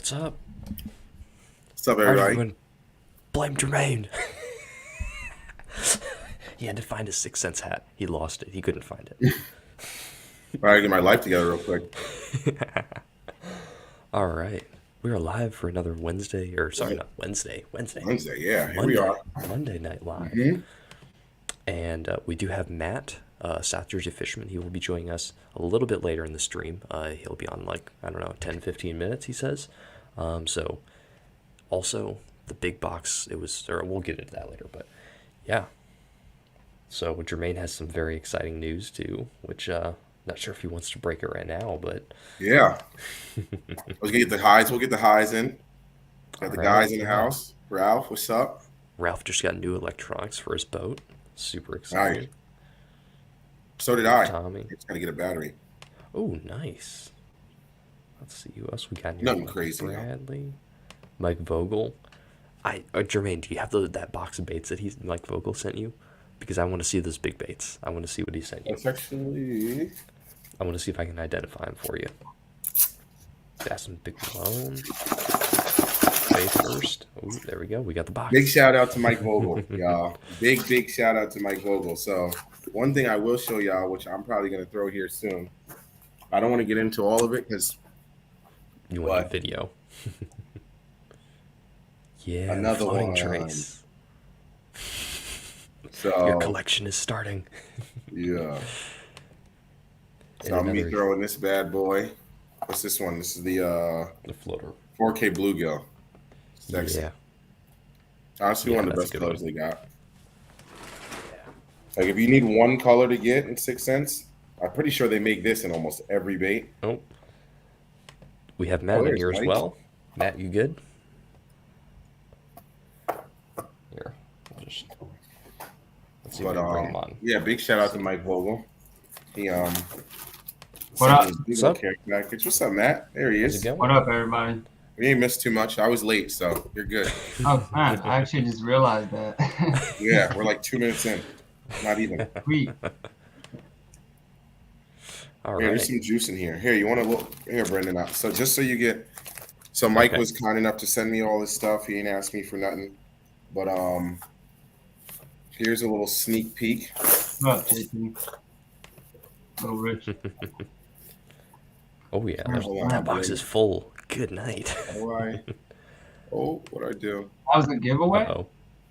What's up? What's up, All right, everybody? everyone. Blame Jermaine. He had to find his Sixth Sense hat. He lost it. He couldn't find it. I gotta get my life together real quick. All right. We are live for another Wednesday, or sorry, not Wednesday. Wednesday, yeah, here we Monday. are. Monday night live. Mhm. And we do have Matt, South Jersey Fisherman. He will be joining us a little bit later in the stream. He'll be on like, I don't know, 10, 15 minutes, he says. So also the big box, or we'll get into that later, but yeah. So Jermaine has some very exciting news too, which not sure if he wants to break it right now, but Yeah, let's get the highs. We'll get the highs in. Got the guys in the yeah. house. Ralph, what's up? Ralph just got new electronics for his boat. Super Nice. exciting. So did I. Tommy. Just gotta get a battery. Oh, nice. Let's see who else we got here. Nothing Mike crazy, though. Bradley, Mike Vogel. Jermaine, do you have that box of baits that Mike Vogel sent you? Because I want to see those big baits. I want to see what he sent you. That's actually. I want to see if I can identify him for you. Got some big blown. Face first. Oh, there we go. We got the box. Big shout out to Mike Vogel, y'all. Big shout out to Mike Vogel. So one thing I will show y'all, which I'm probably gonna throw here soon. I don't want to get into all of it because You want the video? Yeah, another floating one. trace. So Your collection is starting. yeah. And So I'm gonna be another- throwing this bad boy. What's this one? This is the The floater. 4K bluegill. Sexy. Yeah. Honestly, Yeah, one of the that's best a good colors one. they got. Like if you need one color to get in 6 cents, I'm pretty sure they make this in almost every bait. Oh. We have Matt in there's here as Mike. well. Matt, you good? Here. Let's see if But we can bring him on. yeah, big shout out to Mike Vogel. He What sent up? me his big What's old up? care package. What's up, Matt? There he How's is. it going? What up, everybody? We ain't missed too much. I was late, so you're good. Oh, man, I actually just realized that. Yeah, we're like 2 minutes in. Not even. Sweet. All Here, right. there's some juice in here. Here, you want to look? Here, Brendan. So just so you get, so Mike Okay. was kind enough to send me all this stuff. He ain't asked me for nothing, but here's a little sneak peek. What up, JP? Little Rich. Oh, yeah. Hold on, That I'll box bring is it. full. Good night. How do I? Oh, what do I do? That was a giveaway? Uh-oh.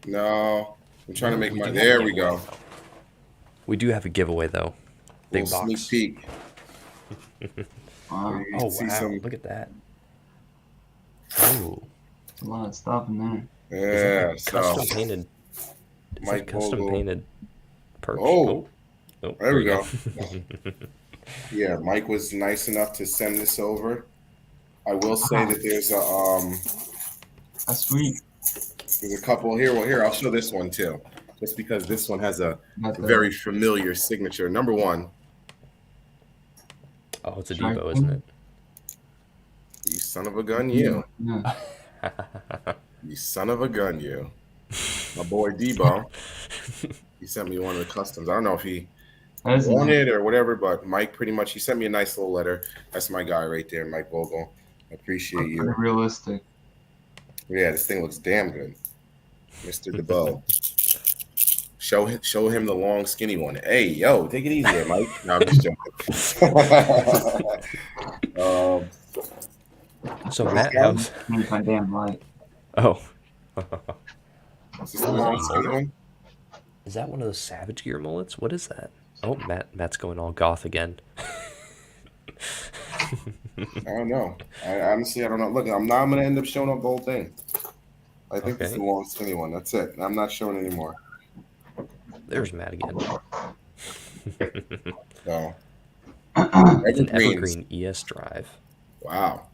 No, I'm trying to make We my. do have a There we giveaway, go. though. We do have a giveaway, though. Big Little box. sneak peek. Wow, You Oh, see wow. some. Look at that. Oh. a lot of stuff in there. Yeah. Is that So custom painted? Is Mike that custom Vogel. painted perch? Oh. Oh, There we go. Yeah, Mike was nice enough to send this over. I will say that there's That's sweet. a couple here. Well, here I'll show this one too, just because this one has a Got the very familiar signature. Number one, Oh, it's a Shark Depot, isn't it? you son of a gun, you. Yeah. You son of a gun, you. My boy Debo. He sent me one of the customs. I don't know if he That is nice. wanted or whatever, but Mike pretty much he sent me a nice little letter. That's my guy right there, Mike Vogel. I appreciate Pretty you. realistic. Yeah, this thing looks damn good, Mr. DeBow. Show him the long, skinny one. Hey, yo, take it easy, there, Mike. No, I'm just joking. So, Matt, how's... Make my damn light. Oh. Is this the long, skinny one? Is that one of those Savage Gear mullets? What is that? Oh, Matt's going all goth again. I don't know. Honestly, I don't know. Look, I'm going to end up showing up the whole thing. I think this is the Okay. long, skinny one. That's it. I'm not showing anymore. There's Matt again. So, It's an evergreens. Evergreen ES drive. Wow.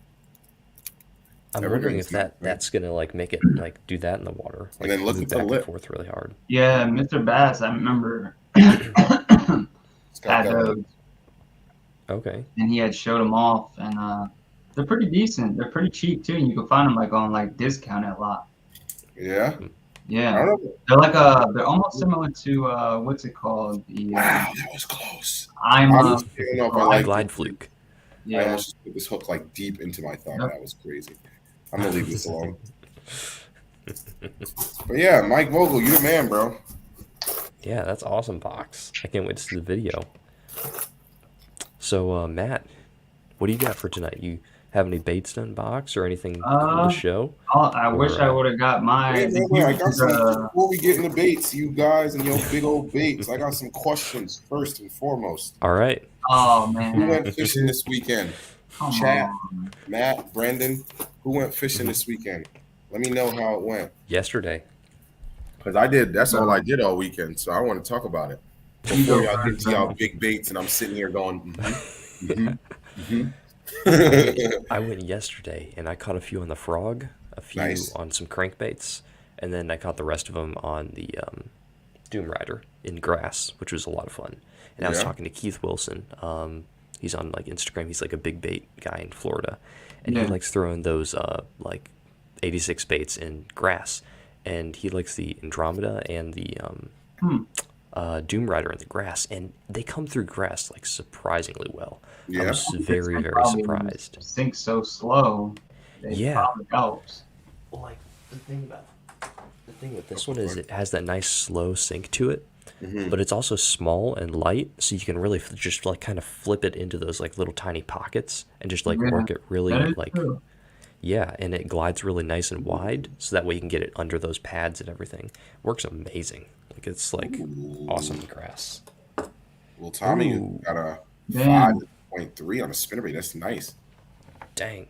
I'm wondering Evergreen's if not bad. that's gonna like make it like do that in the water. And then look move at the back lip. and forth really hard. Yeah, Mr. Bass, I remember It's got had that. those, Okay. and he had showed them off, and they're pretty decent. They're pretty cheap, too, and you can find them, like, on, like, discount at a lot. Yeah. I Yeah. don't know. They're like they're almost similar to what's it called? The Wow, that was close. I'm I don't know if I like Glide fluke. I yeah. almost just put this hook like deep into my thumb. Yep. That was crazy. I'm gonna leave this alone. But yeah, Mike Vogel, you the man, bro. Yeah, that's awesome, Box. I can't wait to see the video. So, Matt, what do you got for tonight? You have any baits done, Box, or anything cool to Uh, show? I wish Or I would have got my. Wait, Did wait, wait. you I get got some the? before we get into baits, you guys and your big old baits. I got some questions first and foremost. all right, Oh Who man, went fishing this weekend? come Chat, on. Matt, Brendan, who went fishing this weekend? Let me know how it went. yesterday. Because I did, that's all I Go. did all weekend. So I want to talk about it. You Before go y'all get first, to y'all bro. big baits and I'm sitting here going, I went yesterday, and I caught a few on the frog, a few Nice. on some crankbaits, and then I caught the rest of them on the Doom Rider in grass, which was a lot of fun. And I was Yeah. talking to Keith Wilson. He's on like Instagram. He's like a big bait guy in Florida, and he Yeah. likes throwing those like 86 baits in grass. And he likes the Andromeda and the Hmm. Doom Rider in the grass, and they come through grass like surprisingly well. I Yeah. was This very, one very probably surprised. sinks so slow. It Yeah. probably helps. Like the thing with this one is it has that nice slow sink to it, but it's also small and light, so you can really just like kind of flip it into those like little tiny pockets and just like Yeah, work it really that is like true. yeah, and it glides really nice and wide, so that way you can get it under those pads and everything. Works amazing. Like it's like awesome in grass. Well, Tommy Ooh, got a Damn, 5.3 on a spinnerbait. That's nice. dang.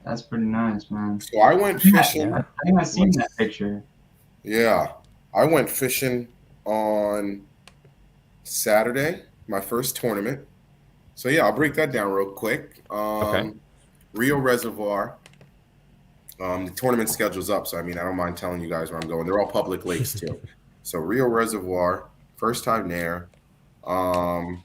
that's pretty nice, man. So I went Yeah, fishing. I think I seen that picture. Yeah, I went fishing on Saturday, my first tournament. So yeah, I'll break that down real quick. Okay. Rio Reservoir. The tournament schedule's up, so I mean, I don't mind telling you guys where I'm going. They're all public lakes too. So Rio Reservoir, first time there. Um,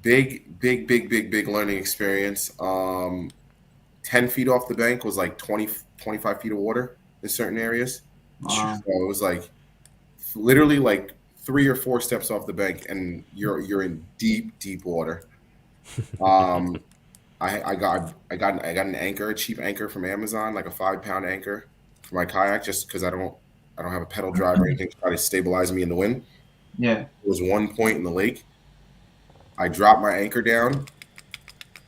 big learning experience. 10 feet off the bank was like 25 feet of water in certain areas. So Uh, it was like literally like 3 or 4 steps off the bank, and you're in deep water. Um, I got an anchor, a cheap anchor from Amazon, like a 5 pound anchor for my kayak, just because I don't have a pedal drive or anything to try to stabilize me in the wind. yeah. There was one point in the lake, I dropped my anchor down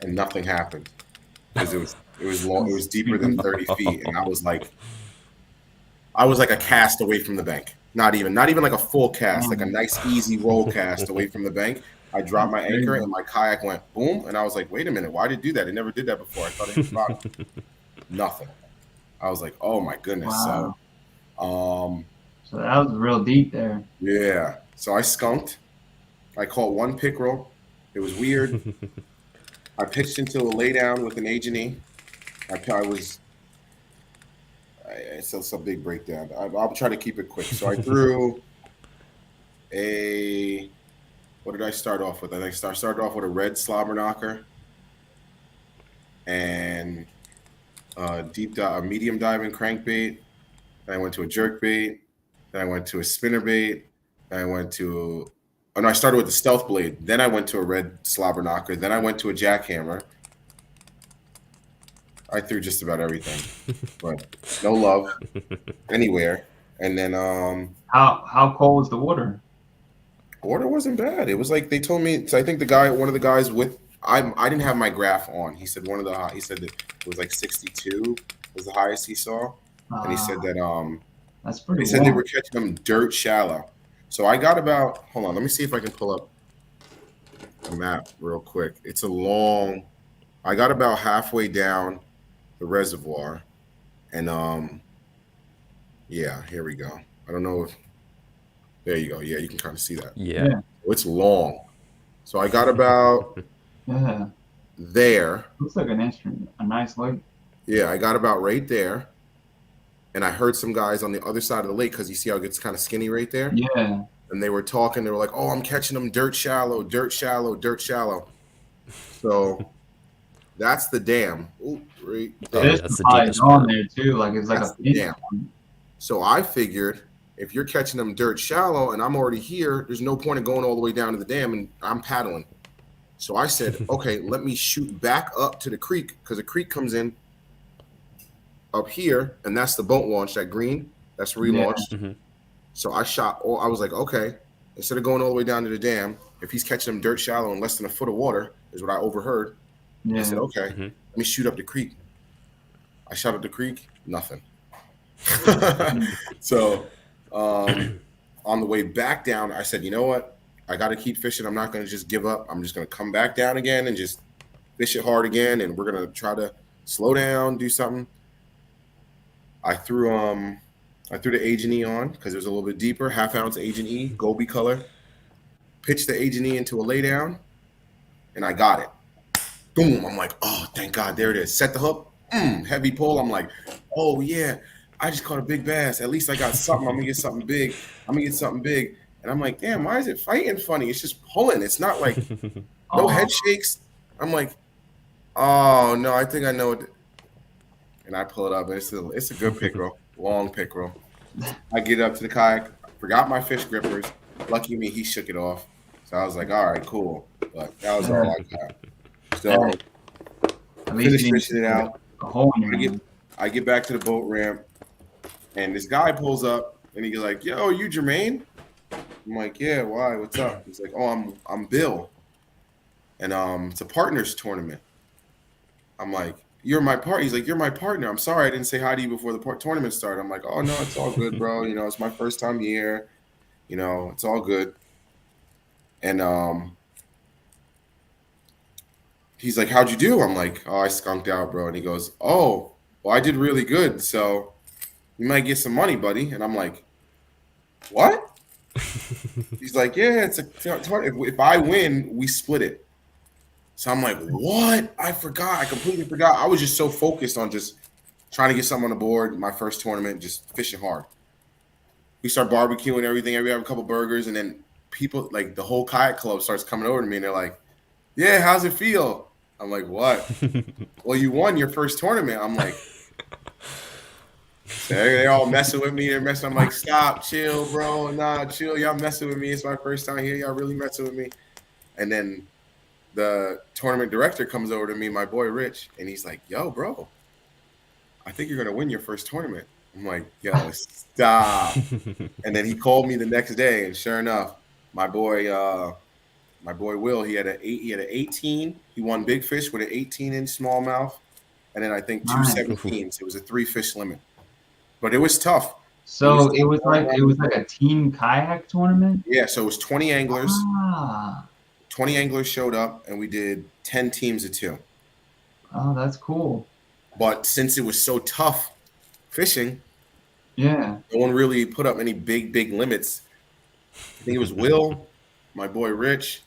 and nothing happened because it was long, it was deeper than 30 feet, and I was like a cast away from the bank. Not even like a full cast, like a nice easy roll cast away from the bank. I dropped That's my anchor crazy. and my kayak went boom, and I was like, wait a minute, why did it do that? It never did that before. I thought it hit the bottom. Nothing. I was like, oh my goodness. Wow. So So that was real deep there. yeah. So I skunked. I caught one pickerel. It was weird. I pitched into a laydown with an agent. It's a big breakdown. I'll try to keep it quick. So I threw a. What did I start off with? I think I started off with a red slobber knocker and a medium diving crankbait. Then I went to a jerk bait. Then I went to a spinner bait. Then I went to. Oh no! I started with the stealth blade. Then I went to a red slobber knocker. Then I went to a jackhammer. I threw just about everything, but no love anywhere. And then How cold was the water? order wasn't bad. It was like they told me. So I think one of the guys with I didn't have my graph on. He said he said that it was like 62 was the highest he saw, and he said that That's they pretty said they warm. were catching them dirt shallow. So I got about hold on. Let me see if I can pull up a map real quick. It's a long. I got about halfway down the reservoir, and yeah, here we go. I don't know if there you go. Yeah, you can kind of see that. Yeah. Yeah. It's long. So I got about Yeah. there. Looks like an instrument. A nice lake. Yeah, I got about right there. And I heard some guys on the other side of the lake because you see how it gets kind of skinny right there. Yeah. And they were talking. They were like, "Oh, I'm catching them dirt shallow, dirt shallow, dirt shallow." So that's the dam. Ooh, right Oh, there. yeah, Fish that's the probably deepest on part. there too. Like it's like That's a the fish. dam. So I figured if you're catching them dirt shallow and I'm already here, there's no point in going all the way down to the dam and I'm paddling. So I said, okay, let me shoot back up to the creek because the creek comes in up here, and that's the boat launch, that green. That's where we Yeah. launched. Mhm. So I was like, okay, instead of going all the way down to the dam, if he's catching them dirt shallow in less than a foot of water, is what I overheard. I said, Yeah. okay, Mhm. let me shoot up the creek. I shot up the creek, nothing. So on the way back down, I said, you know what? I got to keep fishing. I'm not going to just give up. I'm just going to come back down again and just fish it hard again. And we're going to try to slow down, do something. I threw the Agent E on because it was a little bit deeper, 1/2 ounce Agent E, Gobi color. Pitched the Agent E into a laydown, and I got it. Boom! I'm like, oh, thank God, there it is. Set the hook, heavy pull. I'm like, oh yeah, I just caught a big bass. At least I got something. I'm gonna get something big. And I'm like, damn, why is it fighting funny? It's just pulling. It's not like no head shakes. I'm like, oh no, I think I know it. And I pull it up, and it's a good pickerel, long pickerel. I get up to the kayak, forgot my fish grippers. Lucky me, he shook it off. So I was like, all right, cool. But that was all I got. So At least finished you fishing it out. a hole in your hand. I get back to the boat ramp, and this guy pulls up, and he's like, "Yo, you Jermaine?" I'm like, "Yeah, why? What's up?" He's like, "Oh, I'm Bill, and it's a partners tournament." I'm like, "You're my partner." He's like, "You're my partner." I'm sorry, I didn't say hi to you before the tournament started. I'm like, "Oh no, it's all good, bro. You know, it's my first time here. You know, it's all good." And he's like, "How'd you do?" I'm like, "Oh, I skunked out, bro." And he goes, "Oh, well, I did really good. So you might get some money, buddy." And I'm like, "What?" He's like, "Yeah, it's a if I win, we split it." So I'm like, "What?" I forgot. I completely forgot. I was just so focused on just trying to get something on the board. My first tournament, just fishing hard. We start barbecuing everything. We have a couple burgers, and then people like the whole kayak club starts coming over to me, and they're like, "Yeah, how's it feel?" I'm like, "What?" "Well, you won your first tournament." I'm like, so they all messing with me. They're messing. I'm like, "Stop, chill, bro. Nah, chill. Y'all messing with me. It's my first time here. Y'all really messing with me." And then the tournament director comes over to me, my boy Rich, and he's like, "Yo, bro, I think you're gonna win your first tournament." I'm like, "Yo, stop." And then he called me the next day, and sure enough, my boy Will, he had an 18. He won big fish with an 18-inch smallmouth, and then I think two Nice. 17s. It was a 3-fish limit, but it was tough. So it was like a team kayak tournament. Yeah, so it was 20 anglers. Ah, 20 anglers showed up, and we did 10 teams of 2. oh, that's cool. But since it was so tough fishing, Yeah. no one really put up any big limits. I think it was Will, my boy Rich,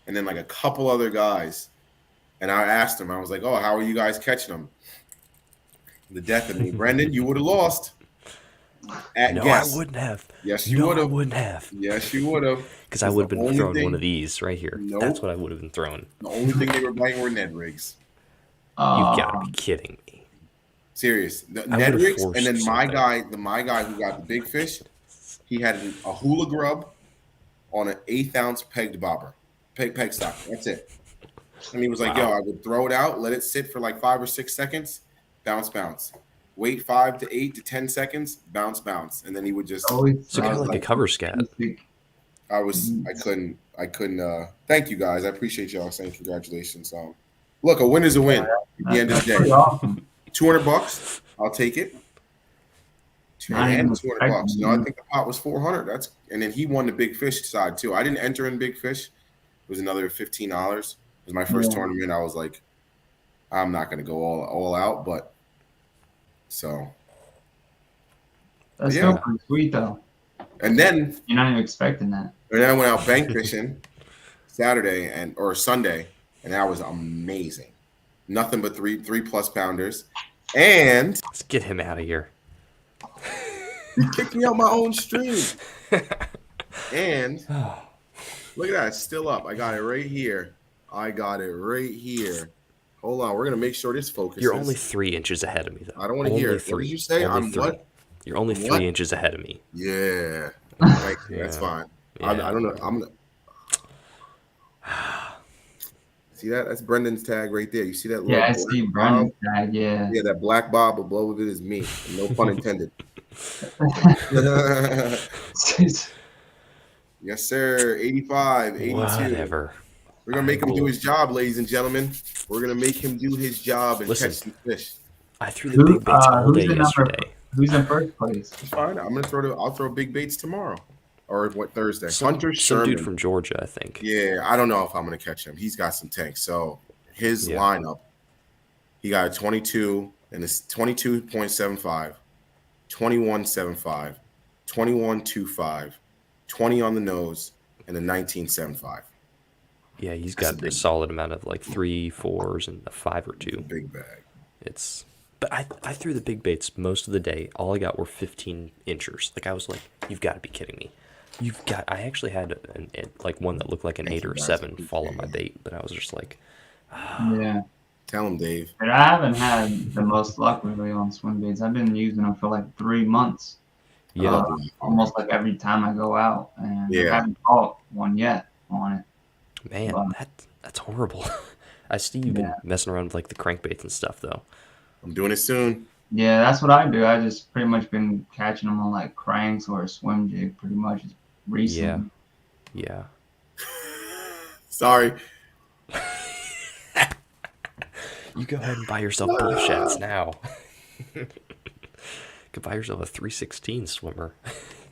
and then like a couple other guys. And I asked him, I was like, "Oh, how are you guys catching them?" The death of me. "Brendan, you would have lost." At No, guess. I wouldn't have. Yes, you No, would I have. wouldn't have. Yes, you would have. Because I would have been throwing one of these right here. Nope. That's what I would have been throwing. The only thing they were biting were Ned rigs. You gotta be kidding me. Serious. The I Ned would've rigs, and then forced my something. guy who got the big fish, he had a hula grub on an 1/8 ounce pegged bobber. Peg stock. That's it. And he was like, Wow. "Yo, I would throw it out, let it sit for like 5 or 6 seconds, bounce. Wait 5 to 8 to 10 seconds, bounce. And then he would just Always So kind of like a cover scat. I couldn't thank you guys. I appreciate y'all saying congratulations. Look, a win is a win at the end of the That's pretty day. awesome. $200, I'll take it. Not even And $200. expecting No, I it. think the pot was 400. And then he won the big fish side too. I didn't enter in big fish. It was another $15. It was my first Yeah. tournament. I was like, I'm not gonna go all out, but so That's yeah. still pretty sweet though. And then You're not even expecting that. I went out bank fishing Saturday or Sunday, and that was amazing. Nothing but three plus pounders. And Let's get him out of here. he kicked me out my own stream. And look at that, it's still up. I got it right here. Hold on, we're gonna make sure this focuses. You're only 3 inches ahead of me, though. I don't want to hear Only it. What 3. did you say? Only I'm 3. what? You're only What? 3 inches ahead of me. Yeah. Thank you. That's Yeah. fine. Yeah. I don't know. See that? That's Brendan's tag right there. You see that Yeah, little I black see bob? Brandon's tag. Yeah. Yeah, that black bob above it is me. No pun intended. Yes, sir. 85, 82. Whatever. We're gonna I make him do will his job, ladies and gentlemen. We're gonna make him do his job and listen. catch some fish. I threw the big baits all Who's day the number? yesterday. Who's in first place? It's fine. I'll throw big baits tomorrow. Or what, Thursday? Hunter Some dude Sherman. from Georgia, I think. Yeah, I don't know if I'm gonna catch him. He's got some tanks. So his Yeah. lineup, he got a 22 and it's 22.75, 21.75, 21.25, 20 on the nose, and a 19.75. Yeah, he's That's a got a big, solid amount of like 3, 4s, and a 5 or 2. big bag. But I threw the big baits most of the day. All I got were 15 inchers. Like I was like, you've got to be kidding me. I actually had like one that looked like an Thank 8 you, or a guys. 7 fall on Appreciate my it. bait, but I was just like, Yeah. Tell him, Dave. But I haven't had the most luck really on swim baits. I've been using them for like 3 months. I yeah, love them. Almost like every time I go out, and I Yeah. haven't caught one yet on it. man, But that's horrible. I see you've been yeah, messing around with like the crankbaits and stuff though. I'm doing it soon. yeah, that's what I do. I just pretty much been catching them on like cranks or a swim jig, pretty much recently. Yeah. Sorry. You go ahead and buy yourself bullsheds now. You could buy yourself a 316 swimmer.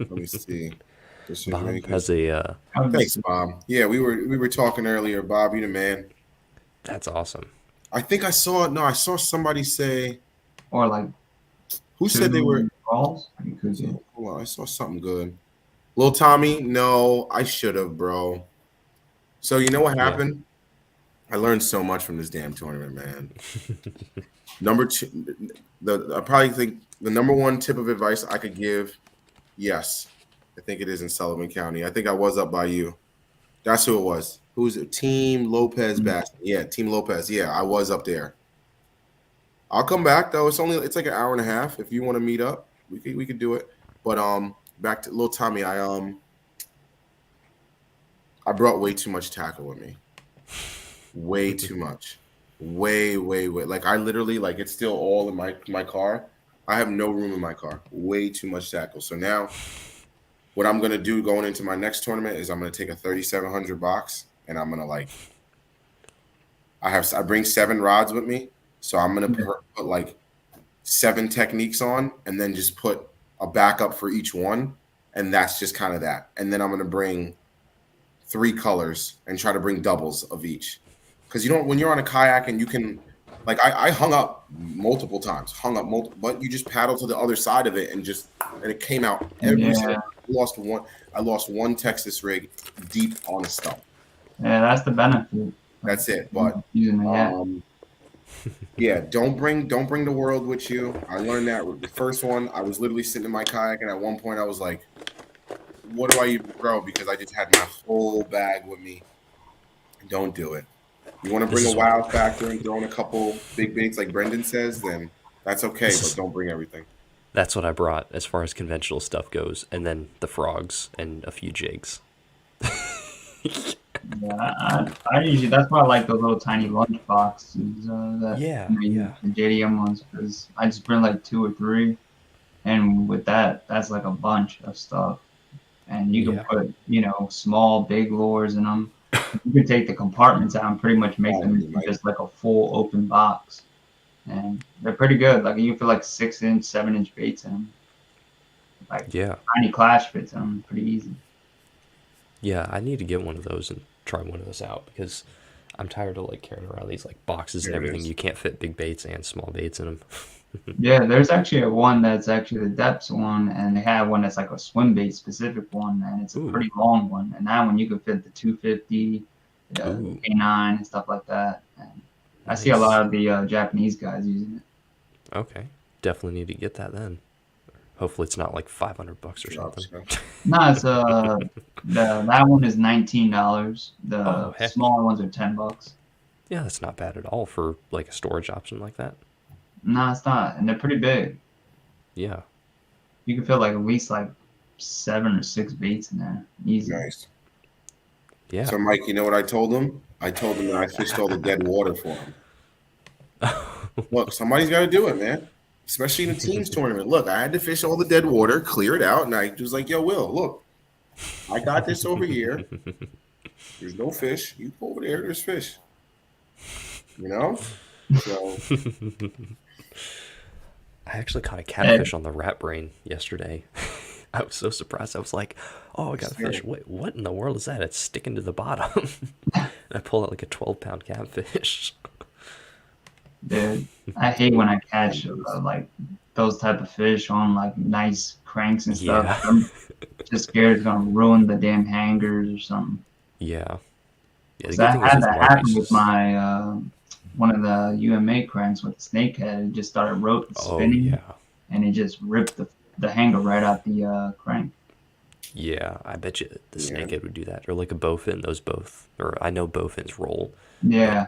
Let me see. Bob has a Thanks, Bob. Yeah, we were talking earlier. Bob, you the man. that's awesome. I think I saw somebody say, Or like who said they were. balls. You could do. Hold on, I saw something good. Little Tommy, no, I should have, bro. So you know what Yeah. happened? I learned so much from this damn tournament, man. Number two, I probably think the number one tip of advice I could give, yes, I think it is in Sullivan County. I think I was up by you. That's who it was. Who's it? Team Lopez Basket. Yeah, Team Lopez. Yeah, I was up there. I'll come back though. It's like an hour and a half. If you want to meet up, we could do it. But back to little Tommy. I brought way too much tackle with me. Way too much. Way. Like I literally like it's still all in my car. I have no room in my car. Way too much tackle. So now what I'm gonna do going into my next tournament is I'm gonna take a 3,700 box and I'm gonna like I bring 7 rods with me, so I'm gonna put like 7 techniques on and then just put a backup for each one, and that's just kind of that. And then I'm gonna bring 3 colors and try to bring doubles of each, because you know when you're on a kayak and you can like I hung up multiple times, but you just paddle to the other side of it and it came out every single. I lost one Texas rig deep on a stump. Yeah, that's the benefit. That's it. But Using the yeah, don't bring the world with you. I learned that with the first one. I was literally sitting in my kayak, and at one point I was like, "What do I even throw?" Because I just had my whole bag with me. Don't do it. You want to bring a wow factor and throw in a couple big baits like Brendan says, then that's okay, but don't bring everything. That's what I brought as far as conventional stuff goes, and then the frogs and a few jigs. Yeah, I usually that's why I like those little tiny lunch boxes. The JDM ones, because I just bring like 2 or 3, and with that's like a bunch of stuff, and you can put small, big lures in them. You can take the compartments out and pretty much make them into just like a full open box, and they're pretty good. Like you can put like 6-inch, 7-inch baits in them, like tiny clash fits in them, pretty easy. Yeah, I need to get one of those and try one of those out, because I'm tired of like carrying around these like boxes and everything. You can't fit big baits and small baits in them. Yeah, there's actually one that's actually the depths one, and they have one that's like a swim bait specific one, and it's a pretty long one. And that one you could fit the 250, the K9, and stuff like that. And I see a lot of the Japanese guys using it. Okay, definitely need to get that then. Hopefully it's not like $500 or something. No, it's that one is $19. The smaller ones are $10. Yeah, that's not bad at all for like a storage option like that. No, it's not, and they're pretty big. Yeah, you can fit like at least like 7 or 6 baits in there, easy. Nice. Yeah. So, Mike, you know what I told him? I told him that I fished all the dead water for him. Look, somebody's got to do it, man. Especially in a teams tournament. Look, I had to fish all the dead water, clear it out, and I was like, "Yo, Will, look, I got this over here. There's no fish. You go over there. There's fish. You know." So I actually caught a Hey, catfish on the rat brain yesterday. I was so surprised. I was like, "Oh, I got a fish. Wait, what in the world is that? It's sticking to the bottom." And I pulled out like a 12-pound catfish. dude, I hate when I catch like those type of fish on like nice cranks and stuff. Yeah. I'm just scared it's gonna ruin the damn hangers or something. Yeah. Yeah, the 'Cause good I thing is had with that Mark, happen he's with just, my one of the UMA cranks with the snakehead. It just started oh, spinning, yeah. and it just ripped the hanger right out the crank. Yeah, I bet you the yeah. snakehead would do that. Or like a bowfin, those both, or I know bowfins roll, but Yeah,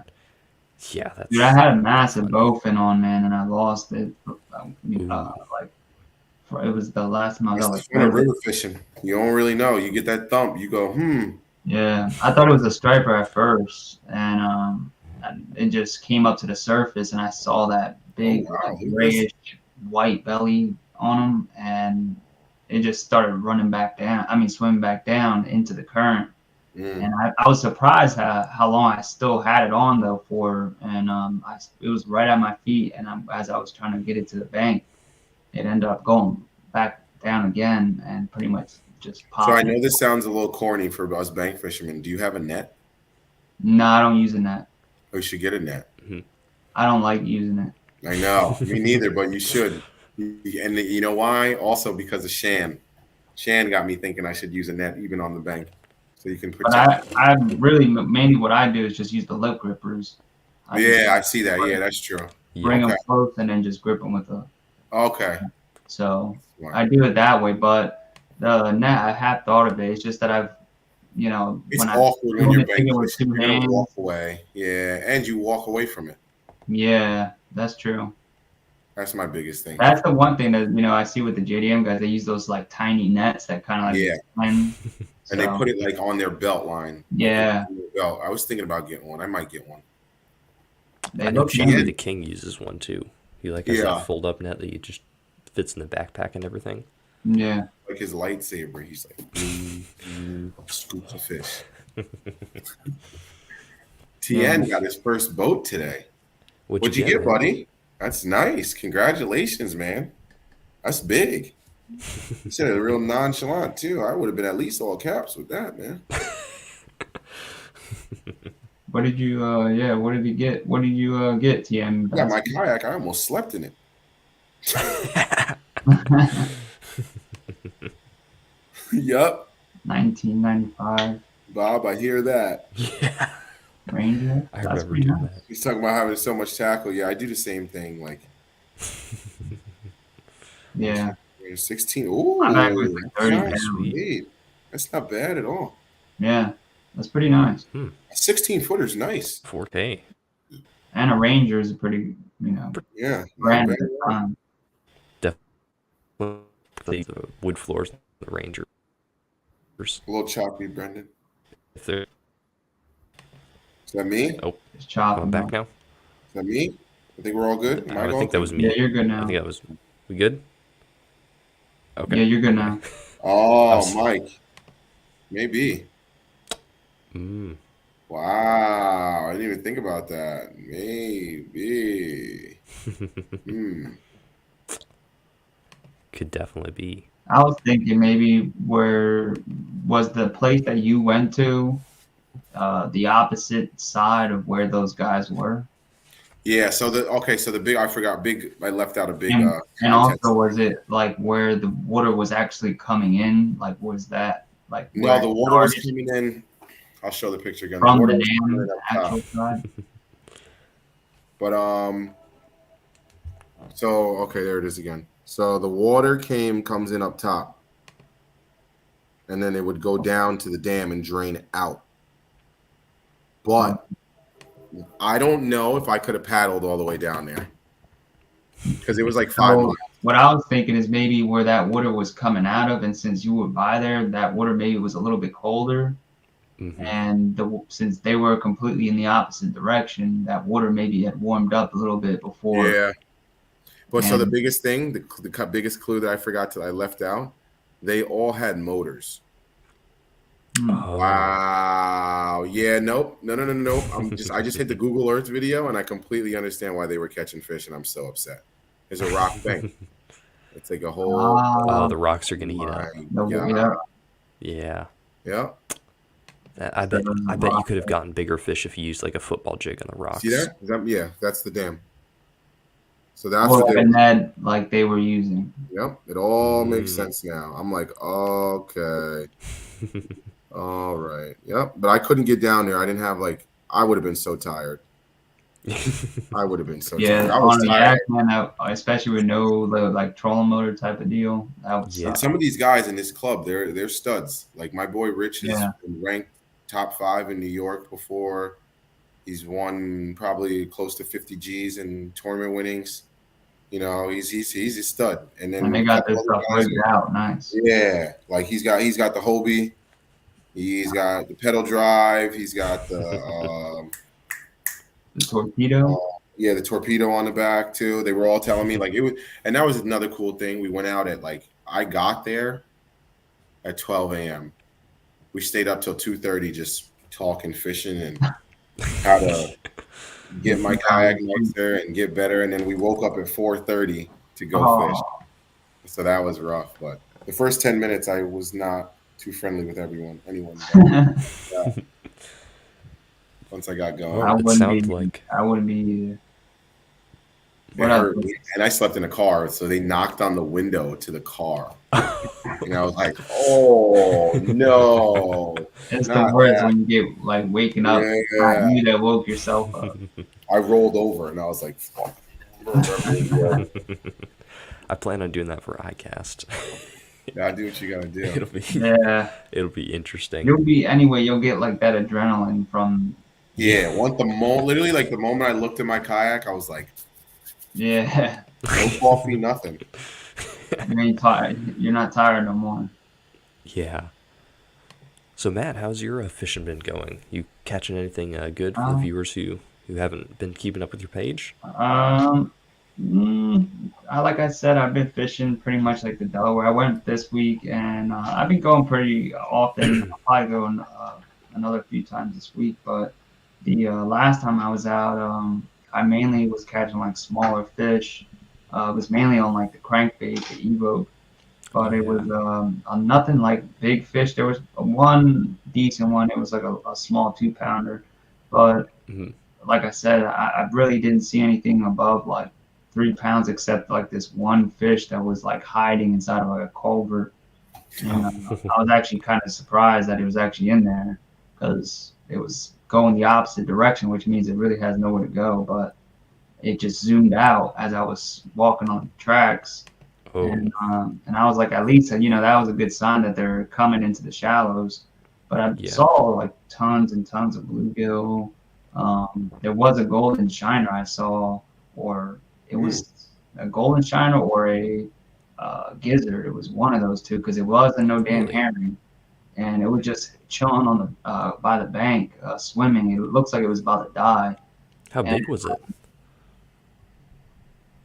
yeah, dude, I that's had a not massive fun. bowfin on, man, and I lost it. Ooh. Like it was the last time I was That's out the like fun of 4 days. river fishing. You don't really know. You get that thump. You go, hmm. Yeah, I thought it was a striper at first, and it just came up to the surface, and I saw that Oh big wow, like look at this. grayish white belly on him, and it just started running back down. I mean, swimming back down into the current, Mm. and I was surprised how long I still had it on though for, and it was right at my feet, and as I was trying to get it to the bank, it ended up going back down again, and pretty much just So I popping. know this sounds a little corny for us bank fishermen. Do you have a net? No, I don't use a net. Or you should get a net. Mhm. I don't like using it. I know, me neither, but you should. And you know why? Also because of Shan. Shan got me thinking I should use a net even on the bank, so you can But protect. I really mainly what I do is just use the lip grippers. I just Yeah, I see that. Yeah, that's true. bring Yep. Okay, them close and then just grip them with a. okay. So Smart. I do it that way. But the net, I have thought of it. It's just that It's when I'm awkward when doing you're it, bank thinking with fishing. two You're gonna walk hands. away. Yeah, and you walk away from it. Yeah, that's true. That's my biggest thing. That's the one thing that I see with the JDM guys. They use those like tiny nets that kind of like Yeah, blend. and they So put it like on their belt line, like yeah, on their belt. I was thinking about getting one. I might get one. they I know look Chappie nice. the King uses one too. He like has that Yeah, fold-up net that you just fits in the backpack and everything. Yeah. like his lightsaber. He's like, scoops of fish. Yeah. TN got his first boat today. What'd you What'd you get, get, man? buddy? That's nice. Congratulations, man. That's big. You said it real nonchalant too. I would have been at least all caps with that, man. What did you yeah, what did you get? What did you get, TM? I got That's my kayak. I almost slept in it. Yup, 1995 Bob. I hear that. Yeah, Ranger. I That's remember pretty doing nice. that. He's talking about having so much tackle. Yeah, I do the same thing. Like Yeah. 16. My bag was Ooh, like 30 Oh, nice pounds. sweet. weight. That's not bad at all. Yeah. That's pretty nice. Hmm. A 16 footer is nice. 4K. And a Ranger is a pretty, Yeah, not brand bad at the at all. time. Definitely the wood floors, the Rangers. A little choppy, Brendan. If they're Is that me? Is oh, Just coming chopping back them. now. that me? I think we're all good. Am I I all think that good? was Yeah, me. you're good I now. think that was we good. Okay. Yeah, you're good Okay. now. I Oh, was. Mike. Maybe. Mm, Wow. I didn't even think about that. Maybe. Hmm. could definitely be. I was thinking maybe where was the place that you went to the opposite side of where those guys were? Yeah, so the big I forgot big I left out a big And contest. also, was it like where the water was actually coming in? Like, was that like No, where the it water was started coming in. I'll show the picture again. The from water the was coming in dam, up top. actual side? But so okay, there it is again. So the water comes in up top, and then it would go down to the dam and drain it out. But I don't know if I could have paddled all the way down there because it was like 5 miles. So what I was thinking is maybe where that water was coming out of, and since you were by there, that water maybe was a little bit colder, Mm-hmm. and since they were completely in the opposite direction, that water maybe had warmed up a little bit before. Yeah. But so the And biggest thing, biggest clue that I left out, they all had motors. Oh. Wow. Yeah. Nope. No. No. No. No. Nope. I just hit the Google Earth video, and I completely understand why they were catching fish, and I'm so upset. There's a rock bank. It's like a whole. Oh, uh, the rocks are Oh gonna heat my up. god. yeah, Yeah. Yeah. I so bet. there's a I bet you rock could have there. gotten bigger fish if you used like a football jig on the See rocks. there? Yeah. That's the dam. So that's Or what like they. a net like they were using. Yep. It all makes Mm. sense now. I'm like, okay. All right. Yep. But I couldn't get down there. I didn't have like. I would have been so tired. I would have been so tired. Yeah, I was on a tired. yak, man, especially with no like trolling motor type of deal, that would Yeah. And suck. some of these guys in this club, they're studs. Like my boy Rich has Yeah, been ranked top 5 in New York before. He's won probably close to 50 G's in tournament winnings. You know, he's a stud. And and then they a got couple this other stuff guys, rigged out, nice. yeah, like he's got the Hobie, he's got the pedal drive, he's got the The uh, torpedo. yeah, the torpedo on the back too. They were all telling me like it was, and that was another cool thing. We went out at like I got there at 12 a.m. We stayed up till 2:30 just talking fishing and how to get my kayak nicer and get better. And then we woke up at 4:30 to go fish. Oh, So that was rough. But the first 10 minutes, I was not too friendly with anyone. But yeah, once I got going, I Well, it wouldn't sounds be. like. I wouldn't be either. it What else? hurt me. And I slept in a car. So they knocked on the window to the car. And I was like, oh, no, It's the not worst that. when you get like waking up. Not Yeah. you that woke yourself up. I rolled over and I was like, fuck. I plan on doing that for iCast. Gotta do what you gotta do. it'll be. Yeah, It'll be interesting. you'll be anyway. You'll get like that adrenaline from. Yeah, literally like the moment I looked at my kayak, I was like, Yeah, no coffee, nothing. you ain't tired. You're not tired no more. Yeah. So Matt, how's your fishing been going? You catching anything good for the Um, viewers who haven't been keeping up with your page? um, like I said, I've been fishing pretty much like the Delaware. I went this week, and I've been going pretty often. I'll probably go another few times this week. But the last time I was out, I mainly was catching like smaller fish. It was mainly on like the crankbait, the Evo, Oh but it was yeah. nothing like big fish. There was one decent one. It was like a small 2 pounder, but Mhm. like I said, I really didn't see anything above like 3 pounds except like this one fish that was like hiding inside of like a culvert. And I was actually kind of surprised that it was actually in there because it was going the opposite direction, which means it really has nowhere to go. But it just zoomed out as I was walking on the tracks. Oh And I was like, at least, that was a good sign that they're coming into the shallows. But I yeah. saw like tons and tons of bluegill. There was a golden shiner I saw, or it was a golden shiner or a gizzard. It was one of those two because it wasn't no damn Really? herring, and it was just chilling on the by the bank, swimming. It looks like it was about to die. How And big was it?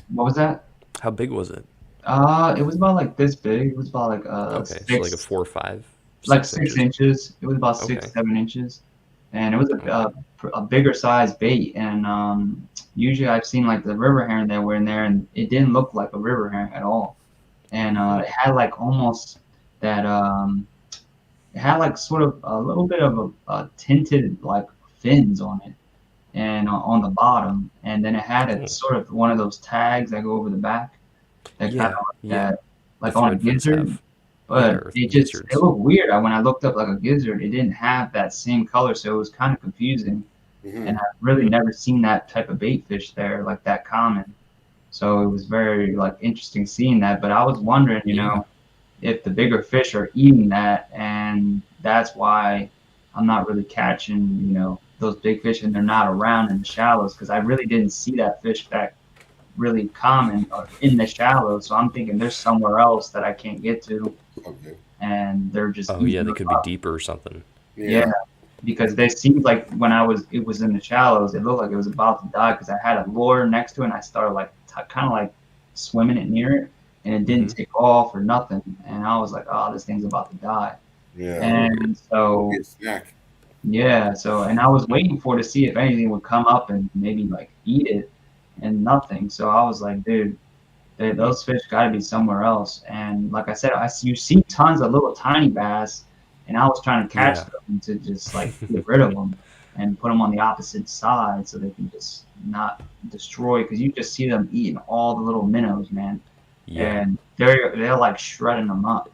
what was that? How big was it? It was about like this big. It was about like Okay, so like a six, four or five, like six six inches. inches. It was about six, Okay. 7 inches, and it was Okay. a bigger size bait. And usually I've seen like the river heron that were in there, and it didn't look like a river heron at all. And Hmm. it had like almost that it had like sort of a little bit of a tinted like fins on it, and on the bottom, and then it had a Oh. sort of one of those tags that go over the back that kind Yeah. of like Yeah. that, The like on a thread fins gizzard. have. Yeah, But or it gizzards. looked weird. When I looked up like a gizzard, it didn't have that same color, so it was kind of confusing. And Hmm. I've really Hmm. never seen that type of bait fish there, like that common. So it was very like interesting seeing that. But I was wondering, Yeah. if the bigger fish are eating that, and that's why I'm not really catching, those big fish, and they're not around in the shallows because I really didn't see that fish that really common in the shallows. So I'm thinking there's somewhere else that I can't get to, Okay. and they're just Oh yeah, eating they them could be up. deeper or something. Yeah, Yeah. because they seemed like when it was in the shallows, it looked like it was about to die because I had a lure next to it and I started like kind of like swimming it near it and it didn't Mm-hmm. take off or nothing. And I was like, oh, this thing's about to die. Yeah, Oh, And it'll be so, a snack. yeah, so, and I was waiting for to see if anything would come up and maybe like eat it and nothing. So I was like, dude, those fish got to be somewhere else. And like I said, you see tons of little tiny bass, and I was trying to catch yeah. them to just like get rid of them and put them on the opposite side so they can just not destroy. Because you just see them eating all the little minnows, man, Yeah. and they're like shredding them up.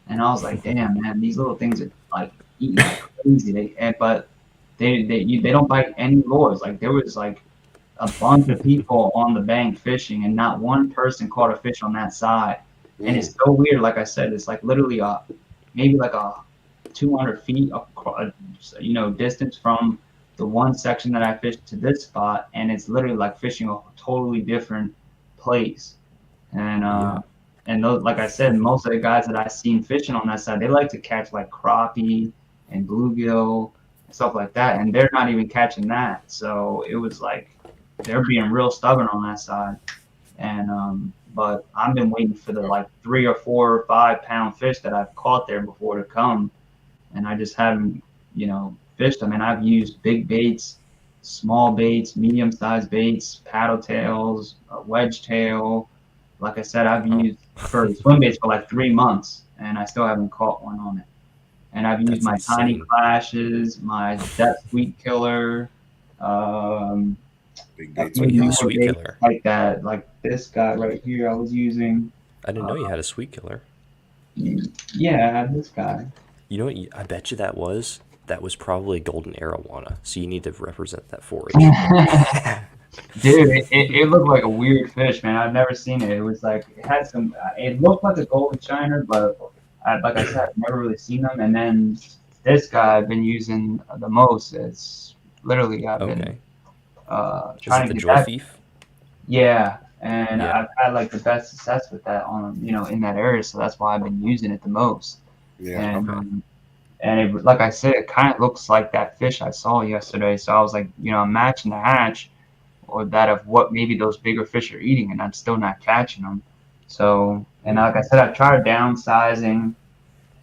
And I was like, damn, man, these little things are like eating like crazy. But they don't bite any lures. Like there was like a bunch of people on the bank fishing, and not one person caught a fish on that side. And Mm. it's so weird. Like I said, it's like literally maybe like a 200 feet distance from the one section that I fished to this spot, and it's literally like fishing a totally different place. And Yeah. and those, like I said, most of the guys that I seen fishing on that side, they like to catch like crappie and bluegill and stuff like that, and they're not even catching that. So it was like they're being real stubborn on that side. And but I've been waiting for the like 3 or 4 or 5 pound fish that I've caught there before to come, and I just haven't, fished them. And I've used big baits, small baits, medium sized baits, paddle tails, wedge tail. Like I said, I've Oh, used for swim baits for like 3 months, and I still haven't caught one on it. And I've used that's my tiny insane. clashes, my depth sweet killer. Um, Big a baits few Oh, are you have a more popping. sweet baits killer. like that, like this guy right here I was using. I didn't Uh, know you had a sweet killer. yeah, I had this guy. You know what? I bet you that was. That was probably a golden arowana. So you need to represent that 4-H. Dude, it looked like a weird fish, man. I've never seen it. It was like it had some. It looked like a golden shiner, but like I said, I've never really seen them. And then this guy I've been using the most. It's literally I've been Okay. Is it trying the to get joy that. thief? Yeah, and Yeah. I've had like the best success with that on in that area. So that's why I've been using it the most. Yeah. And Okay. like I said, it kind of looks like that fish I saw yesterday. So I was like, I'm matching the hatch or that of what maybe those bigger fish are eating, and I'm still not catching them. So, and Hmm. like I said, I've tried downsizing.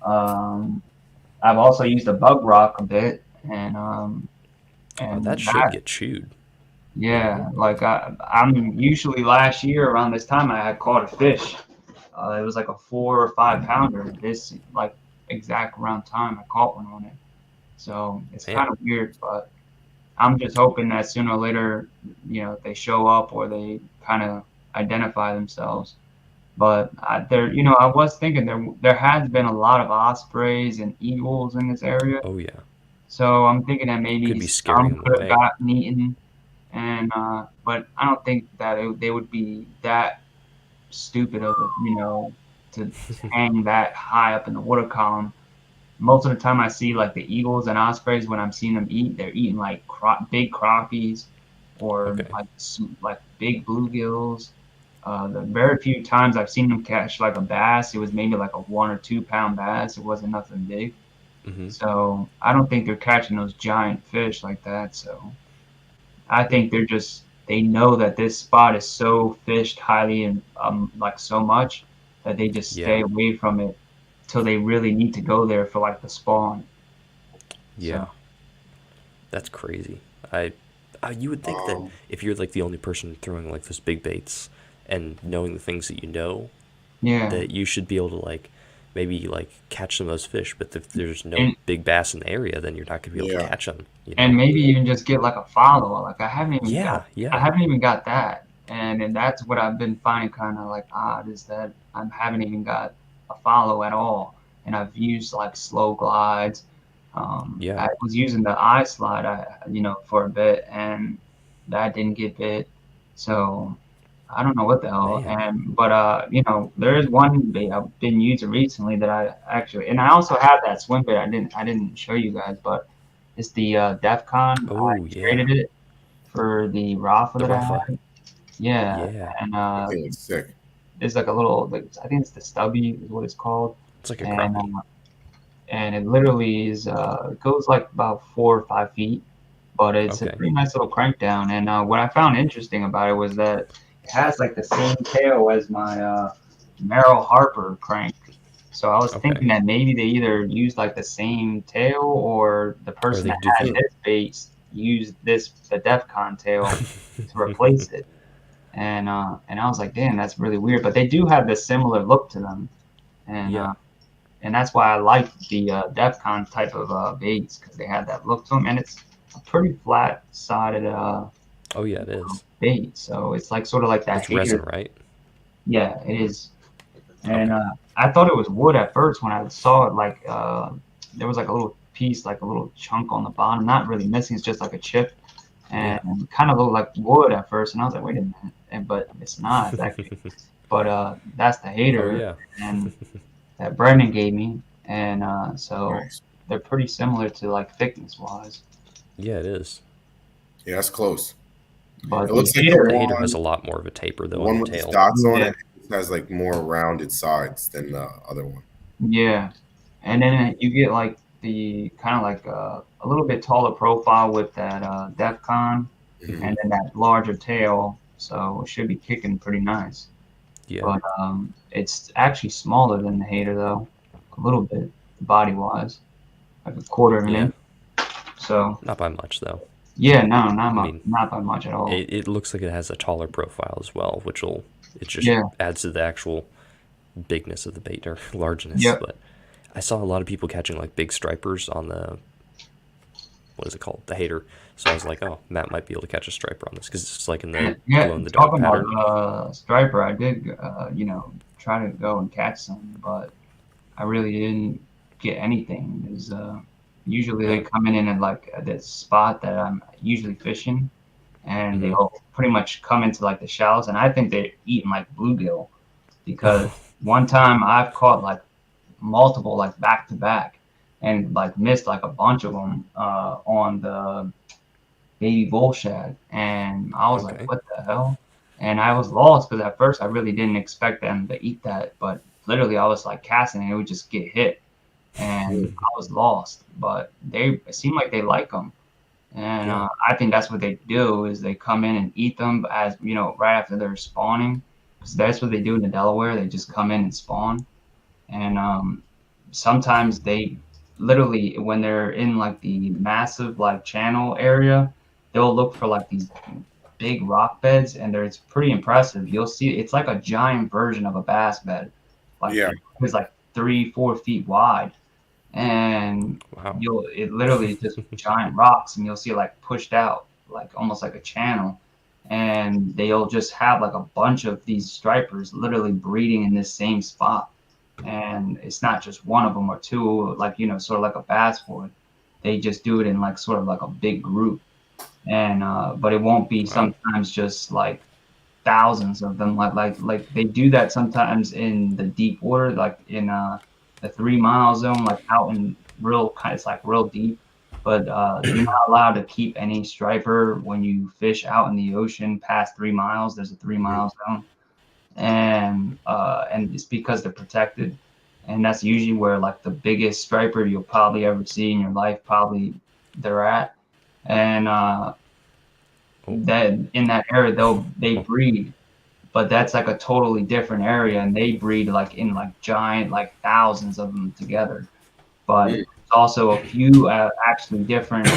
Um, I've also used a bug rock a bit, Oh, that and should that, get chewed. You know? yeah, like I'm usually last year around this time I had caught a fish. It was like a 4 or 5 pounder. This like exact around time I caught one on it. So it's Man. kind of weird, but I'm just hoping that sooner or later, they show up or they kind of identify themselves. But I was thinking there has been a lot of ospreys and eagles in this area, Oh, yeah. so I'm thinking that Could maybe be scaring some them could have away. gotten eaten, and but I don't think that they would be that stupid of to hang that high up in the water column. Most of the time I see like the eagles and ospreys when I'm seeing them eat, they're eating like big crappies or Okay. like big bluegills. The very few times I've seen them catch like a bass, it was maybe like a 1 or 2 pound bass. It wasn't nothing big. Hmm. So I don't think they're catching those giant fish like that. So I think they know that this spot is so fished highly and like so much that they just stay Yeah. away from it till they really need to go there for like the spawn. Yeah. So That's crazy. You would think that Um. if you're like the only person throwing like those big baits and knowing the things that you know, yeah, that you should be able to like maybe like catch some of those fish. But if there's no and big bass in the area, then you're not gonna be able to Yeah. catch them. You and know? maybe even just get like a follow. Like Yeah. I Yeah. haven't even got that, and that's what I've been finding kind of like odd is that I haven't even got a follow at all, and I've used like slow glides. Yeah. I was using the eye slide, for a bit, and that didn't get bit. So I don't know what the hell. Man. But there is one bait I've been using recently that I actually, and I also have that swim bait. I didn't show you guys, but it's the DEFCON. I Oh yeah. traded it for the Rafa The that I Rafa. had. Yeah, Yeah. and That thing looks sick. there's like a little, like, I think it's the stubby is what it's called, It's like a and crappie. and it literally is it goes like about 4 or 5 feet, but it's a Okay. pretty nice little crank down. And what I found interesting about it was that it has like the same tail as my Merrill Harper crank. So I was Okay. thinking that maybe they either used like the same tail, or the Or person they that do had the. this base used the DEFCON tail to replace it. And I was like, damn, that's really weird. But they do have this similar look to them, and Yeah. that's why I like the DEFCON type of baits, because they have that look to them, and it's a pretty flat-sided Oh yeah, it is. bait. So it's like sort of like that It's resin, hater. right? Yeah, it is. And Okay. I thought it was wood at first when I saw it. Like there was like a little piece, like a little chunk on the bottom, not really missing. It's just like a chip, and Yeah. it kind of looked like wood at first. And I was like, wait a minute, but it's not. It's actually, but that's the Oh hater, yeah. and that Brendan gave me, and so Nice. they're pretty similar to like thickness wise. Yeah, it is. Yeah, that's close. It But the looks like hater, The hater has a lot more of a taper the though on one the with the tail. dots on yeah, it has like more rounded sides than the other one. yeah, and then you get like the kind of like a little bit taller profile with that DEFCON, Hmm. and then that larger tail, so it should be kicking pretty nice. Yeah. But it's actually smaller than the hater though, a little bit body wise, like a quarter of an Yeah. inch. So Not by much though. yeah, no, I mean, not by much at all. it looks like it has a taller profile as well, which will it just Yeah, adds to the actual bigness of the bait or largeness. yeah, But I saw a lot of people catching like big stripers on the what is it called, the hater. So I was like, oh, Matt might be able to catch a striper on this because it's like in the yeah. glow in the dark Talking about pattern. striper, I did try to go and catch some, but I really didn't get anything. Is usually they Yeah. come in at like this spot that I'm usually fishing, and Mm-hmm. they'll pretty much come into like the shallows, and I think they're eating like bluegill, because one time I've caught like multiple like back to back, and like missed like a bunch of them on the baby bull shad, and I was like, Okay. what the hell? And I was lost, because at first I really didn't expect them to eat that, but literally I was like casting and it would just get hit, and I was lost. But they it seemed like they like them, and Yeah. I think that's what they do, is they come in and eat them, as right after they're spawning, because that's what they do in the Delaware. They just come in and spawn, and sometimes they literally, when they're in like the massive like channel area, they'll look for like these big rock beds, and it's pretty impressive. You'll see it's like a giant version of a bass bed, like Yeah, it's like 3 4 feet wide, and Wow. it literally is just giant rocks, and you'll see it like pushed out like almost like a channel, and they'll just have like a bunch of these stripers literally breeding in this same spot, and it's not just one of them or two, like sort of like a bass would. They just do it in like sort of like a big group, and but it won't be Wow. sometimes just like thousands of them, like they do that sometimes in the deep water, like in the 3 mile zone, like out in real kind, it's like real deep, but you're not allowed to keep any striper when you fish out in the ocean past 3 miles. There's a 3 mile zone, and it's because they're protected, and that's usually where like the biggest striper you'll probably ever see in your life, probably they're at, and Oh. that in that area they Oh. breed, but that's like a totally different area, and they breed like in like giant, like thousands of them together. But mm, it's also a few actually different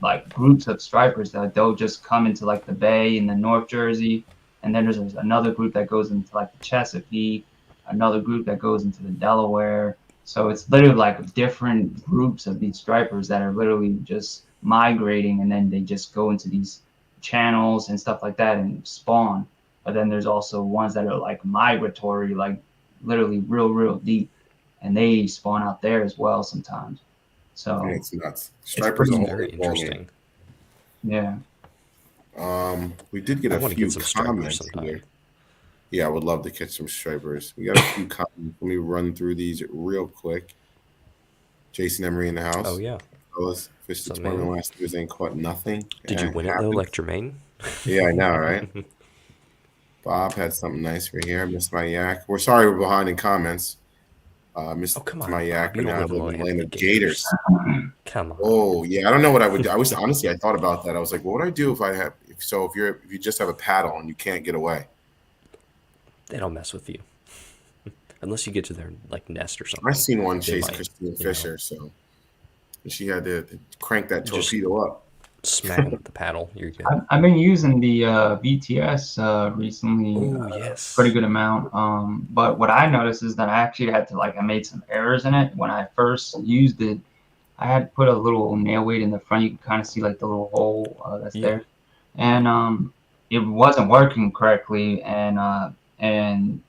like groups of stripers that they'll just come into like the bay in the North Jersey, and then there's another group that goes into like the Chesapeake, another group that goes into the Delaware. So it's literally like different groups of these stripers that are literally just migrating, and then they just go into these channels and stuff like that and spawn. But then there's also ones that are like migratory, like literally real deep, and they spawn out there as well sometimes. yeah, So it's nuts. it's Striper's That's a pretty, whole very new ballgame. interesting. yeah. We did get I a want to get few some stripers comments sometime. here. Yeah, I would love to catch some stripers. We got a few comments. Let me run through these real quick. Jason Emery in the Oh house. yeah. Fellas, fished the So tournament man, last Thursday and caught nothing. did you And it win it though, like happens. Jermaine? Yeah, I know, right? Bob had something nice for here. Missed my yak. We're sorry we're behind in comments. Missed Oh, come my on, yak, Bob. You but don't now I live in live in the land Miami of Gators. Gators. Come on. Oh yeah, I don't know what I would do. I was honestly, I thought about that. I was like, what would I do if I have? If you just have a paddle and you can't get away. They don't mess with you unless you get to their like nest or I something. seen one They chase might, Christine you know, Fisher, so she had to crank that just torpedo up. smack them with the paddle. You're good. I've been using the BTS recently, Oh pretty yes. good amount. But what I noticed is that I actually had to I made some errors in it when I first used it. I had put a little nail weight in the front. You can kind of see like the little hole that's Yeah. there, and it wasn't working correctly, and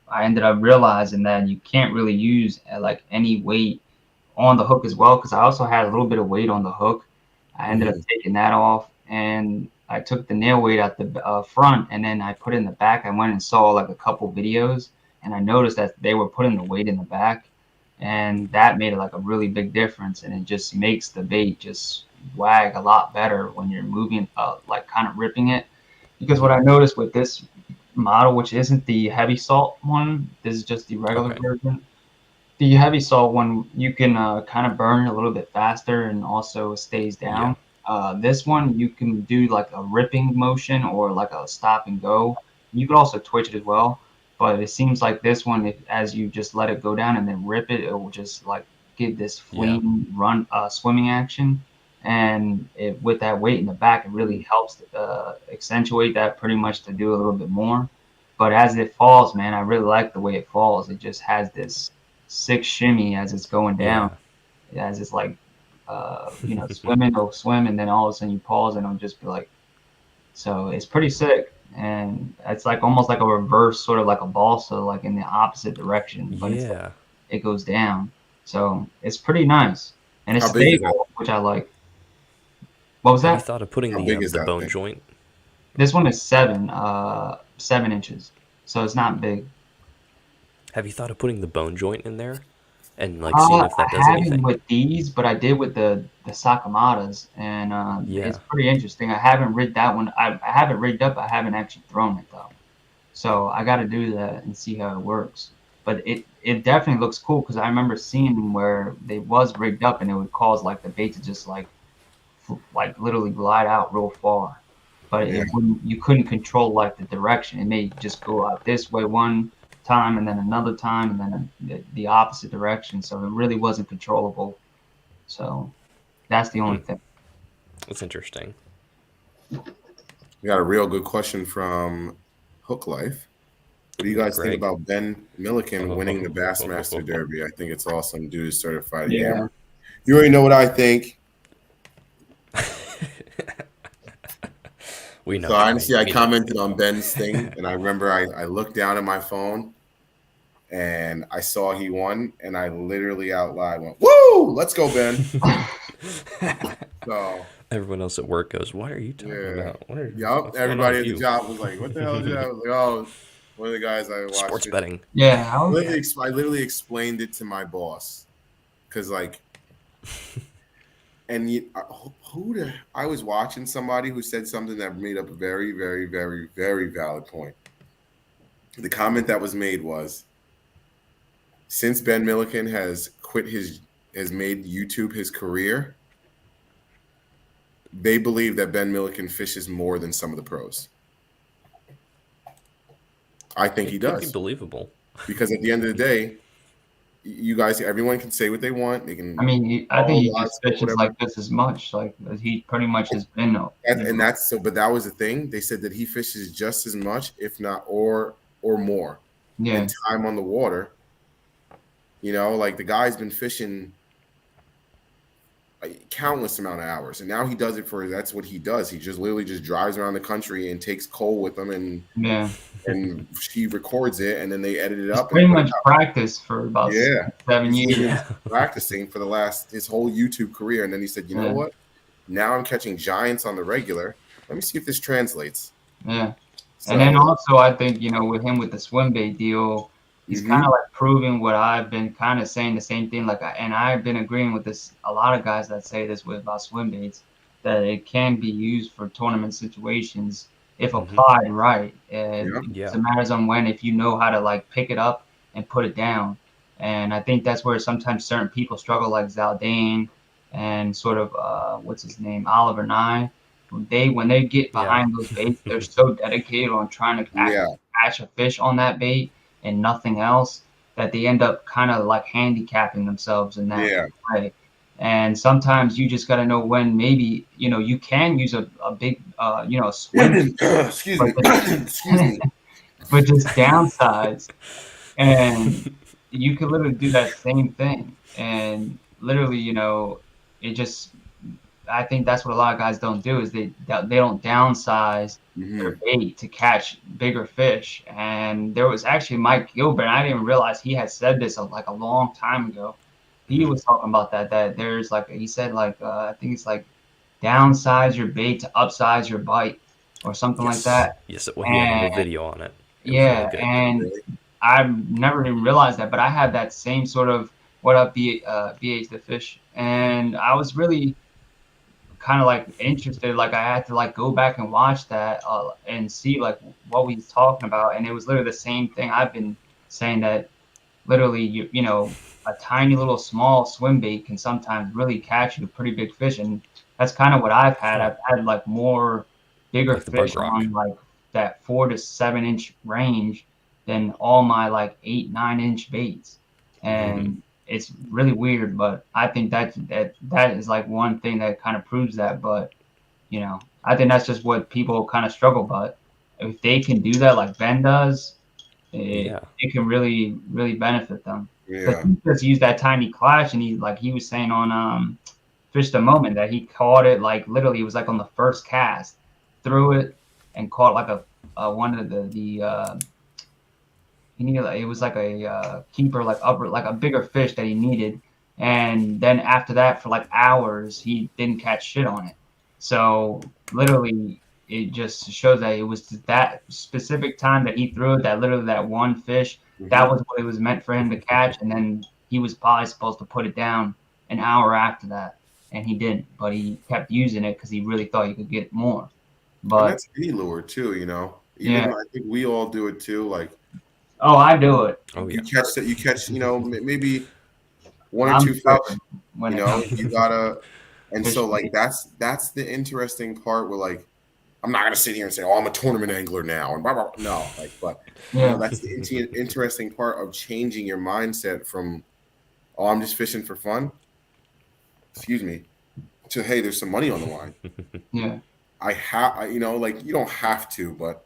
I ended up realizing that you can't really use like any weight on the hook as well because I also had a little bit of weight on the hook. I ended up Hmm. taking that off, and I took the nail weight out the front, and then I put it in the back. I went and saw like a couple videos, and I noticed that they were putting the weight in the back, and that made like a really big difference. And it just makes the bait just wag a lot better when you're moving, like kind of ripping it. Because what Hmm. I noticed with this model, which isn't the heavy salt one, this is just the regular Okay. version. The heavy salt one, you can kind of burn it a little bit faster and also it stays Yeah. down. This one, you can do like a ripping motion or like a stop and go. You could also twitch it as well, but it seems like this one, if, as you just let it go down and then rip it, it will just like give this Yeah. fleeing run, swimming action. And with that weight in the back, it really helps accentuate that pretty much to do a little bit more. But as it falls, man, I really like the way it falls. It just has this six shimmy as it's going down, Yeah. as it's like, swimming, it'll swim, and then all of a sudden you pause and it'll just be like, so it's pretty sick. And it's like almost like a reverse, sort of like a balsa, like in the opposite direction, but it's like Yeah. it goes down. So it's pretty nice. And it's How big is that? stable, which I like. What was Have you that? thought of putting How big is the that bone thing? joint? This one is 7 inches. So it's not big. Have you thought of putting the bone joint in there and like seeing if I that does haven't anything? with these, but I did with the Sakamatas, and it's Yeah. pretty interesting. I haven't rigged that one. I have it rigged up. I haven't actually thrown it though, so I got to do that and see how it works. But it definitely looks cool because I remember seeing where they was rigged up, and it would cause like the bait to just like literally glide out real far, but Yeah. it wouldn't. You couldn't control like the direction. It may just go out this way one time, and then another time, and then the opposite direction. So it really wasn't controllable. So that's the only Hmm. thing. That's interesting. We got a real good question from Hook Life. What do you Ooh, guys think Greg. about Ben Milliken winning the Bassmaster Oh, Derby? I think it's awesome. Dude is certified Yeah. gamer. You already know what I think. we know, So Johnny. honestly, I We know. commented on Ben's thing, and I remember I looked down at my phone and I saw he won, and I literally out loud went, "Woo! Let's go, Ben!" So Everyone else at work goes, "What are you talking yeah, about? yup. What's going on Everybody with at the you?" job was like, "What the hell is that?" I was like, "Oh, one of the guys I watched Sports it." betting. Yeah. How? I literally explained it to my boss because like, and I was watching somebody who said something that made up a very, very, very, very valid point. The comment that was made was, since Ben Milliken has made YouTube his career, they believe that Ben Milliken fishes more than some of the pros. I think he It could be does believable. because at the end of the day, you guys, everyone can say what they want. They I can mean, I think call he lies, just fishes whatever. like this as much. Like he pretty much has been, And that's so. But that was the thing. They said that he fishes just as much, if not or more, in yeah, time on the water. You know, like the guy's been fishing a countless amount of hours, and now he does it for. That's what he does. He just literally just drives around the country and takes coal with him, yeah. and he records it, and then they edit it He's up and pretty put it much out. practiced for about Yeah, 7 years. been Yeah. practicing for his whole YouTube career, and then he said, "You know Yeah, what? Now I'm catching giants on the regular. Let me see if this translates." yeah. And then So, also, I think, with him with the swim bait deal, he's kind of hmm like proving what I've been kind of saying the same thing. And I've been agreeing with this. A lot of guys that say this with about swim baits, that it can be used for tournament situations if Hmm. applied right. yeah, It Yeah. matters on when, if you know how to like pick it up and put it down. And I think that's where sometimes certain people struggle, like Zaldane and sort of what's his name, Oliver Nye. When they get Yeah. behind those baits, they're so dedicated on trying to Yeah, actually catch a fish on that bait and nothing else that they end up kind of like handicapping themselves in that yeah. way. And sometimes you just got to know when maybe you can use a big swim, Excuse but me. Excuse me. but just downsize. And you could literally do that same thing. And literally, it just I think that's what a lot of guys don't do is they don't downsize their Hmm. bait to catch bigger fish. And there was actually Mike Gilbert. I didn't even realize he had said this like a long time ago. He Hmm. was talking about that there's like he said like I think it's like downsize your bait to upsize your bite or something like Yes. that. Yes. Well, he had a And whole video on it. It was really yeah, good. and Really? I've never even realized that, but I had that same sort of what up BH the fish, and I was really kind of like interested. Like I had to like go back and watch that and see like what we was talking about, and it was literally the same thing I've been saying that literally a tiny little small swim bait can sometimes really catch you a pretty big fish, and that's kind of what I've had. Yeah. I've had like more bigger Like the bug fish rock. on like that 4 to 7 inch range than all my like 8 9 inch baits, Hmm. and it's really weird. But I think that is like one thing that kind of proves that. But I think that's just what people kind of struggle. But if they can do that like Ben does, it Yeah. it can really benefit them. Because Yeah. he just used that tiny clash, and he was saying on Fish the Moment that he caught it like literally it was like on the first cast, threw it and caught like a one of the he needed it was like a keeper like upper like a bigger fish that he needed, and then after that for like hours he didn't catch shit on it. So literally it just shows that it was that specific time that he threw it, that literally that one fish, that Hmm. was what it was meant for him to catch, and then he was probably supposed to put it down an hour after that, and he didn't, but he kept using it because he really thought he could get more. And But that's any lure too, you know. yeah, Even I think we all do it too. Like oh, I do it. Oh you yeah. catch that, you catch, maybe one or I'm two fish. stubborn when You it know, comes you to gotta. And so fishing. like that's the interesting part where like I'm not gonna sit here and say, "Oh, I'm a tournament angler now," and blah, blah, blah. No, like, but Yeah, that's the interesting part of changing your mindset from, "Oh, I'm just fishing for fun," excuse me, to "Hey, there's some money on the line." yeah, Like you don't have to, but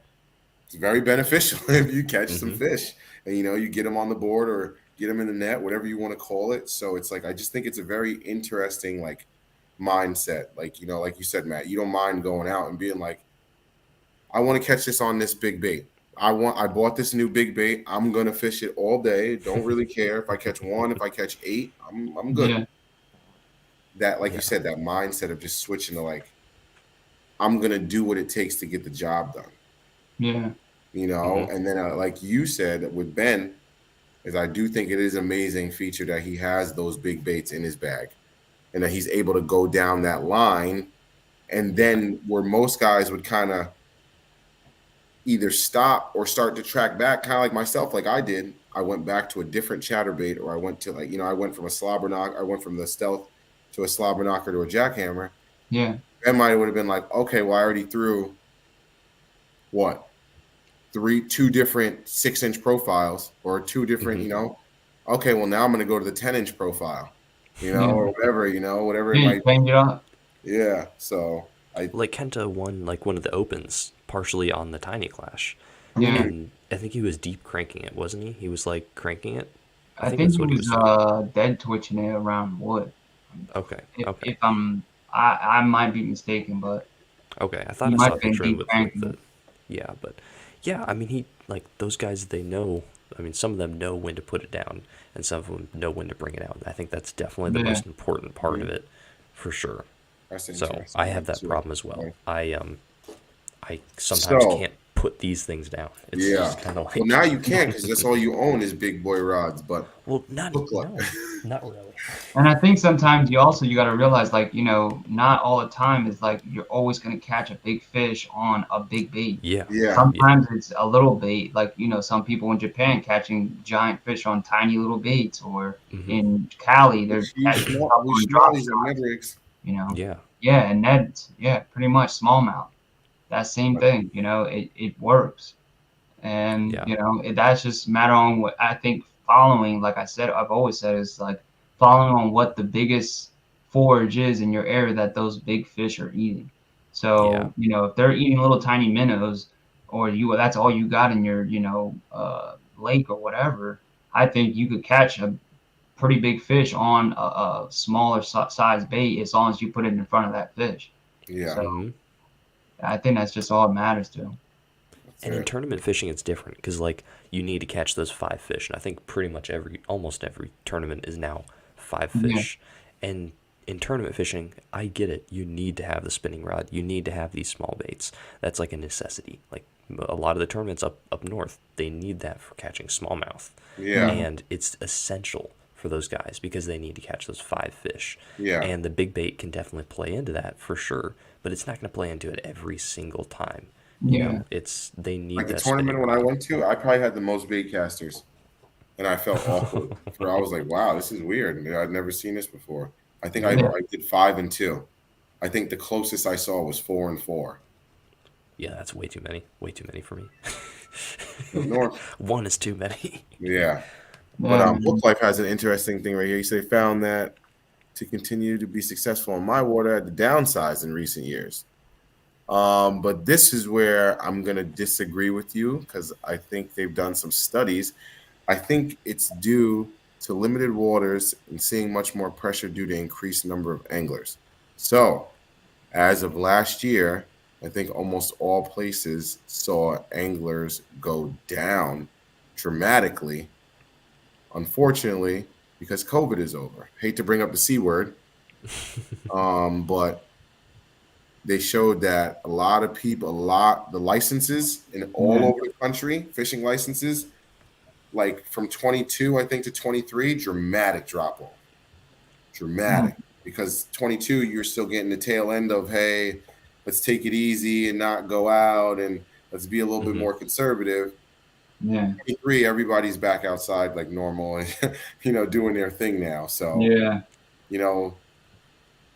it's very beneficial if you catch some Hmm. fish and you get them on the board or get them in the net, whatever you want to call it. So it's like I just think it's a very interesting like mindset. Like like you said, Matt, you don't mind going out and being like, I want to catch this on this big bait. I bought this new big bait. I'm gonna fish it all day. Don't really care if I catch one, if I catch eight. I'm good. yeah, That like you Yeah. said, that mindset of just switching to like I'm gonna do what it takes to get the job done. yeah, Hmm. And then like you said with Ben, is I do think it is an amazing feature that he has those big baits in his bag and that he's able to go down that line. And Yeah. then where most guys would kind of either stop or start to track back, kind of like myself, like I did. I went back to a different chatterbait, or I went to like, I went from a slobber knock, I went from the stealth to a slobber knocker to a jackhammer. yeah, Ben might would have been like, okay, well, I already threw what? Two different 6 inch profiles or two different, Hmm. okay, well, now I'm going to go to the 10 inch profile, yeah, or whatever, whatever it yeah. You might change it up. be. Yeah. So I, Like Kenta won like one of the opens partially on the Tiny Clash, Yeah, mhm. and I think he was deep cranking it, wasn't he? He was like cranking it. I I think think that's he what he was was doing. dead twitching it around wood. Okay. Okay. If I might be mistaken, but Okay. I thought he I might saw a have been picture of deep it with cranking the. it. Yeah, but yeah, I mean he like those guys. They know. I mean, some of them know when to put it down, and some of them know when to bring it out. I think that's definitely the Yeah, most important part of Mhm. it, for sure. That's So interesting. I have That's that really problem as well. funny. I sometimes So can't put these things down. It's Yeah. just kind of Well, like, now you can't because that's all you own is big boy rods. But well, not look like, no, not really. And I think sometimes you got to realize, like, not all the time is like you're always going to catch a big fish on a big bait. Yeah, yeah, yeah, Sometimes it's a little bait, like, some people in Japan catching giant fish on tiny little baits, or hmm, in Cali they're catching stuff these on drop smallies and shots. Mavericks. You know, yeah, yeah, and that's, yeah, pretty much smallmouth. That same thing, it works. And yeah, that's just a matter on what I think. Following, like I said, I've always said, is like following on what the biggest forage is in your area that those big fish are eating. yeah, So if they're eating little tiny minnows, or that's all you got in your lake or whatever, I think you could catch a pretty big fish on a smaller size bait, as long as you put it in front of that fish. Yeah, So hmm. I think that's just all it matters to. that's And in it. tournament fishing, it's different because like you need to catch those five fish, and I think pretty much almost every tournament is now five Yeah, fish. And in tournament fishing, I get it. You need to have the spinning rod. You need to have these small baits. That's like a necessity. Like a lot of the tournaments up north, they need that for catching smallmouth, Yeah, yeah, and it's essential for those guys because they need to catch those five fish. yeah. And the big bait can definitely play into that for sure, but it's not going to play into it every single time. yeah. It's they Like need the that spinning tournament when I rod. went to, I probably had the most bait casters, and I felt awkward. For I was like, wow, this is weird. I'd never seen this before. I think Yeah. Yeah. I did 5 and 2. I think the closest I saw was 4 and 4 Yeah, that's way too many. Way too many for me. up north. One is too many. Yeah. But Yeah, Book man. Life has an interesting thing right here. He said they found that to continue to be successful in my water at the downsides in recent years. But this is where I'm going to disagree with you because I think they've done some studies. I think it's due to limited waters and seeing much more pressure due to increased number of anglers. So, as of last year, I think almost all places saw anglers go down dramatically, unfortunately, because COVID is over. Hate to bring up the C word, but they showed that the licenses in all Yeah. over the country, fishing licenses, like from 22, I think, to 23, dramatic drop off. Yeah. Dramatic. Because 22, you're still getting the tail end of, hey, let's take it easy and not go out and let's be a little bit Hmm. more conservative. Yeah. 23, everybody's back outside like normal and, doing their thing now. So, Yeah. you know,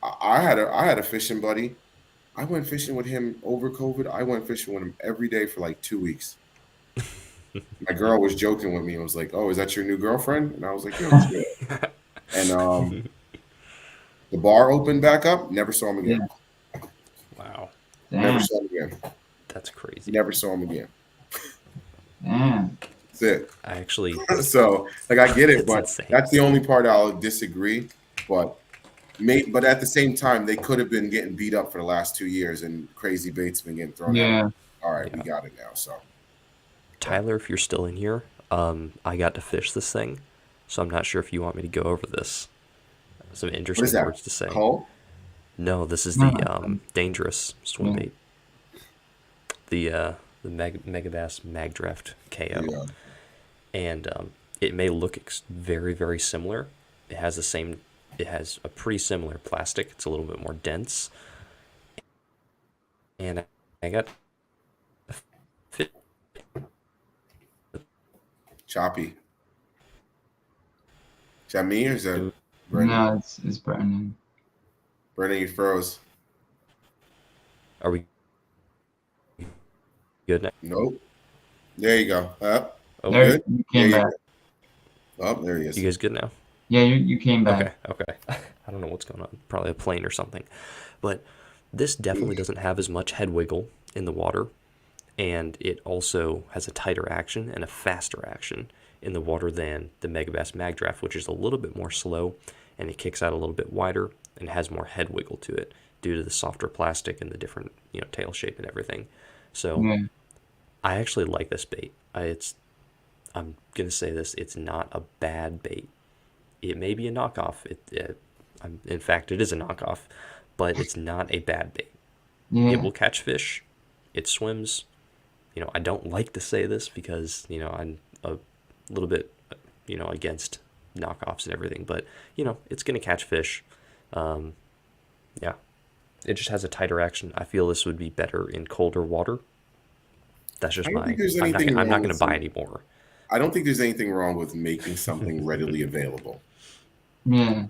I had a fishing buddy. I went fishing with him over COVID. I went fishing with him every day for like 2 weeks. My girl was joking with me and was like, "Oh, is that your new girlfriend?" And I was like, "Yo, chill." And the bar opened back up. Never saw him again. Yeah. Wow, Never Damn. saw him again. that's crazy. Never saw him again. Damn. That's I actually, it. So, like, I get it, it's but insane. that's the only part I'll disagree. But but at the same time, they could have been getting beat up for the last 2 years, and crazy bait's been getting thrown at them. Yeah. All right, we Yeah, got it now. So, but Tyler, if you're still in here, I got to fish this thing, so I'm not sure if you want me to go over this. Some what is interesting that? words to say. Cole? No, this is No. the dangerous swim Yeah. bait. The Megabass Mag Draft KO, Yeah. and it may look very very similar. It has the same. It has a pretty similar plastic. It's a little bit more dense, and I got a fit. Choppy. Is that me or is that Brendan? No, it's Brandon. Brendan, you froze. Are we good now? Nope. There you go. Up. Oh, You There, good? you Yeah, came you back. good. Oh, there he you is. guys good now? Yeah, you came back. Okay, okay. I don't know what's going on. Probably a plane or something. But this definitely doesn't have as much head wiggle in the water, and it also has a tighter action and a faster action in the water than the Megabass Mag Draft, which is a little bit more slow, and it kicks out a little bit wider and has more head wiggle to it due to the softer plastic and the different tail shape and everything. So Yeah. I actually like this bait. I'm gonna say this: it's not a bad bait. It may be a knockoff. In fact, it is a knockoff, but it's not a bad bait. It Yeah. will catch fish. It swims. I don't like to say this because, I'm a little bit, against knockoffs and everything, but, it's going to catch fish. Um, yeah, it just has a tighter action. I feel this would be better in colder water. That's I just don't think my, there's I'm not, anything I'm not wrong going with to buy some. any more. I don't think there's anything wrong with making something readily available. Yeah.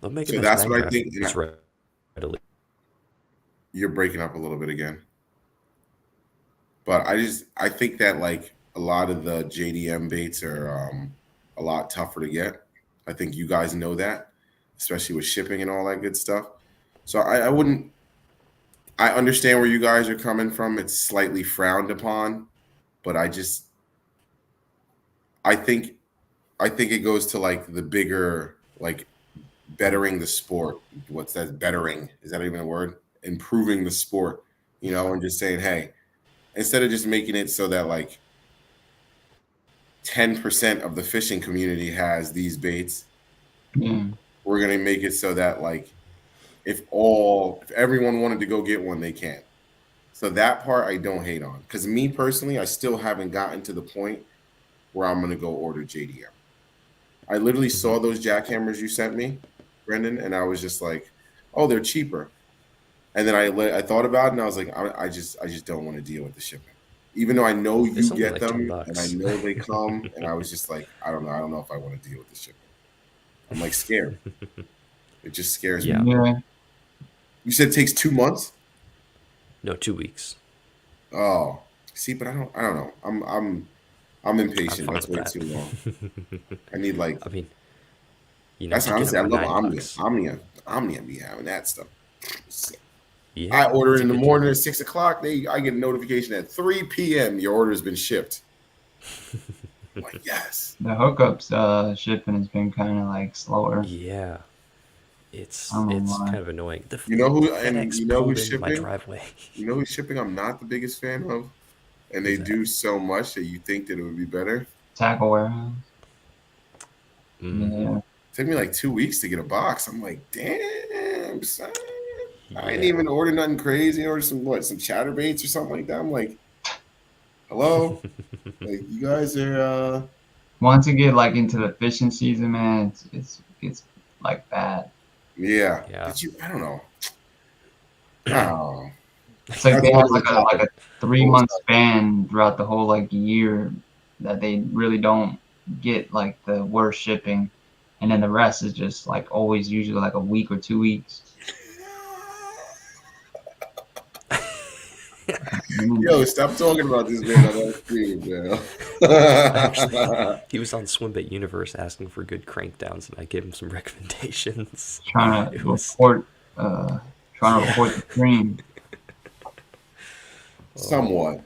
They'll make it So as that's mag what I draft think. And as readily. you're breaking up a little bit again, but I think that like a lot of the JDM baits are a lot tougher to get. I think you guys know that, especially with shipping and all that good stuff. So I wouldn't. I understand where you guys are coming from. It's slightly frowned upon, but I think I think it goes to like the bigger like bettering the sport. What's that? Bettering, is that even a word? Improving the sport, and just saying, hey, instead of just making it so that like 10% of the fishing community has these baits, Yeah. we're gonna make it so that like if everyone wanted to go get one, they can. So that part I don't hate on. Because me personally, I still haven't gotten to the point where I'm gonna go order JDM. I literally Hmm. saw those jackhammers you sent me, Brendan, and I was just like, oh, they're cheaper. And then I thought about it and I was like, I just don't want to deal with the shipping. Even though I know It's you only get like 10 them and I bucks. know they come, and I was just like, I don't know if I want to deal with the shipping. I'm like scared. It just scares me. Yeah. Yeah. You said it takes 2 months? No, 2 weeks. Oh, see, but I don't know. I'm I'm impatient. fine Let's with wait that. too long. I need like I mean, that's you get honestly them I for love nine Omnia. bucks. Omnia be having that stuff. Yeah, I order it's it a in the good morning deal. at 6 o'clock. I get a notification at 3 p.m. Your order has been shipped. I'm like, yes. The hookups shipping has been kind of like slower. Yeah, I don't know it's why. kind of annoying. You know who and FedEx you know who's pulled into my shipping? driveway. You know who's shipping? I'm not the biggest fan of, and they Who's that? do so much that you think that it would be better. Tackle warehouse. Mm-hmm. Yeah. Took me like 2 weeks to get a box. I'm like, damn, son. I didn't Yeah. even order nothing crazy. Order some chatterbaits or something like that. I'm like, hello, like you guys are. Once you get like into the fishing season, man, it's like bad. Yeah. Yeah. Did you? I don't know. Oh, It's like that's they a have whole other like topic. a three Whole month topic. span throughout the whole like year that they really don't get like the worst shipping, and then the rest is just like always usually like a week or 2 weeks. Mm. Yo, stop talking about this man on that screen, man. Actually, he was on Swimbait Universe asking for good crankdowns, and I gave him some recommendations. Trying to It was, report, uh, trying to yeah. report the stream. Oh. Somewhat,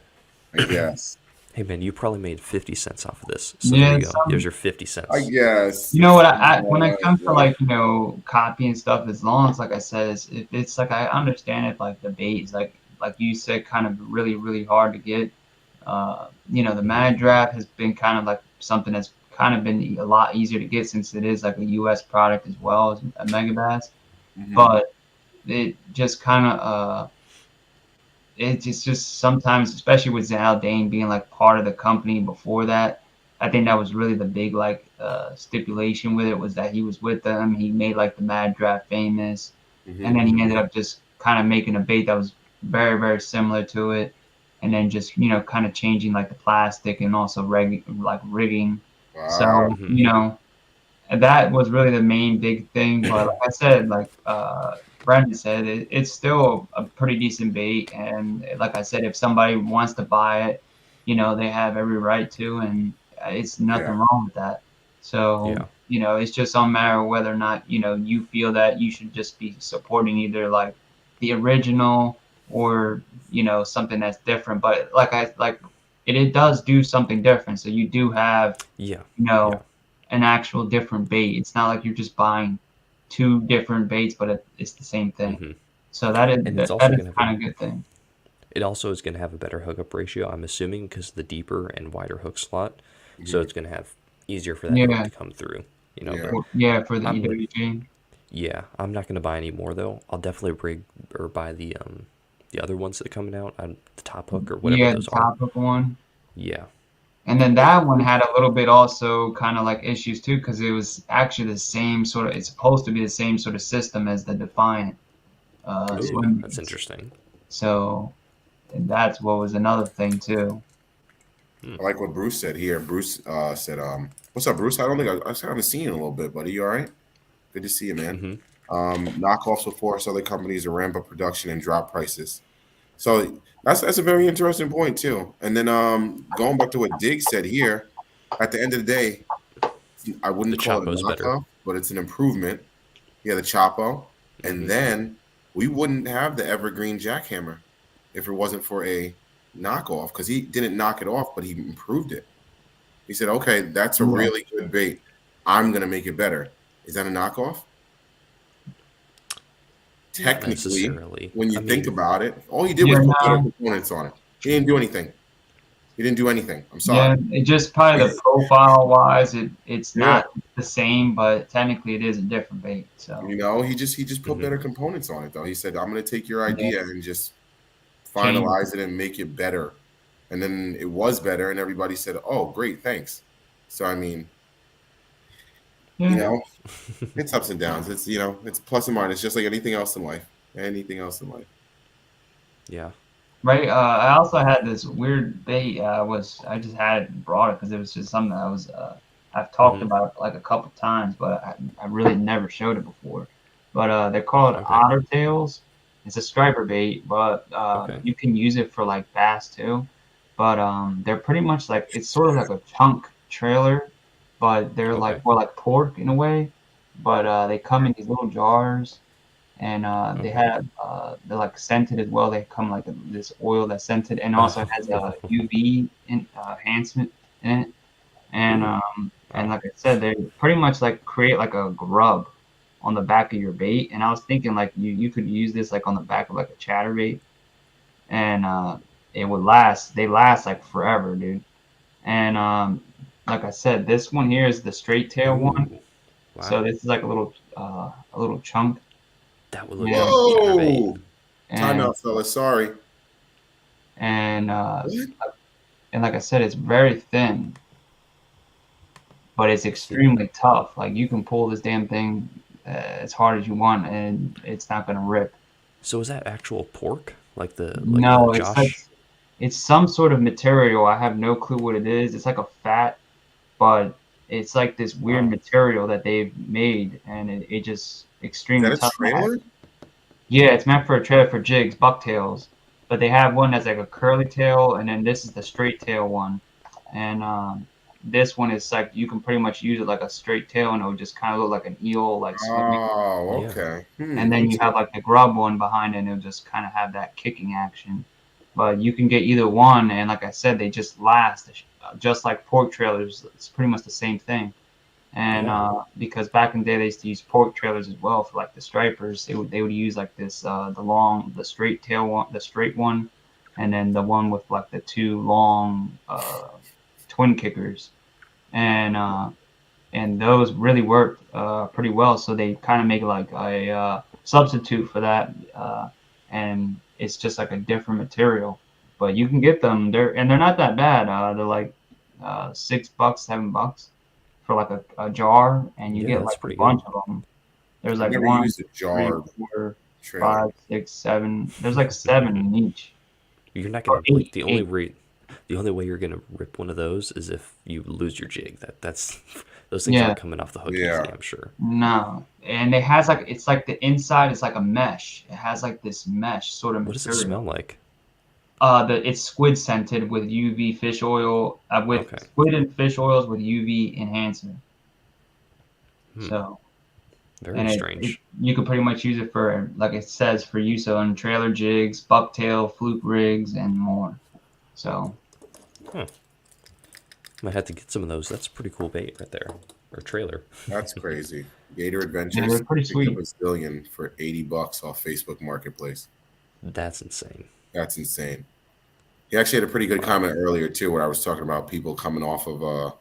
I guess. Hey man, you probably made 50 cents off of this. So there Yeah, you go. There's some your 50 I cents. guess. You know what? When it comes to Yeah. like copy and stuff, as long as like I said, if it's like I understand if like the bait is like you said, kind of really hard to get. The Hmm. Mad Draft has been kind of like something that's kind of been a lot easier to get since it is like a U.S. product as well as a Megabass. Mhm. But it just kind of it's just sometimes, especially with Zaldane being like part of the company before that, I think that was really the big like stipulation with it was that he was with them. He made like the Mad Draft famous, and Mhm. then he Hmm. ended up just kind of making a bait that was very similar to it, and then just kind of changing like the plastic and also rigging. Wow. So Hmm. and that was really the main big thing. But like I said, like Brendan said, it's still a pretty decent bait. And like I said, if somebody wants to buy it, they have every right to, and it's nothing Yeah. wrong with that. So, Yeah. it's just a matter of whether or not, you feel that you should just be supporting either like the original or, something that's different. But it does do something different. So you do have, Yeah. you Yeah. know, an actual different bait. It's not like you're just buying two different baits, but it's the same thing. Hmm. So that is And it's that, also that is gonna have a kind of a good thing. it also is gonna have a better hookup ratio, I'm assuming, because the deeper and wider hook slot. So Mhm. it's gonna have easier for that hook Yeah, to come through. Yeah. But yeah, for the I'm EWG. yeah, I'm not gonna buy any more though. I'll definitely rig or buy the the other ones that are coming out on the top hook or whatever Yeah, the those are. top hook one. Yeah. And then that one had a little bit also kind of like issues too, because it was actually the same sort of, it's supposed to be the same sort of system as the Defiant Ooh, swim that's baits. interesting. So that's what was another thing too. Hmm. I like what Bruce said here. Bruce said, "What's up, Bruce? I don't think I haven't seen you in a little bit, buddy. You all right? Good to see you, man." Mm-hmm. Knockoffs will force other companies to ramp up production and drop prices. So that's a very interesting point too. And then going back to what Diggs said here, at the end of the day, I The wouldn't call it a Chapo's better. knockoff, but it's an improvement. Yeah, the Chapo, and Mm-hmm. then we wouldn't have the Evergreen Jackhammer if it wasn't for a knockoff because he didn't knock it off, but he improved it. He said, "Okay, that's a Yeah. really good bait. I'm gonna make it better." Is that a knockoff? Not Technically, necessarily. when you I think mean, about it, all he did Yeah, was put better no, components on it. He didn't do anything. He didn't do anything. I'm sorry. yeah, it just probably the profile wise, it's Yeah. not the same, but technically it is a different bait. So He just put mm-hmm. better components on it though. He said, "I'm gonna take your yeah, idea and just change. finalize it and make it better." And then it was better, and everybody said, "Oh, great, thanks." So I mean, you Yeah. know, it's ups and downs. It's it's plus and minus, just like anything else in life. Anything else in life. Yeah. Right. I also had this weird bait. I just had it and brought it because it was just something that I've talked Mm-hmm. about like a couple times, but I really never showed it before. But they're called Okay. otter tails. It's a striper bait, but Okay. you can use it for like bass too. But they're pretty much like it's sort of like a chunk trailer, but they're Okay. like more like pork in a way. But they come in these little jars and they Okay. have they're like scented as well. They come like this oil that's scented and also Oh. has a UV enhancement in it. Ooh. And Wow. like I said, they pretty much like create like a grub on the back of your bait. And I was thinking like you could use this like on the back of like a chatterbait, and it would last. They last like forever, dude. And like I said, this one here is the straight tail one. Ooh. So Wow. this is like a little chunk. That would look good And on a chatterbait. Whoa! Time and out, fellas. Sorry. and uh, What? and like I said, it's very thin, but it's See, extremely tough. Like you can pull this damn thing as hard as you want, and it's not gonna rip. so is that actual pork? Like the No, Josh? it's some sort of material. I have no clue what it is. It's like a fat, but it's like this weird Wow. material that they've made, and it just Is extremely that a tough. trailer? Yeah, it's meant for a trailer for jigs, bucktails. But they have one that's like a curly tail, and then this is the straight tail one. And this one is like you can pretty much use it like a straight tail, and it would just kind of look like an eel, like swimming. Oh, Yeah. okay. And then you have Interesting. like the grub one behind it, and it'll just kind of have that kicking action. But you can get either one, and like I said, they just last. Just like pork trailers, it's pretty much the same thing. And Yeah. because back in the day they used to use pork trailers as well for like the stripers, they would use like this the straight tail one, the straight one, and then the one with like the two long twin kickers, and those really worked pretty well. So they kind of make like a substitute for that, and it's just like a different material. But you can get them. They're not that bad. They're like $6, $7 for like a jar, and you Yeah, get that's like a pretty good. bunch of them. There's I've like never one, used a two, three, jar four, trailer. 5, 6, 7. There's like 7 in each, You're not or gonna like eight, the only eight. way you're gonna rip one of those is if you lose your jig. That's those things Yeah, aren't coming off the hook easy, Yeah. I'm sure. no, and it has like it's like the inside is like a mesh. It has like this mesh sort of What does it smell material. like? It's squid scented with UV fish oil, with Okay. squid and fish oils with UV enhancer. Hmm. So, Very and it strange. you could pretty much use it for, like it says, for use on trailer jigs, bucktail, fluke rigs, and more. So, Huh. Might have to get some of those. That's a pretty cool bait right there. Or trailer. That's crazy. Gator yeah, Adventures they're pretty picked up sweet. a zillion for $80 off Facebook Marketplace. That's insane. That's insane. He actually had a pretty good Wow. comment earlier too, where I was talking about people coming off of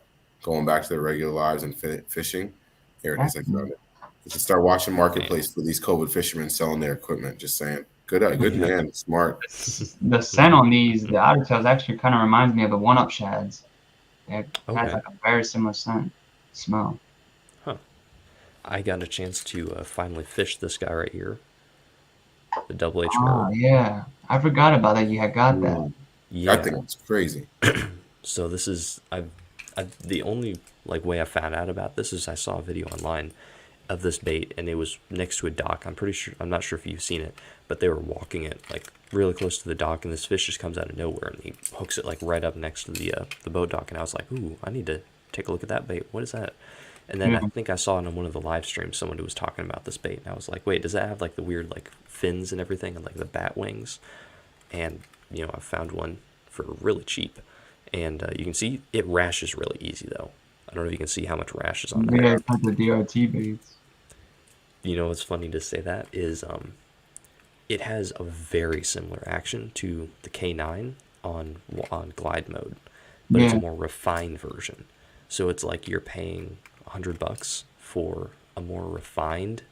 going back to their regular lives and fishing. Here it is. I That's found it. You should start watching Man. Marketplace for these COVID fishermen selling their equipment. Just saying. Good Yeah. man. Smart. The scent on these, the otter tails, actually kind of reminds me of the one-up shads. It has Okay. like a very similar scent, smell. Huh. I got a chance to finally fish this guy right here, the double H Ah, murre. yeah. I forgot about that. You had got that. Mm, that Yeah. thing was crazy. So this is the only like way I found out about this is I saw a video online of this bait and it was next to a dock. I'm not sure if you've seen it, but they were walking it like really close to the dock and this fish just comes out of nowhere and he hooks it like right up next to the boat dock and I was like, "Ooh, I need to take a look at that bait. What is that?" And then Yeah. I think I saw it on one of the live streams someone who was talking about this bait and I was like, "Wait, does that have like the weird like fins and everything and like the bat wings?" And I found one for really cheap, and you can see it rashes really easy though. I don't know if you can see how much rash is on that. Yeah, it's like the DRT baits. What's funny to say that is it has a very similar action to the K9 on glide mode, but it's a Yeah, more refined version. So it's like you're paying $100 for a more refined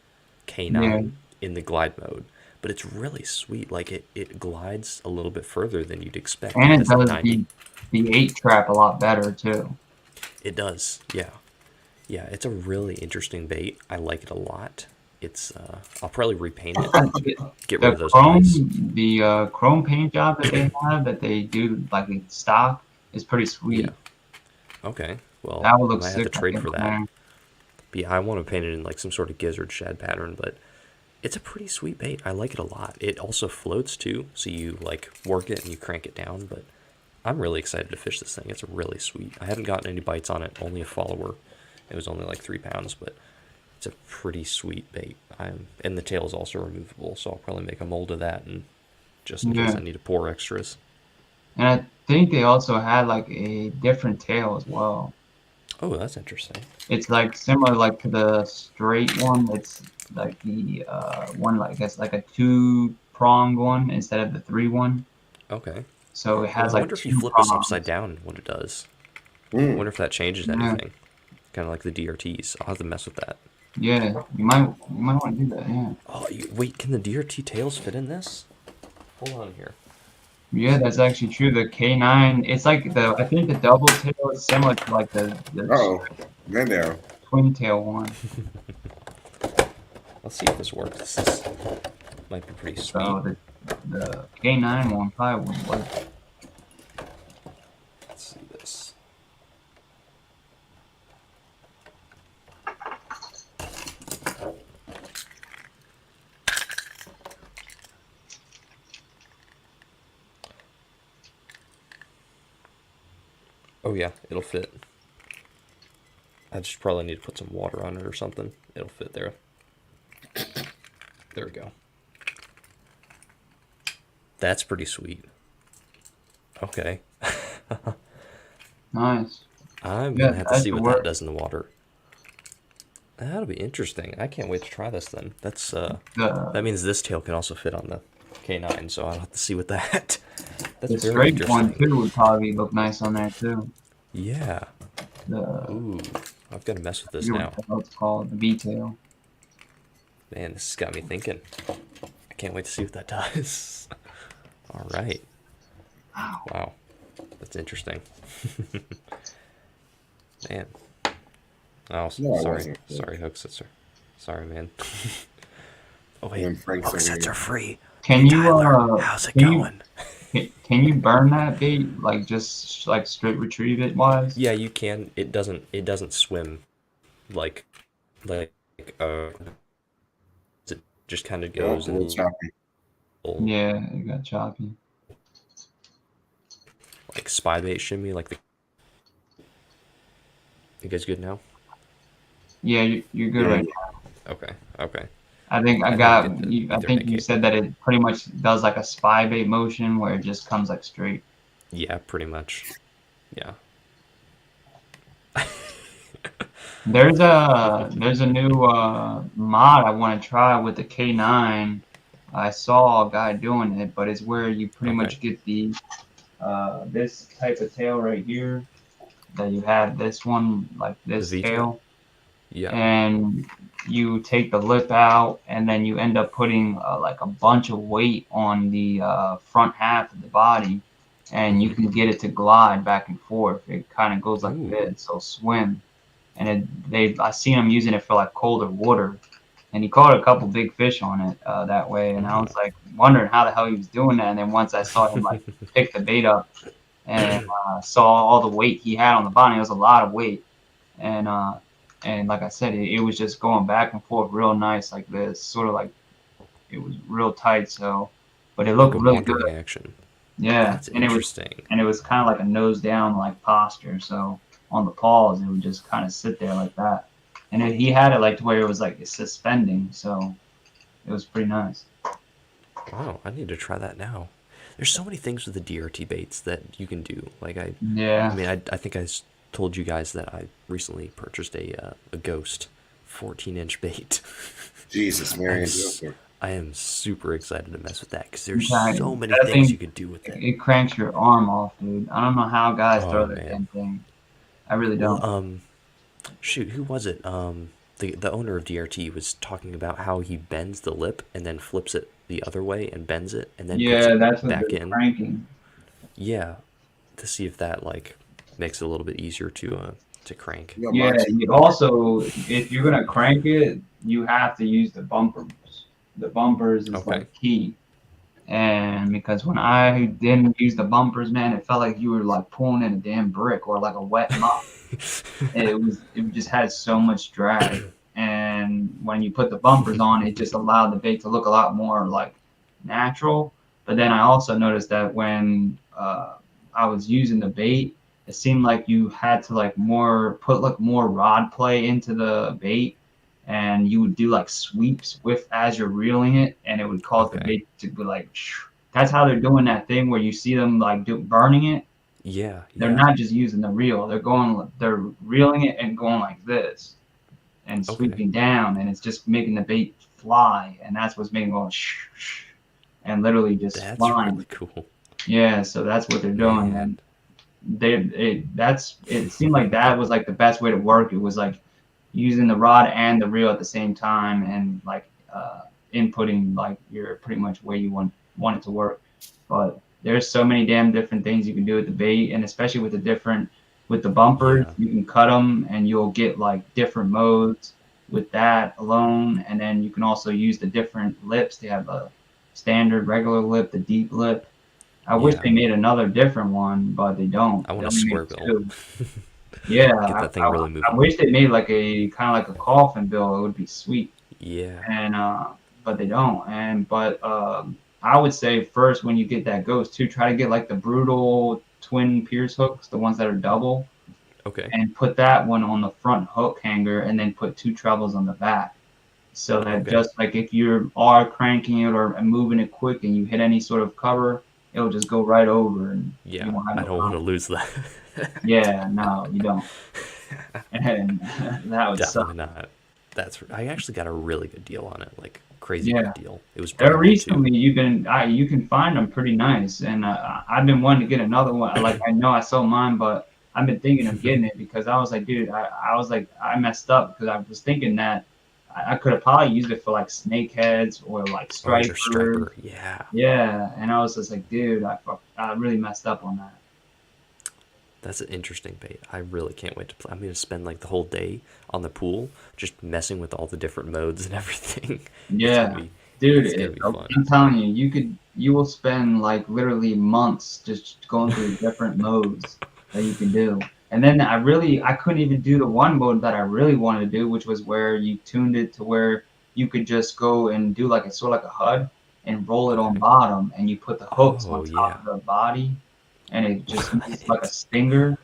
yeah. K9 in the glide mode, but it's really sweet. Like it glides a little bit further than you'd expect And it because the does 90. the 8 trap a lot better too. It does, yeah. Yeah, it's a really interesting bait. I like it a lot. I'll probably repaint it and get rid The of those eyes. chrome paint job that they have that they do like in stock is pretty Yeah. sweet. Okay. Well, That would I look might have to sick, I trade think, for on that. there. But yeah, I want to paint it in like some sort of gizzard shad pattern, but it's a pretty sweet bait. I like it a lot. It also floats too, so you like work it and you crank it down, but I'm really excited to fish this thing. It's really sweet. I haven't gotten any bites on it, only a follower. It was only like 3 pounds, but it's a pretty sweet bait. And the tail is also removable, so I'll probably make a mold of that, and just in case Yeah, I need to pour extras. and I think they also had like a different tail as well. Oh, that's interesting. It's like similar like to the straight one. It's like the one like I guess like a two pronged one instead of the three one. Okay. So it Well, has I like wonder if you two flip this upside prongs. down, what it does. I Mm. wonder if that changes Yeah, anything. Kind of like the DRTs. I'll have to mess with that. yeah. You might want to do that. Yeah, Oh, wait, can the DRT tails fit in this? Hold on here. yeah. That's actually true. The K9. It's like the I think the double tail is similar to like the Uh-oh. Man down. twin tail one. Let's see if this works. This might be pretty sweet. So the K9 one probably wouldn't work. Let's see this. Oh yeah, it'll fit. I just probably need to put some water on it or something. It'll fit there. There we go. That's pretty sweet. Okay. Nice. I'm Yeah, gonna have to that see should what that work. does in the water. That'll be interesting. I can't wait to try this then. The That means this tail can also fit on the K9, so I'll have to see what that. That's the very straight one interesting. too would probably look nice on there too. Yeah. The Ooh, I've got to mess with I this forget what now. the hell it's called, the V tail. Man, this has got me thinking. I can't wait to see what that does. All right. Wow. That's interesting. Man. Oh, No, I sorry. wasn't. Sorry, hook sensor. Sorry, man. Oh, And then wait. Frank's Hook over sets here. are free. Can Hey, you Tyler. How's it going? can you burn that bait like just like straight retrieve it wise? Yeah, you can. It doesn't swim like like uh it just kind of Oh, goes a in a little choppy. little Yeah, it got choppy. like spy bait shimmy like the you guys good now? Yeah, you're good Yeah. right Okay. Okay. now. I think I I had to got get the you. I think Ethernet you said cable. that it pretty much does like a spy bait motion where it just comes like straight. Yeah, pretty much. Yeah. There's a new mod I want to try with the K9. I saw a guy doing it, but it's where you pretty Okay. much get the this type of tail right here that you have this one like The this V tail? tail. Yeah. and you take the lip out, and then you end up putting like a bunch of weight on the front half of the body, and you Hmm. can get it to glide back and forth. It kind of goes like Ooh. this, so swim. And I seen him using it for like colder water, and he caught a couple big fish on it that way. And I Mm. was like wondering how the hell he was doing that. And then once I saw him like pick the bait up and saw all the weight he had on the bottom, it was a lot of weight. And like I said, it was just going back and forth real nice like this, sort of like it was real tight. So, but it Like looked a really good. wandering action. Yeah, That's interesting. and it was kind of like a nose down like posture. So on the paws, it would just kind of sit there like that. And he had it like to where it was like suspending. So it was pretty nice. Wow, I need to try that now. There's so many things with the DRT baits that you can do. Like I Yeah. mean, I think told you guys that I recently purchased a Ghost 14-inch bait. Jesus, I'm Marion s- Joker. I am super excited to mess with that because there's Okay. so many That things you thing, could do with it. it cranks your arm off, dude. I don't know how guys throw Oh that man. damn thing. I really Well, don't. shoot, who was it? The owner of DRT was talking about how he bends the lip and then flips it the other way and bends it and then puts Yeah, it that's what back they're in. cranking. Yeah, to see if that like makes it a little bit easier to crank. You know, Yeah, my chick. you also, if you're gonna crank it, you have to use the bumpers. The bumpers is Okay. like key. And because when I didn't use the bumpers, man, it felt like you were like pulling in a damn brick or like a wet mop. It just had so much drag. And when you put the bumpers on, it just allowed the bait to look a lot more like natural. But then I also noticed that when I was using the bait, it seemed like you had to like more put like more rod play into the bait, and you would do like sweeps with as you're reeling it, and it would cause the Okay. bait to be like. That's how they're doing that thing where you see them like burning it. Yeah, They're yeah. not just using the reel. They're reeling it and going like this and Okay. sweeping down, and it's just making the bait fly, and that's what's making it go shh, shh, and literally just That's flying. really cool. Yeah, so that's what they're doing, Man. and it seemed like that was like the best way to work. It was like using the rod and the reel at the same time, and like inputting like your pretty much way you want it to work. But there's so many damn different things you can do with the bait, and especially with the bumpers, Yeah. you can cut them, and you'll get like different modes with that alone. And then you can also use the different lips. They have a standard regular lip, the deep lip. I wish Yeah. they made another different one, but they don't. I They want a only square make bill. two. Yeah, Get that thing really I moving. wish they made like a kind of like a coffin bill. It would be sweet. Yeah. And but they don't. And but I would say first when you get that ghost too, try to get like the brutal twin pierce hooks, the ones that are double, Okay. and put that one on the front hook hanger, and then put two trebles on the back. So that Okay. just like if you are cranking it or moving it quick and you hit any sort of cover, it'll just go right over and you Yeah. won't have I no don't want to problem. lose that. Yeah, no, you don't. And that would Definitely suck. not. I actually got a really good deal on it. Like crazy good Yeah. deal. It was There brand new too. recently, you can find them pretty nice, and I've been wanting to get another one. Like I know I sold mine, but I've been thinking of getting it because I was like, dude, I was like, I messed up because I was thinking that I could have probably used it for like snakeheads or like Oh, as your stripers. striper. Yeah. Yeah, and I was just like, dude, I really messed up on that. That's an interesting bait. I really can't wait to play. I'm going to spend like the whole day on the pool just messing with all the different modes and everything. It's going to Yeah, be dude, it's going to be fun. I'm telling you, you will spend like literally months just going through different modes that you can do. And then I couldn't even do the one mode that I really wanted to do, which was where you tuned it to where you could just go and do like a sort of like a HUD and roll it on Okay. bottom, and you put the hooks on Oh, top yeah. of the body, and it just makes like a What? stinger.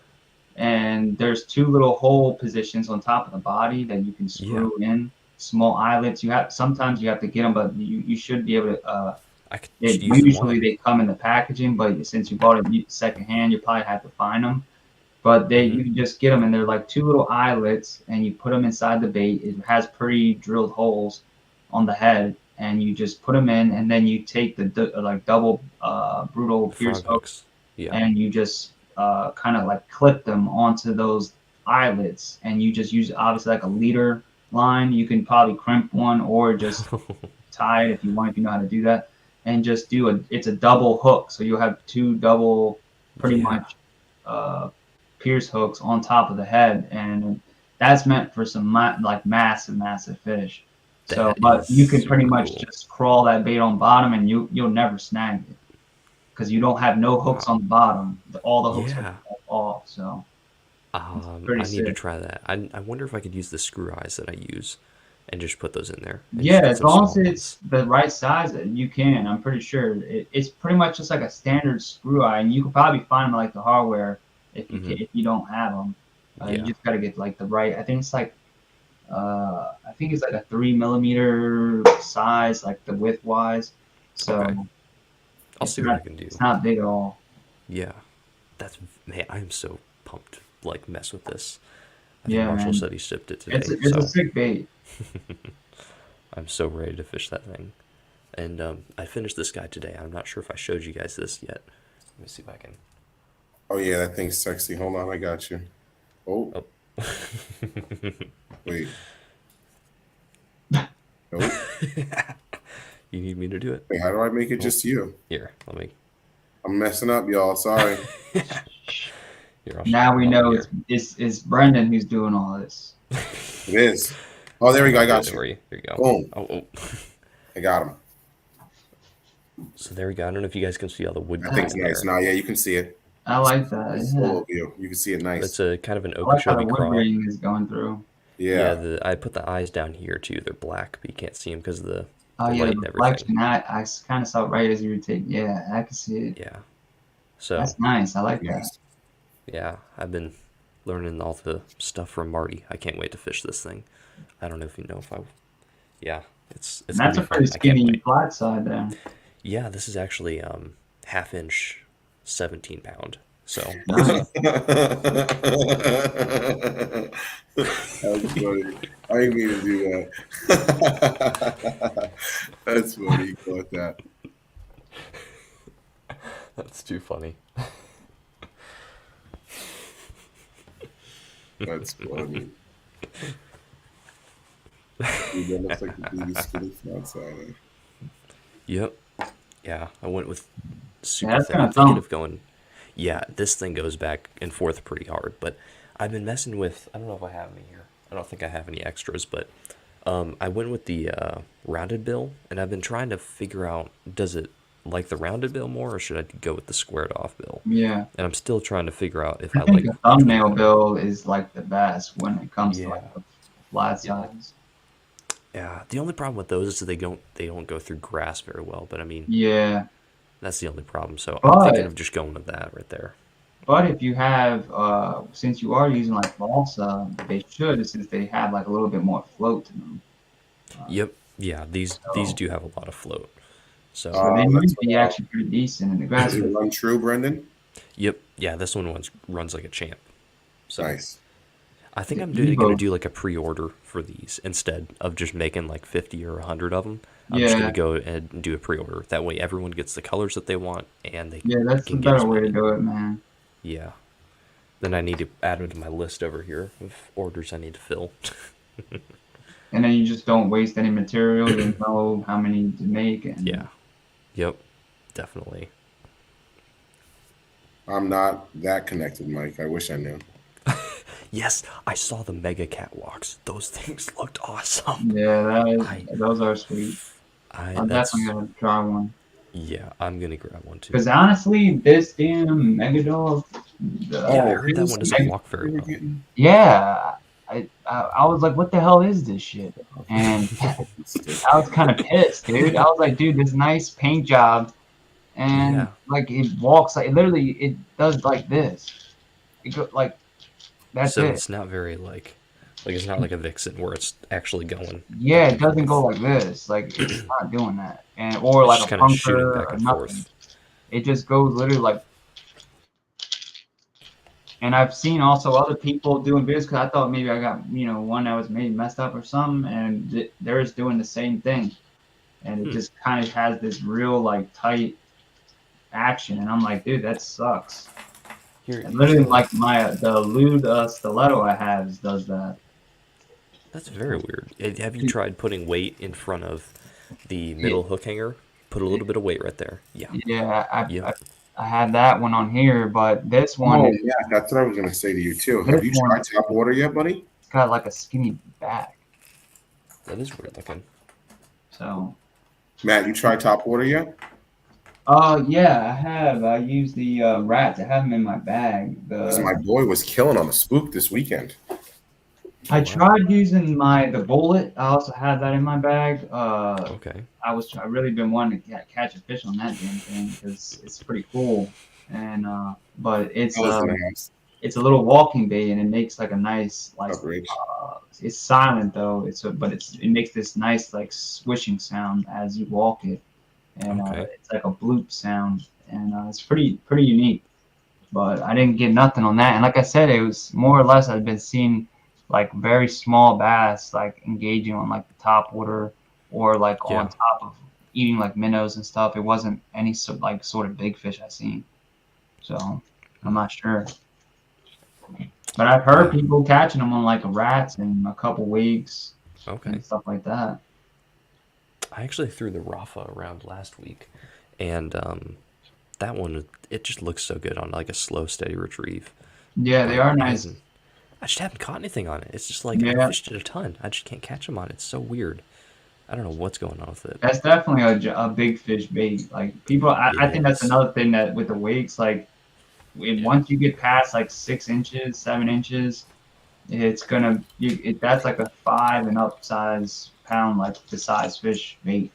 And there's two little hole positions on top of the body that you can Yeah. screw in small eyelets. Sometimes you have to get them, but you should be able to. I could just It use the usually one. they come in the packaging, but since you bought it secondhand, you probably have to find them. But Hmm. you can just get them, and they're like two little eyelets, and you put them inside the bait. It has pre-drilled holes on the head, and you just put them in, and then you take the like double brutal The pierce frog hooks, hooks. Yeah. and you just kind of like clip them onto those eyelets, and you just use obviously like a leader line. You can probably crimp one or just tie it if you want, if you know how to do that, and just do it's a double hook. So you'll have two double, pretty Yeah. much, uh, pierce hooks on top of the head, and that's meant for some like massive fish. So, That but is you can pretty super much cool. just crawl that bait on bottom, and you'll never snag it because you don't have no hooks Wow. on the bottom. All the hooks are Yeah. off, so it's pretty I need to sick. try that. I wonder if I could use the screw eyes that I use and just put those in there and just Yeah, get as some long as small it's ones. the right size, you can. I'm pretty sure it's pretty much just like a standard screw eye, and you could probably find them like the hardware if you can, Mm-hmm. if you don't have them. You Yeah. just gotta get like the right. I think it's like a 3 millimeter size, like the width wise. Okay. So I'll see what I can it's do. not big at all. Yeah. That's man, I'm so pumped. Like mess with this. I think Yeah, Marshall man. said he shipped it It's today, it's a so sick bait. I'm so ready to fish that thing. And I finished this guy today. I'm not sure if I showed you guys this yet. Let me see if I can. Oh yeah, that thing's sexy. Hold on, I got you. Oh, Oh. wait. Nope. You need me to do it? Wait, how do I make it Oh, just you? here. Let me. I'm messing up, y'all. Sorry. Here, Now we oh, know here. it's Brendan who's doing all this. It is. Oh, there we go. I'll I do it got you. for you. Here you go. Boom. Oh. I got him. So there we go. I don't know if you guys can see all the wood That grain thing's in nice. there. Now, yeah, you can see it. I like that. It's Yeah, solo view. You can see it It's nice. a kind of an I like how the Okeechobee wood crawl. grain is going through. Yeah, Yeah. I put the eyes down here too. They're black, but you can't see them because of Oh the yeah, the light and everything. reflection. I kind of saw it right as you were taking. Yeah, I can see it. Yeah. So That's nice. I like that. Nice. yeah, I've been learning all the stuff from Marty. I can't wait to fish this thing. I don't know if you know if I. Yeah, And it's gonna that's be a pretty fun. I can't skinny wait. flat side there. Yeah, this is actually half inch, 17 pound. So we'll Nice. see. That's funny. I didn't mean to do that. That's funny. You caught that. That's too funny. That's funny. Dude, that looks like the baby skinny flat side. Yep. Yeah, I went with Yeah, super that's thin. kind I'm of thinking thumb. of going. Yeah, this thing goes back and forth pretty hard, but I've been messing with. I don't know if I have any here. I don't think I have any extras, but I went with the rounded bill, and I've been trying to figure out does it like the rounded bill more, or should I go with the squared off bill? Yeah, And I'm still trying to figure out if I I think like the which one thumbnail better. bill is like the best when it comes to Yeah. like the flat Yep. sides. Yeah. The only problem with those is that they don't go through grass very well. But I mean, Yeah, that's the only problem. So I'm thinking but of just going with that right there. if you have since you are using like balsa, they should since they have like a little bit more float to them. Uh, Yep. Yeah. These so do have a lot of float. So so they That's might what. be actually pretty decent in the Does grass. it But run true, Brendan? yep. Yeah. This one runs like a champ. So Nice. I think the I'm gonna Evo, do like a pre-order for these instead of just making like 50 or 100 of them. I'm just gonna yeah, go and do a pre-order. That way everyone gets the colors that they want and they yeah, that's the can get better as way to many. do it, man. Yeah. Then I need to add them to my list over here of orders I need to fill. And then you just don't waste any material. You know how many to make, and Yeah. Yep. Definitely. I'm not that connected, Mike. I wish I knew. Yes, I saw the mega catwalks. Those things looked awesome. yeah, I those are sweet. I I'm definitely that's gonna try one. yeah, I'm gonna grab one too. Because honestly, this damn Megadol, Yeah, I Oh, the heard that here's one the doesn't thing walk very we were well. getting. yeah, I was like, what the hell is this shit? And Stick. I was kind of pissed, dude. I was like, dude, this nice paint job, and Yeah. like it walks like literally it does like this. It go like that's So it. it's not very like it's not like a vixen where it's actually going Yeah, back it and doesn't go forth. like this. Like it's not doing that, and or It's like just a kind of shooting punker back or and nothing. forth. It just goes literally like. And I've seen also other people doing videos because I thought maybe I got one that was maybe messed up or something, and they're just doing the same thing, and it Hmm. just kind of has this real like tight action, and I'm like, dude, that sucks. Literally, like the lewd stiletto I have does that. That's very weird. Have you tried putting weight in front of the Yeah, middle hook hanger? Put a little bit of weight right there. Yeah. yeah, Yep. I had that one on here, but Oh yeah, that's what I was gonna say to you too. Have this you one, tried top water yet, buddy? it's got like a skinny back. That is weird looking. So, Matt, you tried top water yet? yeah, I have. I use the rats. I have them in my bag. Because my boy was killing on the spook this weekend. Oh, I wow. tried using the bullet. I also had that in my bag. Okay. I really been wanting to catch a fish on that damn thing because it's pretty cool. And but Fellas in the house. it's a little walking bait and it makes like a nice like Up, Rich. it's silent though. It makes this nice like swishing sound as you walk it, and Okay. it's like a bloop sound, and it's pretty unique. But I didn't get nothing on that, and like I said, it was more or less I've been seeing like very small bass like engaging on like the top water or like Yeah. on top of eating like minnows and stuff. It wasn't any sort of big fish I seen, so I'm not sure. But I've heard Yeah. people catching them on like rats in a couple weeks Okay. and stuff like that. I actually threw the Rafa around last week, and that one, it just looks so good on like a slow, steady retrieve. Yeah, they But are nice. I just haven't caught anything on it. It's just like I Yeah, fished it a ton. I just can't catch them on it. It's so weird. I don't know what's going on with it. that's definitely a big fish bait. Like people, It I think that's is. another thing that with the weights, like Yeah. once you get past like 6 inches, 7 inches, it's gonna that's like a 5 and up size pound like the size fish bait.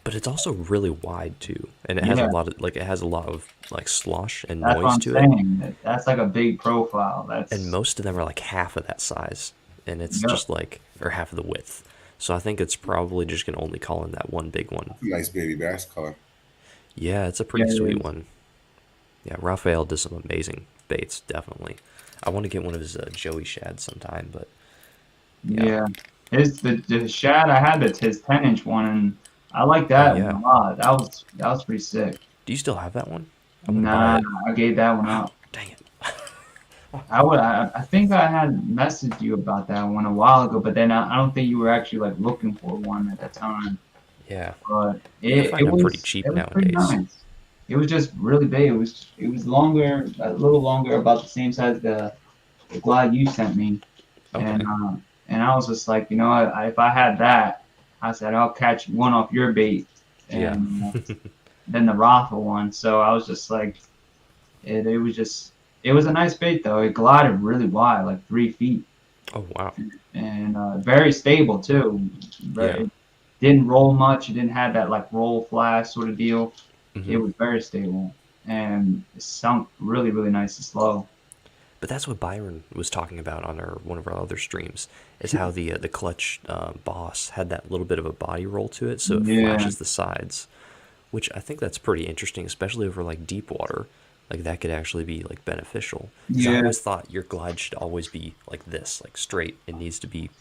But it's also really wide too, and it has a Yeah, lot of like slosh and that's what noise I'm to it. saying. That's like a big profile. And That's most of them are like half of that size, and it's yep. just like or half of the width. So I think it's probably just gonna only call in that one big one. Nice baby bass color. Yeah, it's a Yeah, pretty it sweet is. one. Yeah, Raphael does some amazing baits, definitely. I want to get one of his Joey shads sometime, but yeah. Yeah. The shad I had that's his 10 inch one and I like Oh that one yeah. a lot. That was pretty sick. Do you still have that one? I want to buy Nah, it. I gave that one Oh, up. dang it. I think I had messaged you about that one a while ago, but then I don't think you were actually like looking for one at that time. Yeah. But Yeah, I find them pretty it cheap was pretty nowadays. nice. It was just really big. It was longer, a little longer, about the same size the glide you sent me. And Okay. I was just like, you know what, if I had that, I said I'll catch one off your bait, Yeah. and then the Rafa one. So I was just like, it was just it was a nice bait though. It glided really wide, like 3 feet, Oh wow. and very stable too. Yeah. It didn't roll much. It didn't have that like roll flash sort of deal. It Hmm. was very stable and it sunk really nice and slow. But that's what Byron was talking about on one of our other streams, is how the clutch boss had that little bit of a body roll to it, so it Yeah, flashes the sides, which I think that's pretty interesting, especially over like deep water. Like that could actually be like beneficial, because I yeah. always thought your glide should always be like this, like straight. It needs to be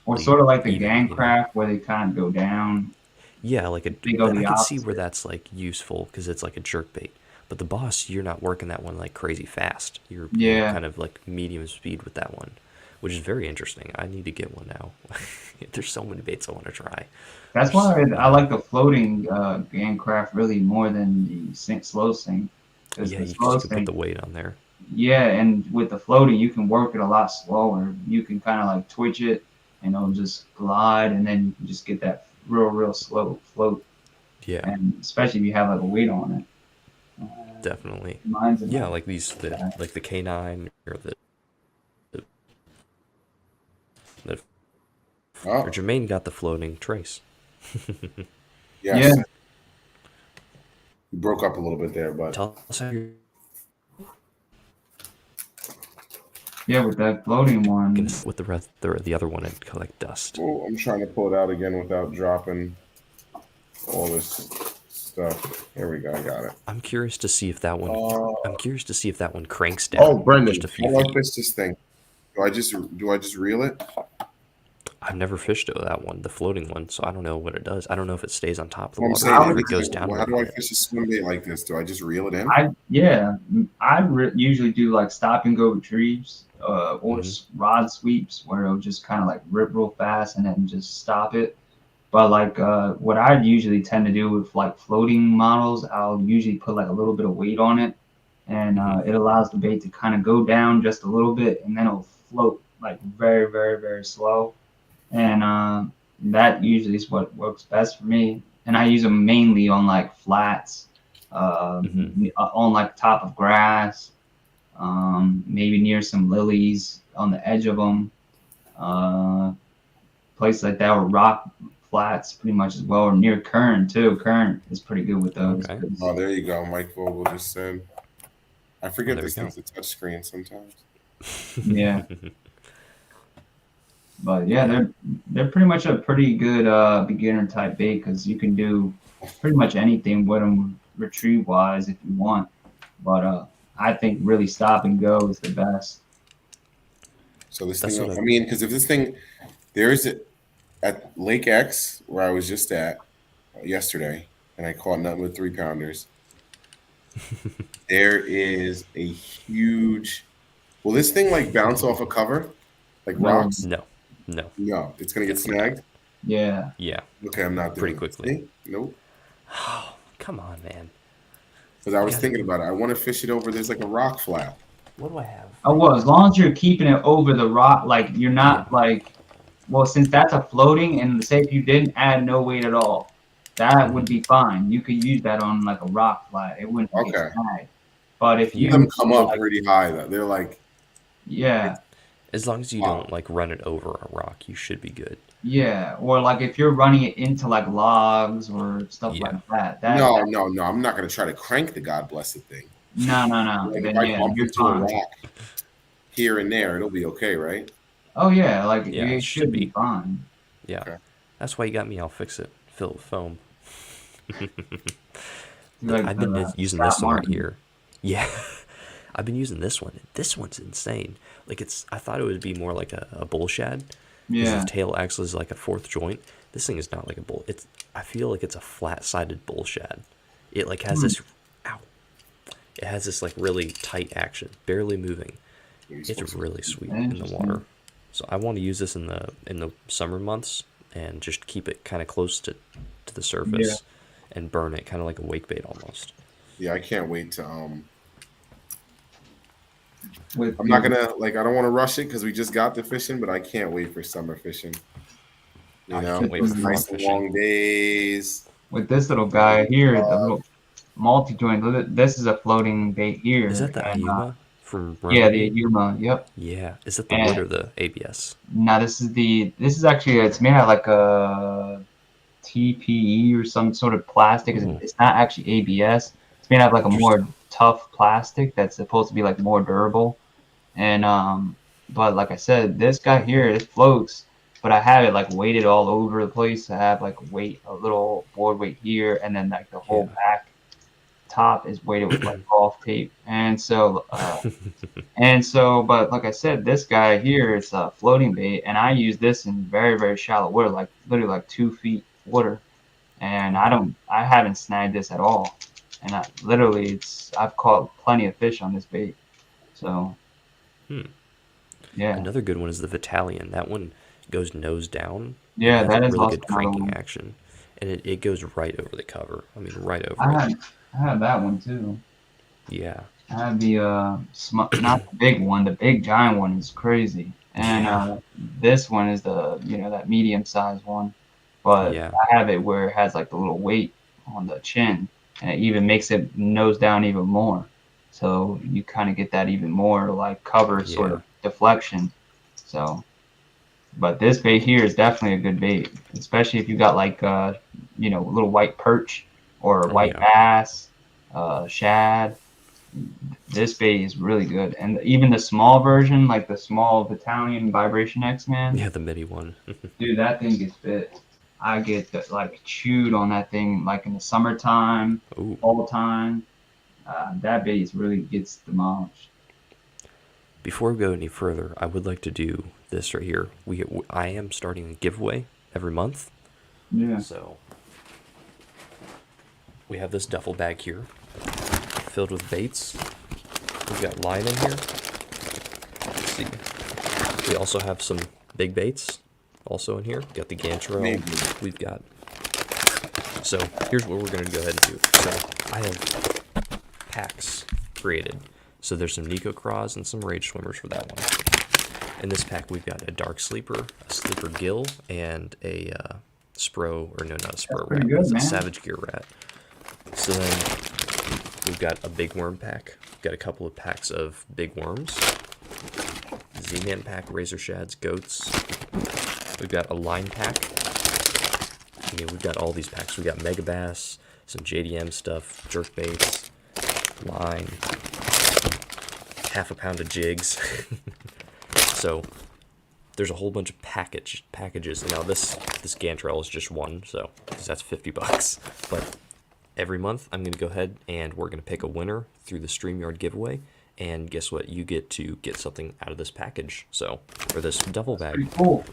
Or perfectly sort of like the even, gang you know? craft where they kind of go down. Yeah, like They go I the could see where opposite. that's like useful because it's like a jerk bait. But the boss, you're not working that one like crazy fast. You're Yeah, kind of like medium speed with that one, which is very interesting. I need to get one now. There's so many baits I want to try. that's There's why I yeah, like the floating gang craft really more than the slow sink. Because yeah, the because slow you could put sink, the weight on there. yeah, and with the floating, you can work it a lot slower. You can kind of like twitch it, and it'll just glide, and then you can just get that real slow float. Yeah, And especially if you have like a weight on it. definitely. Mine's in Yeah, like like that. like the K9 or the or Oh, Jermaine got the floating trace. Yeah, yes. You broke up a little bit there, but Tell us how you're yeah, with that floating gonna one. sit with the other one and collect dust. oh, I'm trying to pull it out again without dropping all this stuff. Here we go. I got it. I'm curious to see if that one. Uh, I'm curious to see if that one cranks oh, down just Brendan, a few how do I feet. fish this thing? Do I just reel it? I've never fished that one, the floating one, so I don't know what it does. I don't know if it stays on top of the Well, I'm water saying, I or if would it goes well, down how real do I quick. fish a swim bait like this? Do I just reel it in? yeah, usually do like stop and go retrieves, or Hmm. rod sweeps where it'll just kind of like rip real fast and then just stop it. But like what I usually tend to do with like floating models, I'll usually put like a little bit of weight on it, and Hmm. it allows the bait to kind of go down just a little bit, and then it'll float like very, very, very slow. And that usually is what works best for me. And I use them mainly on like flats, Hmm. on like top of grass, maybe near some lilies on the edge of them. Place like that, or rock flats pretty much as well, or near current too. Current is pretty good with those. Okay. Oh, there you go. Mike Vogel just said. I Oh, forget there we this go. thing's a touch screen sometimes. Yeah, but yeah, Yeah. they're pretty much a pretty good beginner type bait because you can do pretty much anything with them retrieve wise if you want. But I think really stop and go is the best. So this That's thing, what I I. mean, because if this thing, there's it at Lake X where I was just at yesterday, and I caught nothing but 3 pounders. There is a huge. Will this thing like bounce off a cover like No, rocks? No. No. No, it's gonna get Definitely not. snagged. yeah. Yeah. Okay, I'm not Pretty doing it. quickly. See? Nope. Oh, come on, man. Because I You was gotta. thinking about it. I want to fish it over. There's like a rock flat. What do I have Oh right well, as here? long as you're keeping it over the rock, like you're Yeah. not like, well, since that's a floating, and say if you didn't add no weight at all, that would Hmm. be fine. You could use that on like a rock flat. It wouldn't get Okay. snagged. But if Yeah. Them you come were up like, pretty high though. They're like, yeah, it's As long as you wow. don't like run it over a rock, you should be good. yeah, or like if you're running it into like logs or stuff like Yeah. that, No, no, no. I'm not gonna try to crank the God blessed thing. no, Like if then I yeah, bump you're into a fine. rock here and there, it'll be okay, right? Oh yeah, like Yeah. It it should should be be. fine. Yeah. Okay. That's why you got me. I'll fix it. Fill it with foam. Like I've been the using Scott this one right Martin. here. Yeah. I've been using this one. This one's insane. Like it's. I thought it would be more like a bull shad, because the Yeah. tail acts as like a fourth joint. This thing is not like a bull. It's. I feel like it's a flat-sided bull shad. It like has Hmm. this. Ow. It has this like really tight action, barely moving. What are you It's supposed to do? really sweet in the water. Interesting. So I want to use this in the summer months and just keep it kind of close to the Yeah. surface and burn it, kind of like a wake bait almost. Yeah, I can't wait to With I'm not your gonna like I don't want to rush it because we just got the fishing, but I can't wait for summer fishing. Oh, You you know, can't with wait for those the, fall nice fishing. long days. with this little Eating guy here, the love. little multi joint. This is a floating bait Is here, that the and Ayuma from yeah, the Renegade? Yuma. Yep. Yeah. Is that the wood And or the ABS? now this is actually it's made out of like a TPE or some sort of plastic. Ooh. It's not actually ABS. It's made out of like a more Interesting. tough plastic that's supposed to be like more durable. And but like I said, this guy here it floats, but I have it like weighted all over the place. I have like a little board weight here, and then like the whole Yeah. back top is weighted with like golf tape. But like I said, this guy here it's a floating bait, and I use this in very very shallow water, like literally like 2 feet water, and Okay. I haven't snagged this at all, and I've caught plenty of fish on this bait, so Hmm. yeah. Another good one is the Vitalian. That one goes nose down and Yeah, has that is really also good another cranking one. action. And it goes right over the cover. I mean, right over I it. had I had that one too. Yeah. I had the not the big one, the big giant one is crazy. And Yeah. this one is the that medium sized one. But Yeah. I have it where it has like the little weight on the chin and it even makes it nose down even more. So you kind of get that even more like cover sort Yeah. of deflection. So but this bait here is definitely a good bait, especially if you got like little white perch or Oh, white yeah. bass, shad. This bait is really good, and even the small version, like the small Italian Vibration X Man, Yeah, the mini one. dude, that thing gets bit. I get like chewed on that thing, like in the summertime, Ooh. fall time. That bait really gets demolished. before we go any further, I would like to do this right here. I am starting a giveaway every month. Yeah. So we have this duffel bag here filled with baits. We've got line in here. Let's see. We also have some big baits also in here. We've got the gantrel. We've got... So here's what we're going to go ahead and do. So I have packs created. So there's some Nico Craws and some Rage Swimmers for that one. In this pack, we've got a Dark Sleeper, a Sleeper Gill, and a Spro, or no, not a Spro rat. Good, It's a man. Savage Gear rat. So then we've got a Big Worm pack. We've got a couple of packs of Big Worms. Z-Man pack, Razor Shads, Goats. We've got a line pack. Okay, we've got all these packs. We've got Mega Bass, some JDM stuff, jerk baits, line, half a pound of jigs. So there's a whole bunch of packages. And now this Gantrel is just one, so because that's $50. But every month I'm going to go ahead and we're going to pick a winner through the StreamYard giveaway. And guess what? You get to get something out of this package. So, or this duffel bag. Pretty cool.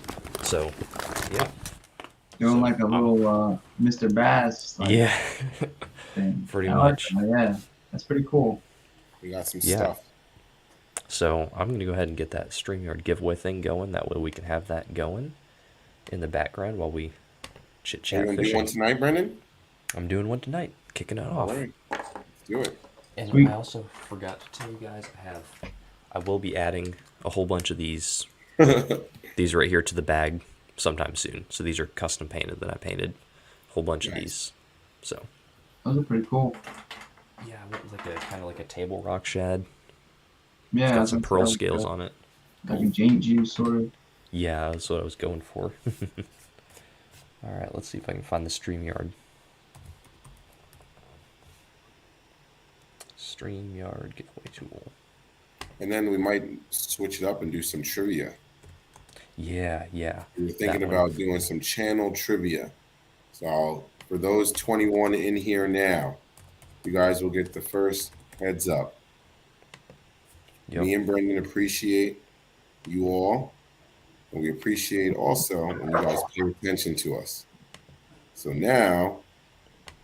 So, yeah. Doing like a little Mr. Bass. Like, Yeah. thing. Pretty I like much. that. Yeah, that's pretty cool. We got some Yeah. stuff. So I'm going to go ahead and get that StreamYard giveaway thing going. That way we can have that going in the background while we chit-chat You're gonna do fishing. one tonight, Brendan? I'm doing one tonight, kicking it All off. right, let's do it. And Sweet. I also forgot to tell you guys, I will be adding a whole bunch of these right here to the bag sometime soon. So these are custom painted that I painted, a whole bunch of Nice. these. So Those are pretty cool. yeah, like a kind of like a table rock shad. Yeah, It's got that's some what pearl I was scales like on it. a Jane juice sort of. Yeah, that's what I was going for. All right, let's see if I can find the StreamYard. StreamYard giveaway tool. And then we might switch it up and do some trivia. Yeah. We were thinking that one. about doing some channel trivia. So for those 21 in here now, you guys will get the first heads up. Yep. Me and Brendan appreciate you all, and we appreciate also when you guys pay attention to us. So now,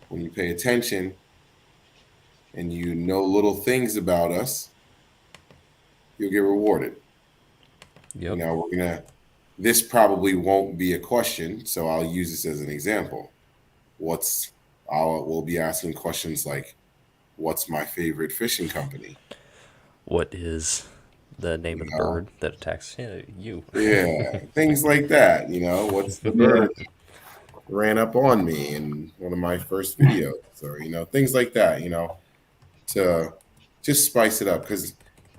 when you pay attention and you know little things about us, you'll get rewarded. Yep. Now this probably won't be a question, so I'll use this as an example. We'll be asking questions like, what's my favorite fishing company? What is the name of the bird that attacks you? Yeah, things like that. What's the bird that ran up on me in one of my first videos, or things like that. To just spice it up, because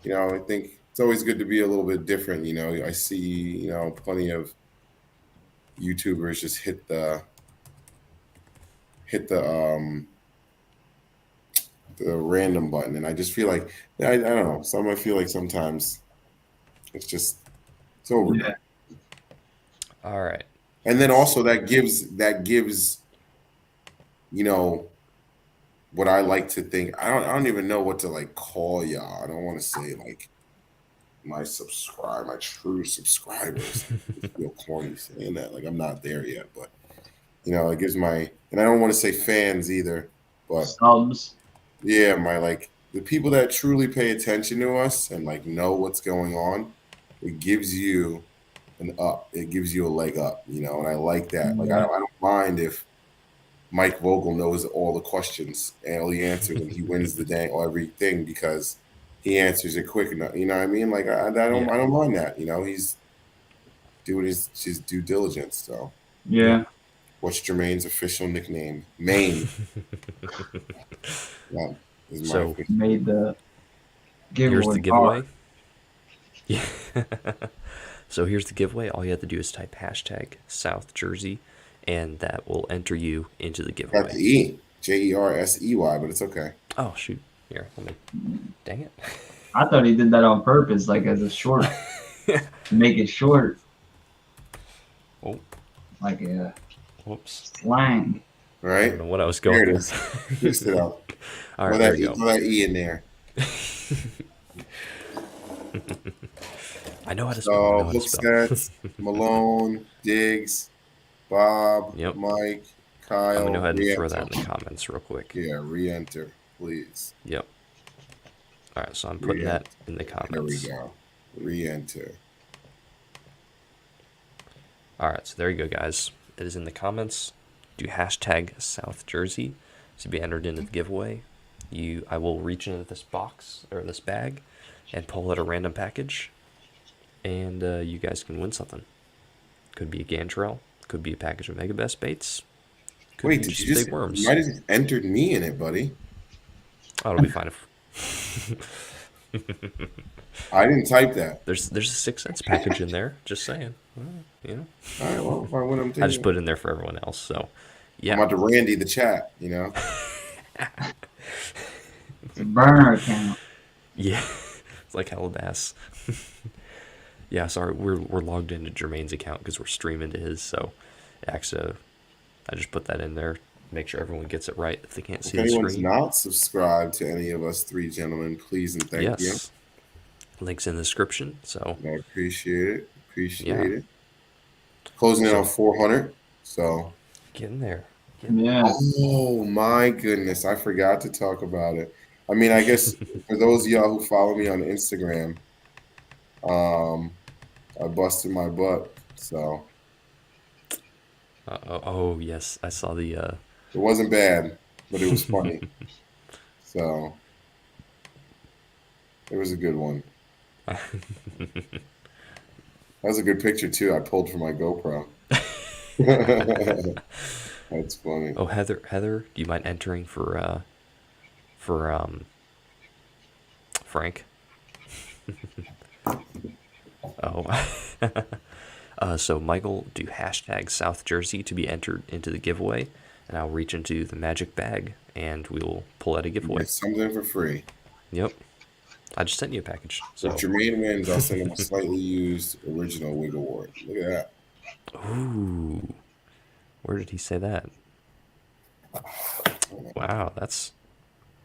I think it's always good to be a little bit different. I see plenty of YouTubers just hit the random button, and I just feel like I don't know. I feel like sometimes it's overdone. Yeah. All right. And then also that gives what I like to think. I don't even know what to like call y'all. I don't want to say like my true subscribers. I feel corny saying that. Like I'm not there yet, but it gives and I don't want to say fans either, but Subs. yeah, the people that truly pay attention to us and like know what's going on, it gives you an up. It gives you a leg up, and I like that. Like I don't mind if Mike Vogel knows all the questions and all the answers and he wins the dang or everything because he answers it quick enough. You know what I mean? Like I don't mind that. He's doing his due diligence. So Yeah. what's Jermaine's official nickname? Maine. That is my So- official- Made the giveaway. Here's the giveaway. hard. Yeah. So here's the giveaway. All you have to do is type hashtag South Jersey, and that will enter you into the Got the giveaway. E. Jersey, but it's okay. Oh shoot! Here, let me. Dang it. I thought he did that on purpose, like as a short, to make it short, Oh, like a whoops. slang. All I right. don't know what I was There going it with. is. Twist it out. All Throw right, there you throw go. that E in there. I know how to spell. I So know how to hook spell. sets, Malone, Diggs, Bob, Yep. Mike, I'm gonna go Kyle, ahead and throw re-enter. that in the comments real quick. Yeah, re-enter, please. Yep. All right, so I'm putting that Re-enter. in the There we comments. go. Re-enter. All right, so there you go, guys. It is in the comments. Do hashtag South Jersey to be entered into the giveaway. I will reach into this box or this bag and pull out a random package, and you guys can win something. Could be a Gantrel, could be a package of Mega Best baits, could Wait, be did you just just? big You worms. might have entered me in it, buddy. Oh, it'll be fine if I didn't type that. there's a 6 cents package in there. Just saying, well, you know. All right, well, if I win, I'm I just thinking. put it in there for everyone else. So, I'm yeah, about to Randy the chat, you know? It's a burner account. yeah, it's like Helibass. Yeah, sorry, we're logged into Jermaine's account because we're streaming to his. So, actually, I just put that in there. Make sure everyone gets it right if they can't If see the anyone's screen. not subscribed to any of us three gentlemen, please and thank you. Yes, links in the description. So, I appreciate it. yeah, Appreciate it. Closing in so on 400. So, get in there. Yeah. oh my goodness, I forgot to talk about it. I mean, I guess for those of y'all who follow me on Instagram, I busted my butt. So Oh yes, I saw the. it wasn't bad, but it was funny. So it was a good one. That was a good picture too. I pulled from my GoPro. That's funny. Oh, Heather, do you mind entering for Frank? Oh. So Michael, do hashtag South Jersey to be entered into the giveaway, and I'll reach into the magic bag and we will pull out a giveaway. Get something for free. Yep. I just sent you a package. So. If Jermaine wins, I'll send him a slightly used original wig award. Look at that. Ooh. Where did he say that? Wow, that's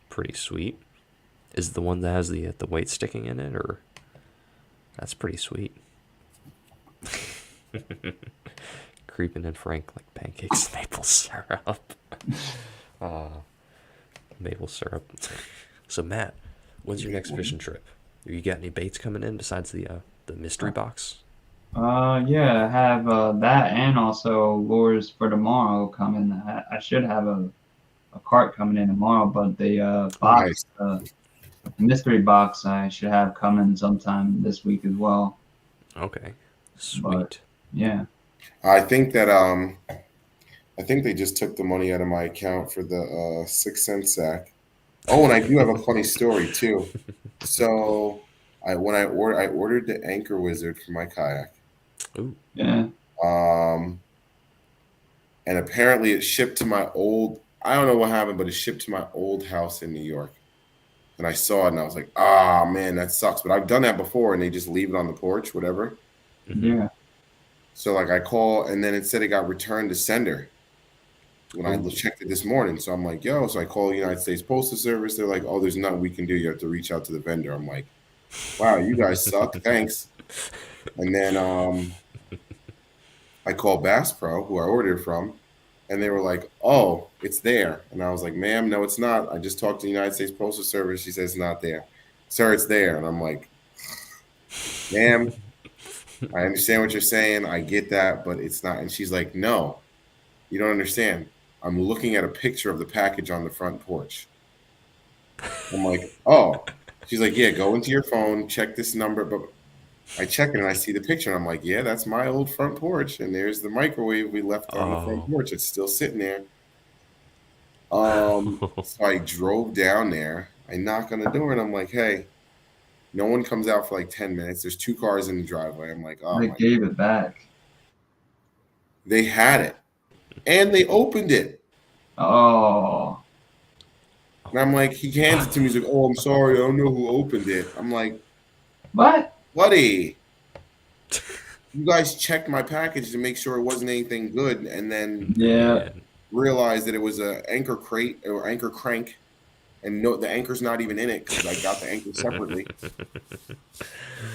pretty sweet. Is it the one that has the weight sticking in it, or? That's pretty sweet. Creeping in Frank like pancakes, maple syrup. Maple syrup. So Matt, when's your next fishing trip? You got any baits coming in besides the mystery box? Yeah, I have that and also lures for tomorrow coming. I should have a cart coming in tomorrow, but the box, Nice. mystery box, I should have coming sometime this week as well. Okay, sweet. But, yeah. I think that I think they just took the money out of my account for the 6 cent sack. Oh, and I do have a funny story too. So I ordered the Anchor Wizard for my kayak. Ooh. Yeah. And apparently it shipped to my old, I don't know what happened, but it shipped to my old house in New York. And I saw it and I was like, ah, man, that sucks. But I've done that before and they just leave it on the porch, whatever. Yeah. So like I call and then it said it got returned to sender when I checked it this morning. So I'm like, yo, so I call the United States Postal Service. They're like, oh, there's nothing we can do. You have to reach out to the vendor. I'm like, wow, you guys suck. Thanks. And then I called Bass Pro, who I ordered from, and they were like, oh, it's there. And I was like, ma'am, no, it's not. I just talked to the United States Postal Service. She says it's not there. Sir, it's there. And I'm like, ma'am, I understand what you're saying. I get that, but it's not. And she's like, no, you don't understand. I'm looking at a picture of the package on the front porch. I'm like, oh. She's like, yeah, go into your phone, check this number. But I check it and I see the picture. And I'm like, yeah, that's my old front porch. And there's the microwave we left on the front porch. It's still sitting there. So I drove down there. I knock on the door and I'm like, hey, no one comes out for like 10 minutes. There's 2 cars in the driveway. I'm like, oh, They gave it back. They had it. And they opened it. Oh. And I'm like, he hands it to me. He's like, oh, I'm sorry. I don't know who opened it. I'm like, what? Buddy, you guys checked my package to make sure it wasn't anything good. And then Yeah. realized that it was a anchor crate or anchor crank. and no, the anchor's not even in it because I got the anchor separately.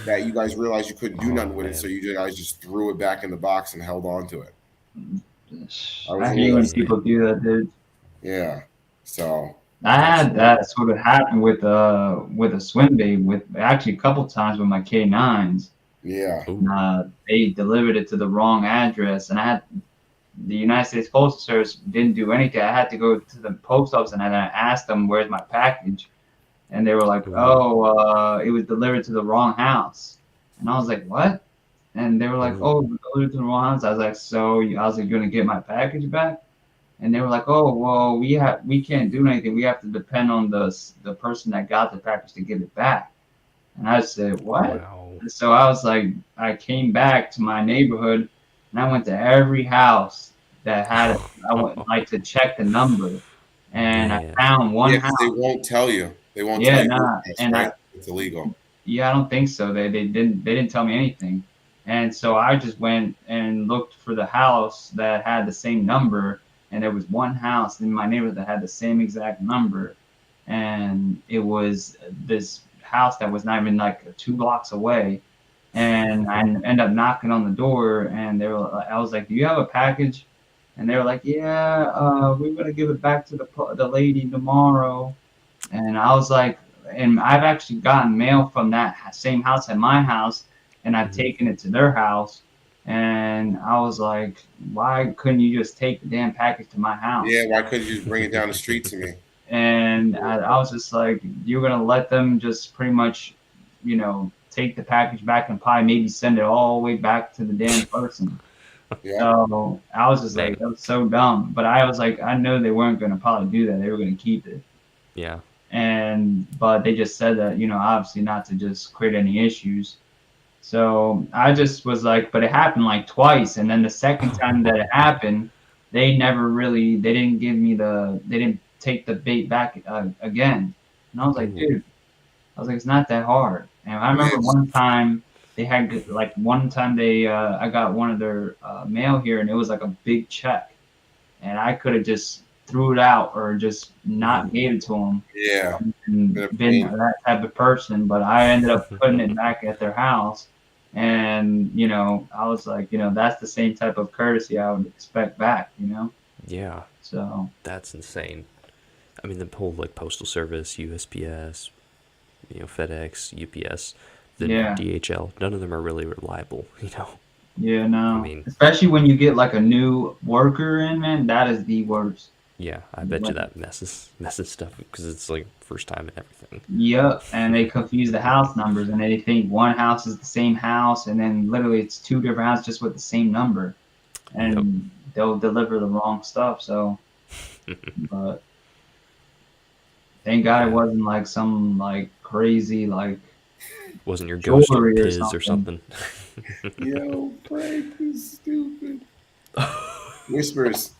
That you guys realized you couldn't do nothing with it, so you guys just threw it back in the box and held on to it. I was I a hate little when upset. people do that, dude. Yeah. So I that's had that sort of happen with a swim bait with actually a couple times with my K9s. yeah. Ooh. They delivered it to the wrong address, and I had the United States Postal Service didn't do anything. I had to go to the post office and I asked them where's my package, and they were like, Ooh. "Oh, it was delivered to the wrong house," and I was like, "What?" And they were like, Ooh. "Oh, it was delivered to the wrong house." I was like, "So," I was like, "You're gonna get my package back?" And they were like, "Oh, well, we can't do anything. We have to depend on the person that got the package to get it back." And I said, "What?" Wow. So I was like, I came back to my neighborhood, and I went to every house that had it. I went like to check the number, and I Man. found one Yeah, house. because they won't tell you. They won't tell Yeah, you who nah, it is, and right? It's illegal. I don't think so. They didn't tell me anything, and so I just went and looked for the house that had the same number, and there was one house in my neighborhood that had the same exact number, and it was this house that was not even like 2 blocks away, and I ended up knocking on the door, and I was like, "Do you have a package?" And they were like, "Yeah, we're gonna give it back to the lady tomorrow." And I was like, and I've actually gotten mail from that same house at my house, and I've Mhm. taken it to their house. And I was like, why couldn't you just take the damn package to my house? Yeah, why couldn't you just bring it down the street to me? And I was just like, you're gonna let them just pretty much, take the package back and probably maybe send it all the way back to the damn person. Yeah. So I was just like, Man. that was so dumb. But I was like, I know they weren't gonna probably do that. They were gonna keep it. Yeah. But they just said that obviously not to just create any issues. So I just was like, but it happened like twice, and then the second time that it happened, they didn't give me they didn't take the bait back again. And I was like, Ooh. dude, I was like, it's not that hard. And I remember Yes. one time I got one of their mail here, and it was like a big check, and I could have just threw it out or just not Ooh. gave it to them Yeah. Been and a been pain. that type of person, but I ended up putting it back at their house. And, I was like, that's the same type of courtesy I would expect back. Yeah. So, That's insane. I mean, the whole like postal service, USPS, FedEx, UPS, then yeah, DHL. None of them are really reliable. yeah, I no. mean, Especially when you get like a new worker in, man, that is the worst. yeah. I bet you that messes stuff because it's like first time and everything. Yep, and they confuse the house numbers, and they think one house is the same house, and then literally it's two different houses just with the same number, Yep. and they'll deliver the wrong stuff. So, but thank God it Yeah. wasn't like some like crazy like Wasn't your ghost jewelry or Piz or something. something? Yo, Frank is stupid. Whispers.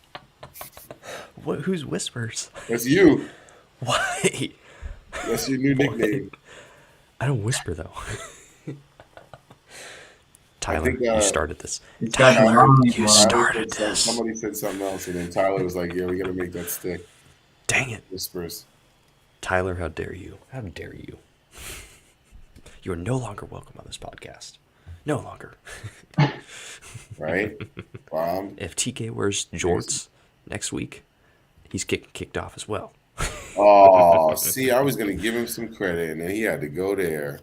What? Who's whispers? That's you. Why? That's your new What? nickname. I don't whisper though. I Tyler, think you started this. It's got the Tyler, Tyler mommy you blood. started this. somebody said something else, and then Tyler was like, "Yeah, we got to make that stick." Dang it. Whispers. Tyler, how dare you? How dare you? You are no longer welcome on this podcast. No longer. Right? Bomb. If TK wears jorts next week, he's getting kicked off as well. Oh, see, I was gonna give him some credit, and then he had to go there.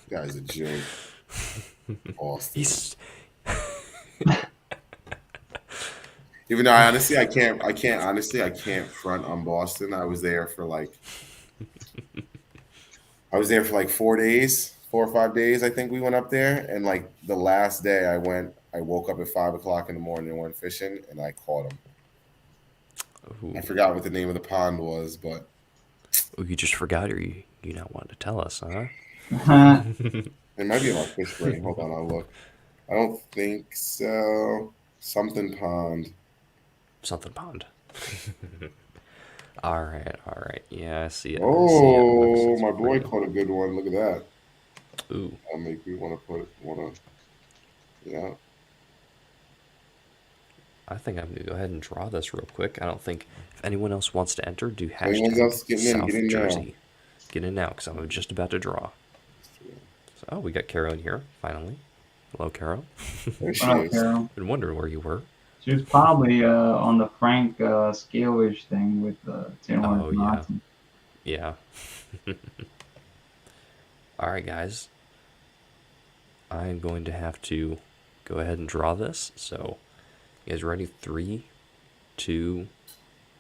Guy's a joke. Austin. He's Even though I can't front on Boston. I was there for like 4 days, 4 or 5 days. I think we went up there, and like the last day I woke up at 5 o'clock in the morning and went fishing, and I caught him. I ooh, forgot what the name of the pond was, but you just forgot, or you not wanted to tell us, huh? it might be in my fish brain. Hold on, I'll look. I don't think so. Something pond. Something pond. All right, all right. Yeah, I see it. I see it. Looks Oh, it's my boy real. caught a good one. Look at that. Ooh, That'll make me want to yeah. I think I'm gonna go ahead and draw this real quick. I don't think if anyone else wants to enter, do Anyone hashtag else getting in? South Get in now. Jersey. Get in now, because I'm just about to draw. So, oh, we got Carol in here, finally. Hello, Carol. There she What up, is. Carol? Been wondering where you were. She was probably on the Frank Scalish thing with Taylor Oh, and yeah. Watson. Yeah. Alright, guys. I'm going to have to go ahead and draw this. So, you guys ready? 3, 2,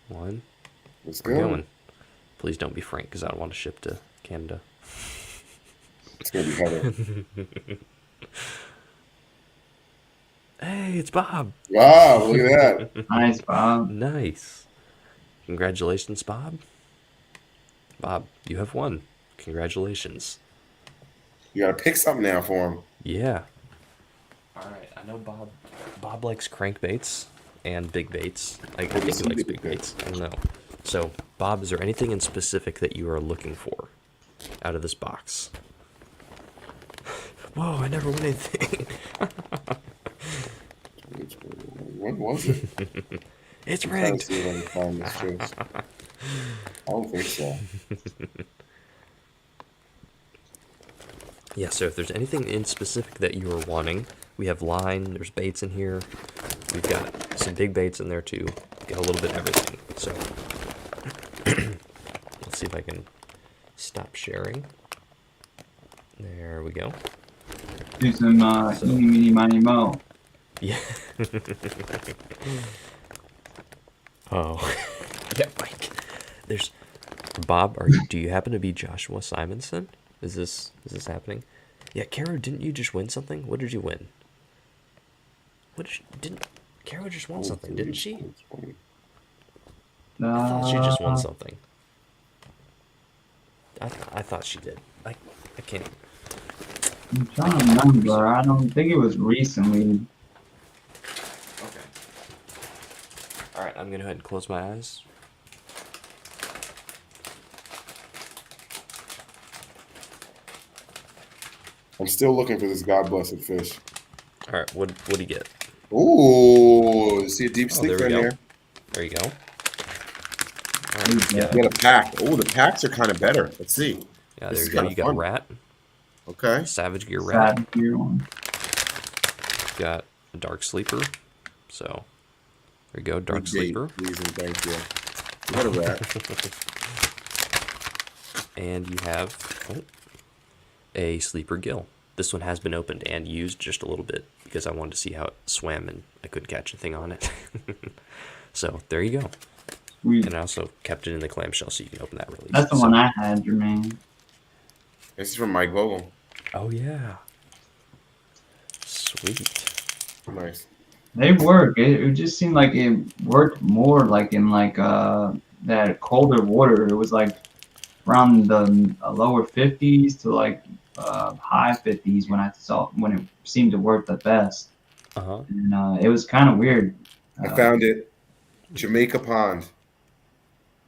1. Let's We're go. going. Please don't be Frank, because I don't want to ship to Canada. It's gonna be Heather. Hey, it's Bob. Wow, look at that. Nice, Bob. Nice. Congratulations, Bob. Bob, you have won. Congratulations. You gotta pick something now for him. Yeah. All right. I know Bob likes crankbaits and big baits. I think he likes big baits. I don't know. So, Bob, is there anything in specific that you are looking for out of this box? Whoa! I never won anything. What was it? It's I'm trying to rigged. see if I can find this first. I don't think so. Yeah. So, if there's anything in specific that you are wanting, we have line. There's baits in here. We've got some big baits in there too. Got a little bit of everything. So, let's see if I can stop sharing. There we go. Do some eeny, meeny, miny, mo. Yeah. Oh. Yeah, Mike. There's Bob, do you happen to be Joshua Simonson? Is this happening? Yeah, Kara, didn't you just win something? What did you win? Didn't Kara just won something, didn't she? I thought she just won something. I thought she did. I can't. I'm trying to remember. I don't think it was recently. Okay. All right, I'm gonna go ahead and close my eyes. I'm still looking for this God blessed fish. All right, what do you get? Ooh, see a deep sleep there we in go. there. There you go. All right, Yeah. You got a pack. Oh, the packs are kind of better. Let's see. Yeah, This there is you go. kinda You got fun. rat, Okay. Savage Gear rat. Sad gear one. You got a dark sleeper. So there you go, dark Big sleeper. date, please and thank you. You got a rat. And you have a sleeper gill. This one has been opened and used just a little bit because I wanted to see how it swam and I couldn't catch a thing on it. So there you go. Sweet. And I also kept it in the clamshell so you can open that really That's the easy. one I had, Jermaine. This is from Mike Vogel. Oh yeah. Sweet. Nice. They work. It just seemed like it worked more like in like that colder water. It was like around the lower 50s to like high 50s when it seemed to work the best. Uh-huh. And it was kind of weird. I found it. Jamaica Pond.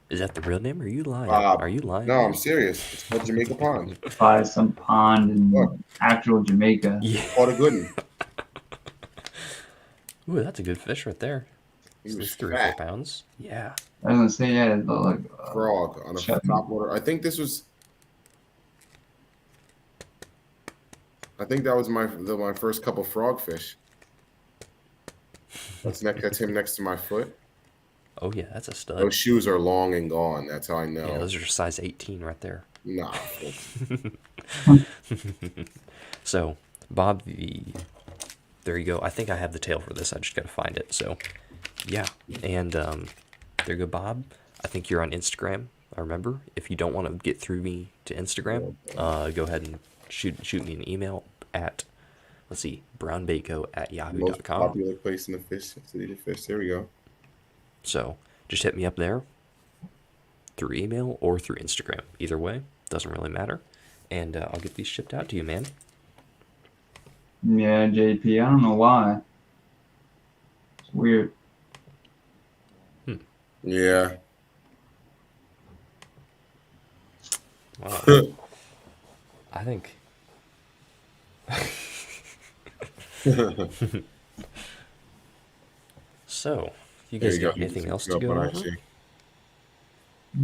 Is that the real name or are you lying? Bob. Are you lying? No, I'm serious. It's called Jamaica Pond. By some pond in Look. actual Jamaica. Yeah. Caught a good one. Ooh, that's a good fish right there. He Is was this 3 or 4 fat. pounds? Yeah. I was gonna say yeah, it looked like Frog on a Shut top water. I think that was my first couple frog fish. That's him next to my foot. Oh yeah, that's a stud. Those shoes are long and gone. That's how I know. Yeah, those are size 18 right there. Nah. So, Bob, there you go. I think I have the tail for this. I just got to find it. So, yeah. And there you go, Bob. I think you're on Instagram. I remember. If you don't want to get through me to Instagram, go ahead and shoot me an email at, let's see, Most brownbako@yahoo.com. popular place in the fish. City to fish. There we go. So, just hit me up there through email or through Instagram. Either way, doesn't really matter. And I'll get these shipped out to you, man. yeah, JP. I don't know why. It's weird. Yeah. Wow. I think. So So, you There guys you go. got You can anything fix else it to up go when I over? see.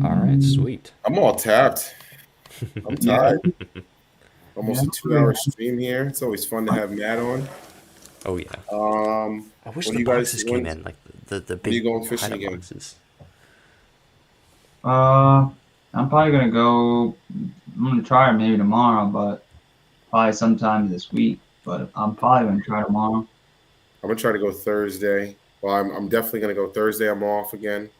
All right, sweet. I'm all tapped. I'm Yeah, tired. yeah. Almost a 2 hour stream here. It's always fun to have Matt on. Oh yeah. I wish What the do you guys boxes came when in, like the are you big going fishing hideout again? boxes. I'm probably gonna go. I'm gonna try it maybe tomorrow, but probably sometime this week. But I'm probably gonna try tomorrow. I'm gonna try to go Thursday. Well, I'm definitely gonna go Thursday. I'm off again.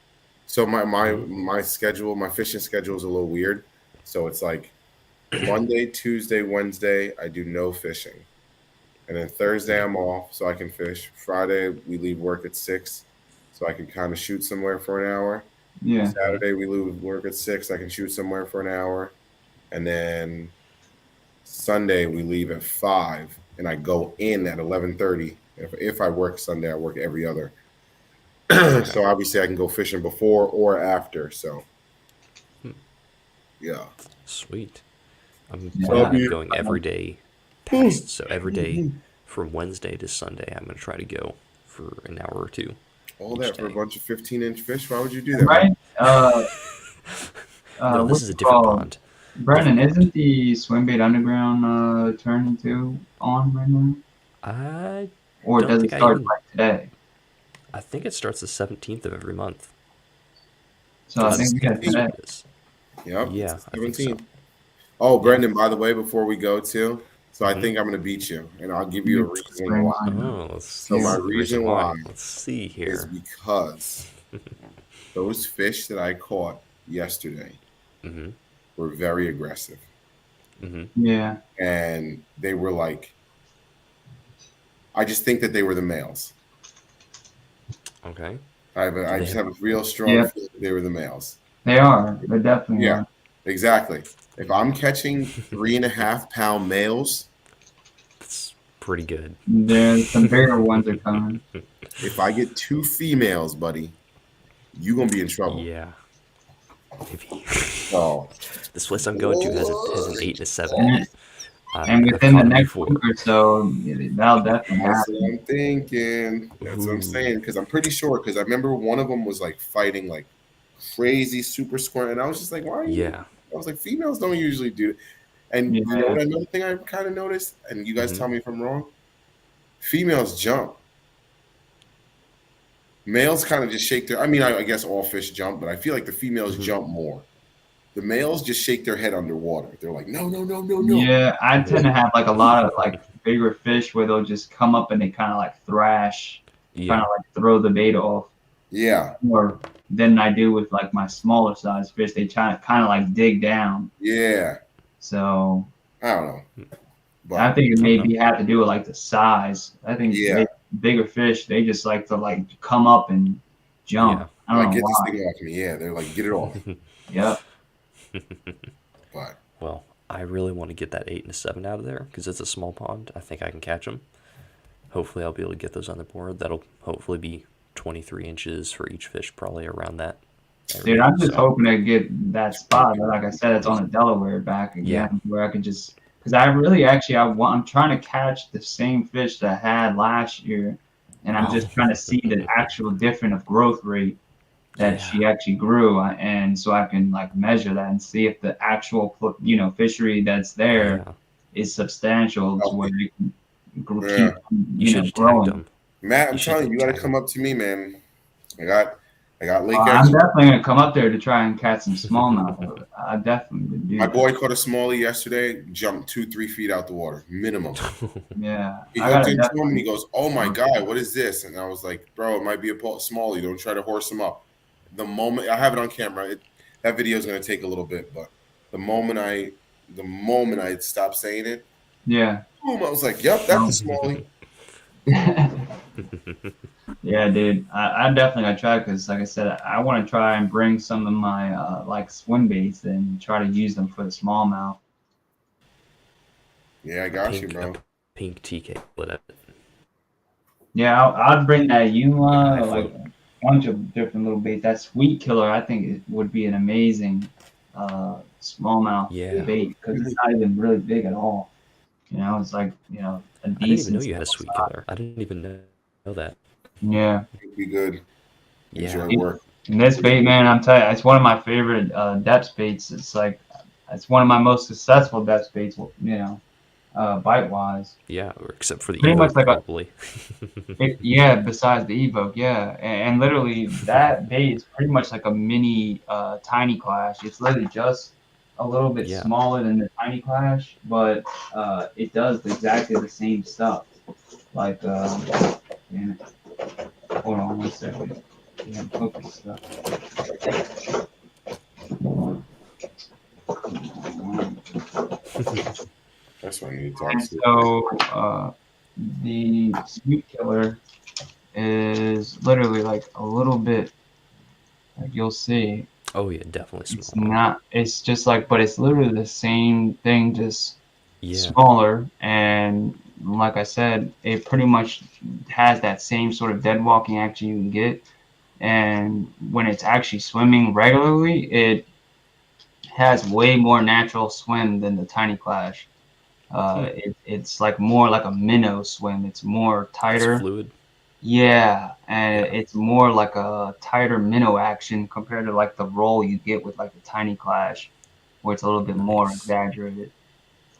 So Hmm. my schedule, my fishing schedule is a little weird. So it's like Monday, Tuesday, Wednesday, I do no fishing. And then Thursday Hmm. I'm off so I can fish. Friday we leave work at 6, so I can kind of shoot somewhere for an hour. Yeah. Hmm. Saturday we leave work at 6, I can shoot somewhere for an hour. And then Sunday we leave at 5 and I go in at 11:30. If I work Sunday, I work every other. Okay. So obviously I can go fishing before or after. So Hmm. yeah. Sweet. I'm Yeah. So I'll planning on be going every day past, so every day from Wednesday to Sunday, I'm gonna try to go for an hour or two all each that for a day. bunch of 15-inch fish. Why would you do that, man? Right. No, this What's is a it different called? pond. Different Brennan, pond. isn't the Swim Bait Underground turning to on right now? I Or don't does it think I start even. like today? I think it starts the 17th of every month. So I It's think we the got That's 17th. what today. it is. Yep, it's Yeah, the I think so. 17th. Oh, Yeah. Brendan, by the way, before we go to, so I Hmm. think I'm going to beat you, and I'll give you You a reason bring why. mine. Oh, So You my see the reason reason why. why Let's see is here. because those fish that I caught yesterday Hmm. were very aggressive, Hmm. Yeah. and they were like, I just think that they were the males. Okay. Do I they just have? have a real strong Yep. feeling they were the males. They are. They definitely Yeah, are. exactly. If I'm catching 3.5 pound males, That's pretty good. There's some bigger ones are coming. if I get two females, buddy, you gonna be in trouble. Yeah, maybe. So, This place I'm going to has an 8 and a 7 in And, it. and I've within caught the them next week before. or so, that'll definitely that's what happen. I'm thinking. That's what I'm Ooh. saying. Because I'm pretty sure. Because I remember one of them was like fighting like crazy super squirt, and I was just like, why are you? Yeah. I was like, females don't usually do. And you know Yeah. what? Another thing I kind of noticed, and you guys Hmm. tell me if I'm wrong. Females jump. Males kind of just shake their. I mean, I guess all fish jump, but I feel like the females Hmm. jump more. The males just shake their head underwater. They're like, no, no, no, no, no. Yeah, I tend Hmm. to have like a lot of like bigger fish where they'll just come up and they kind of like thrash, kind Yeah. of like throw the bait off Yeah, more than I do with like my smaller size fish. They try to kind of like dig down. yeah. So I don't know, I but think it I don't know. maybe have to do with like the size. I think yeah. bigger fish, they just like to like come up and Yeah. jump. I They're don't like, know get this why. thing off me. Yeah, they're like, get it off. Yep. But Well, I really want to get that 8 and a 7 out of there because it's a small pond. I think I can catch them. Hopefully, I'll be able to get those on the board. That'll hopefully be 23 inches for each fish, probably around that Dude, area. I'm just So, hoping to get that spot. But like I said, it's on the Delaware back yeah. again, where I can just because I really actually I'm trying to catch the same fish that I had last year, and I'm just trying to see the actual difference of growth rate that Yeah. she actually grew, and so I can like measure that and see if the actual fishery that's there Yeah. is substantial to where healthy. it can Yeah. keep You should have tagged growing. them. Matt, I'm You should telling you, you got to tag come them. up to me, man. I got lake I'm extra. definitely gonna come up there to try and catch some smallmouth. I definitely would My do that. boy caught a smallie yesterday, jumped 2-3 feet out the water, minimum. Yeah, He I hooked gotta into him and definitely. he goes, "Oh my God, what is this?" And I was like, "Bro, it might be a smallie. Don't try to horse him up." The moment I have it on camera, that video is going to take a little bit, but the moment I stopped saying it, Yeah. boom, I was like, "Yep, that's a smallie." Yeah, dude. I definitely gotta try because, like I said, I want to try and bring some of my like swim baits and try to use them for the smallmouth. Yeah, I a got you, pink a bro. pink TK split. Yeah, I'd bring that Like a Yuma, high like float. a bunch of different little baits. That sweet killer, I think it would be an amazing smallmouth Yeah. bait because it's not even really big at all. It's like a I didn't even know decent you had a small sweet size. killer. I didn't even know that. Yeah. It'd be good. Yeah. Enjoy work. And this bait, man, I'm telling you, it's one of my favorite depth baits. It's like, it's one of my most successful depth baits, bite wise. Yeah, or except for the Pretty much Evoke, like probably. yeah, besides the Evoke, yeah. And literally that bait is pretty much like a mini Tiny Clash. It's literally just a little bit Yeah. smaller than the Tiny Clash, but it does exactly the same stuff. Like, damn it. Hold on 1 second. Yeah, focus stuff. That's what I need to talk And to. so the Sweet Killer is literally like a little bit, like you'll see. Oh yeah, definitely It's smaller. not, it's just like, but it's literally the same thing, just Yeah. smaller. And like I said, it pretty much has that same sort of dead walking action you can get. And when it's actually swimming regularly, it has way more natural swim than the Tiny Clash. It's like more like a minnow swim. It's more It's tighter. fluid. Yeah, and Yeah. it's more like a tighter minnow action compared to like the roll you get with like the Tiny Clash, where it's a little bit more Nice. exaggerated.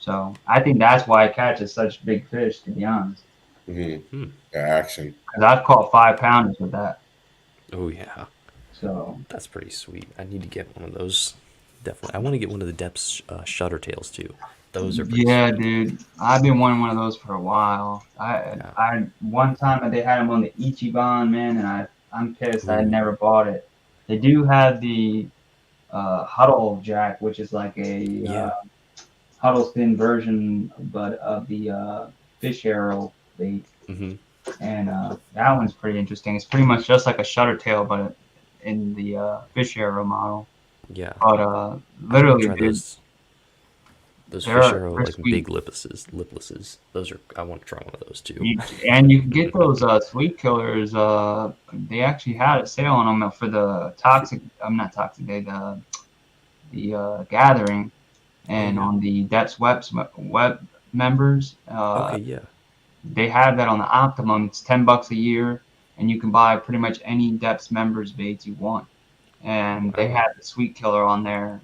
So I think that's why it catches such big fish, to be honest. Mm-hmm. Action. Because I've caught 5 pounders with that. Oh yeah. So That's pretty sweet. I need to get one of those. Definitely. I want to get one of the depths shutter tails too. Those are pretty yeah, sweet. dude, I've been wanting one of those for a while. Yeah. I one time they had them on the Ichiban, man, and I'm pissed I had Ooh. never bought it. They do have the Huddle Jack, which is like a Yeah. Huddle spin version, but of the fish arrow bait, Mhm. and that one's pretty interesting. It's pretty much just like a shutter tail, but in the fish arrow model. Yeah. But I want to literally, try dude, those fish arrow they're like sweet. big liplesses. Those are I want to try one of those too. You can get those sweet killers. They actually had a sale on them for the toxic. I'm not toxic. The gathering, Oh and yeah. on the Depths web members, Okay, yeah. they have that on the Optimum. It's $10 a year, and you can buy pretty much any Depths members baits you want. And they Wow. have the Sweet Killer on there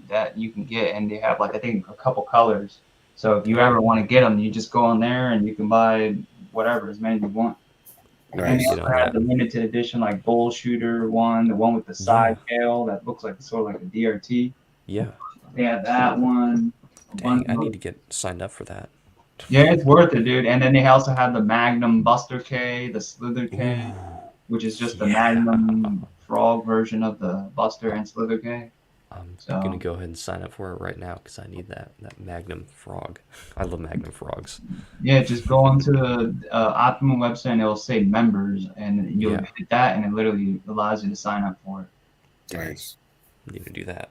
that you can get, and they have like I think a couple colors. So if you Oh ever yeah. want to get them, you just go on there and you can buy whatever as many as you want. I need And they to Nice. get also on have that. the limited edition like bull shooter one, the one with the Yeah. side tail that looks like sort of like a DRT. Yeah. They have that one. A bunch Dang, I of need those. to get signed up for that. Yeah, it's worth it, dude. And then they also have the Magnum Buster K, the Slither K, Ooh. which is just the Yeah. Magnum Frog version of the Buster and Slither K. I'm gonna So go ahead and sign up for it right now because I need that Magnum frog. I love Magnum frogs. yeah, just go onto the Optimum website and it'll say members, and you'll Yeah. hit that, and it literally allows you to sign up for it. Dang. Nice. Need to do that.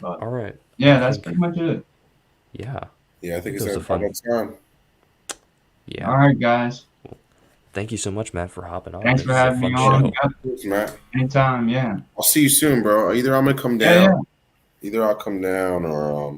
But All right. yeah, I that's think. pretty much it. Yeah. Yeah, I I think think that it's was a about fun. that time. Yeah. All right, guys. Thank you so much, Matt, for hopping on. Thanks This for is a having me fun Yeah. on. show. Yep. Thanks, Matt. Anytime. Yeah. I'll see you soon, bro. Either I'm gonna come Yeah. down, Yeah. either I'll come down, or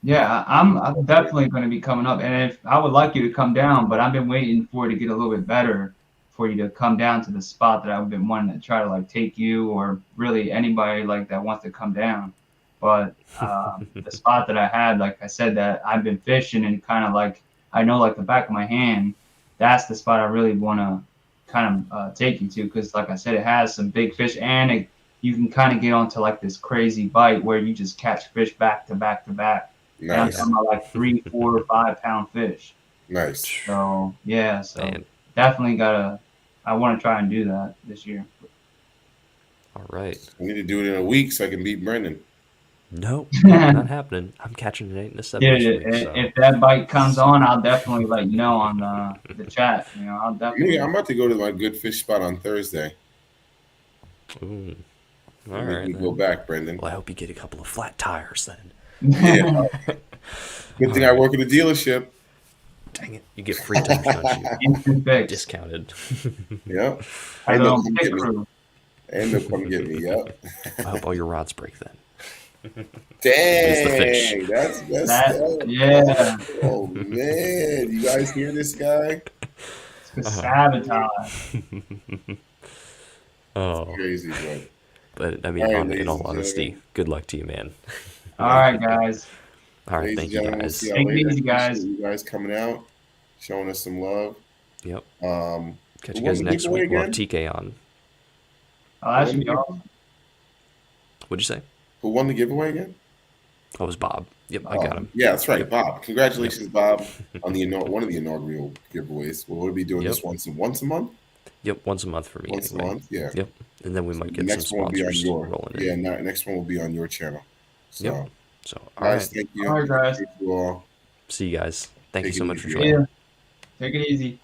Yeah. I'm definitely going to be coming up, and if I would like you to come down, but I've been waiting for it to get a little bit better for you to come down to the spot that I've been wanting to try to like take you or really anybody like that wants to come down. But the spot that I had, like I said, that I've been fishing and kind of like I know like the back of my hand, that's the spot I really want to kind of take you to because, like I said, it has some big fish and you can kind of get onto like this crazy bite where you just catch fish back to back to back. And I'm nice, Yeah. talking about like 3, 4, 5 pound fish. nice. So yeah, so Man. definitely gotta. I want to try and do that this year. All right. I need to do it in a week so I can beat Brendan. Nope. Nope. Yeah, Not happening. I'm catching an 8 and a 7 this week. So. if that bite comes on, I'll definitely let you know on the chat. I'll Yeah, definitely. I'm about to go to my good fish spot on Thursday. Ooh. All Make right me go then. back, Brendan. Well, I hope you get a couple of flat tires then. Yeah. Good All thing I right. work at a dealership. Dang it. You get free tires, don't you? Instant fix. Discounted. Yeah. Has And a they'll little come pit get me. crew. And they'll come get me. Yep. I hope all your rods break then. Lose the fish. Dang, that's messed That up. yeah, Oh man, you guys hear this guy? it's The sabotage. Oh, Crazy, but I all mean, right, in ladies all and honesty, gentlemen. good luck to you, man. All right, guys. All right, Ladies and thank you gentlemen, we'll see guys. y'all Take it later. easy, Appreciate guys. you guys coming out, showing us some love. Yep. Catch Who you won guys the next giveaway week. We'll have again? TK on. Oh, Who that won should the be giveaway? awesome. What'd you say? Who won the giveaway again? Oh, it was Bob. Yep, I got Oh, him. yeah, that's right, Yep. Bob. Yep. Congratulations, Bob, on the one of the inaugural giveaways. We'll be doing Yep. this once a month. Yep. Once a month for me, Once a anyway. month, yeah. Yep. And then we So might the get some next one will be on sponsors your rolling in. yeah. Next one will be on your channel. Yep. So, So, all guys, right. thank you. All right, guys. Appreciate you all. See you guys. Thank you Take it so much for easy, See joining. y'all. ya. Take it easy.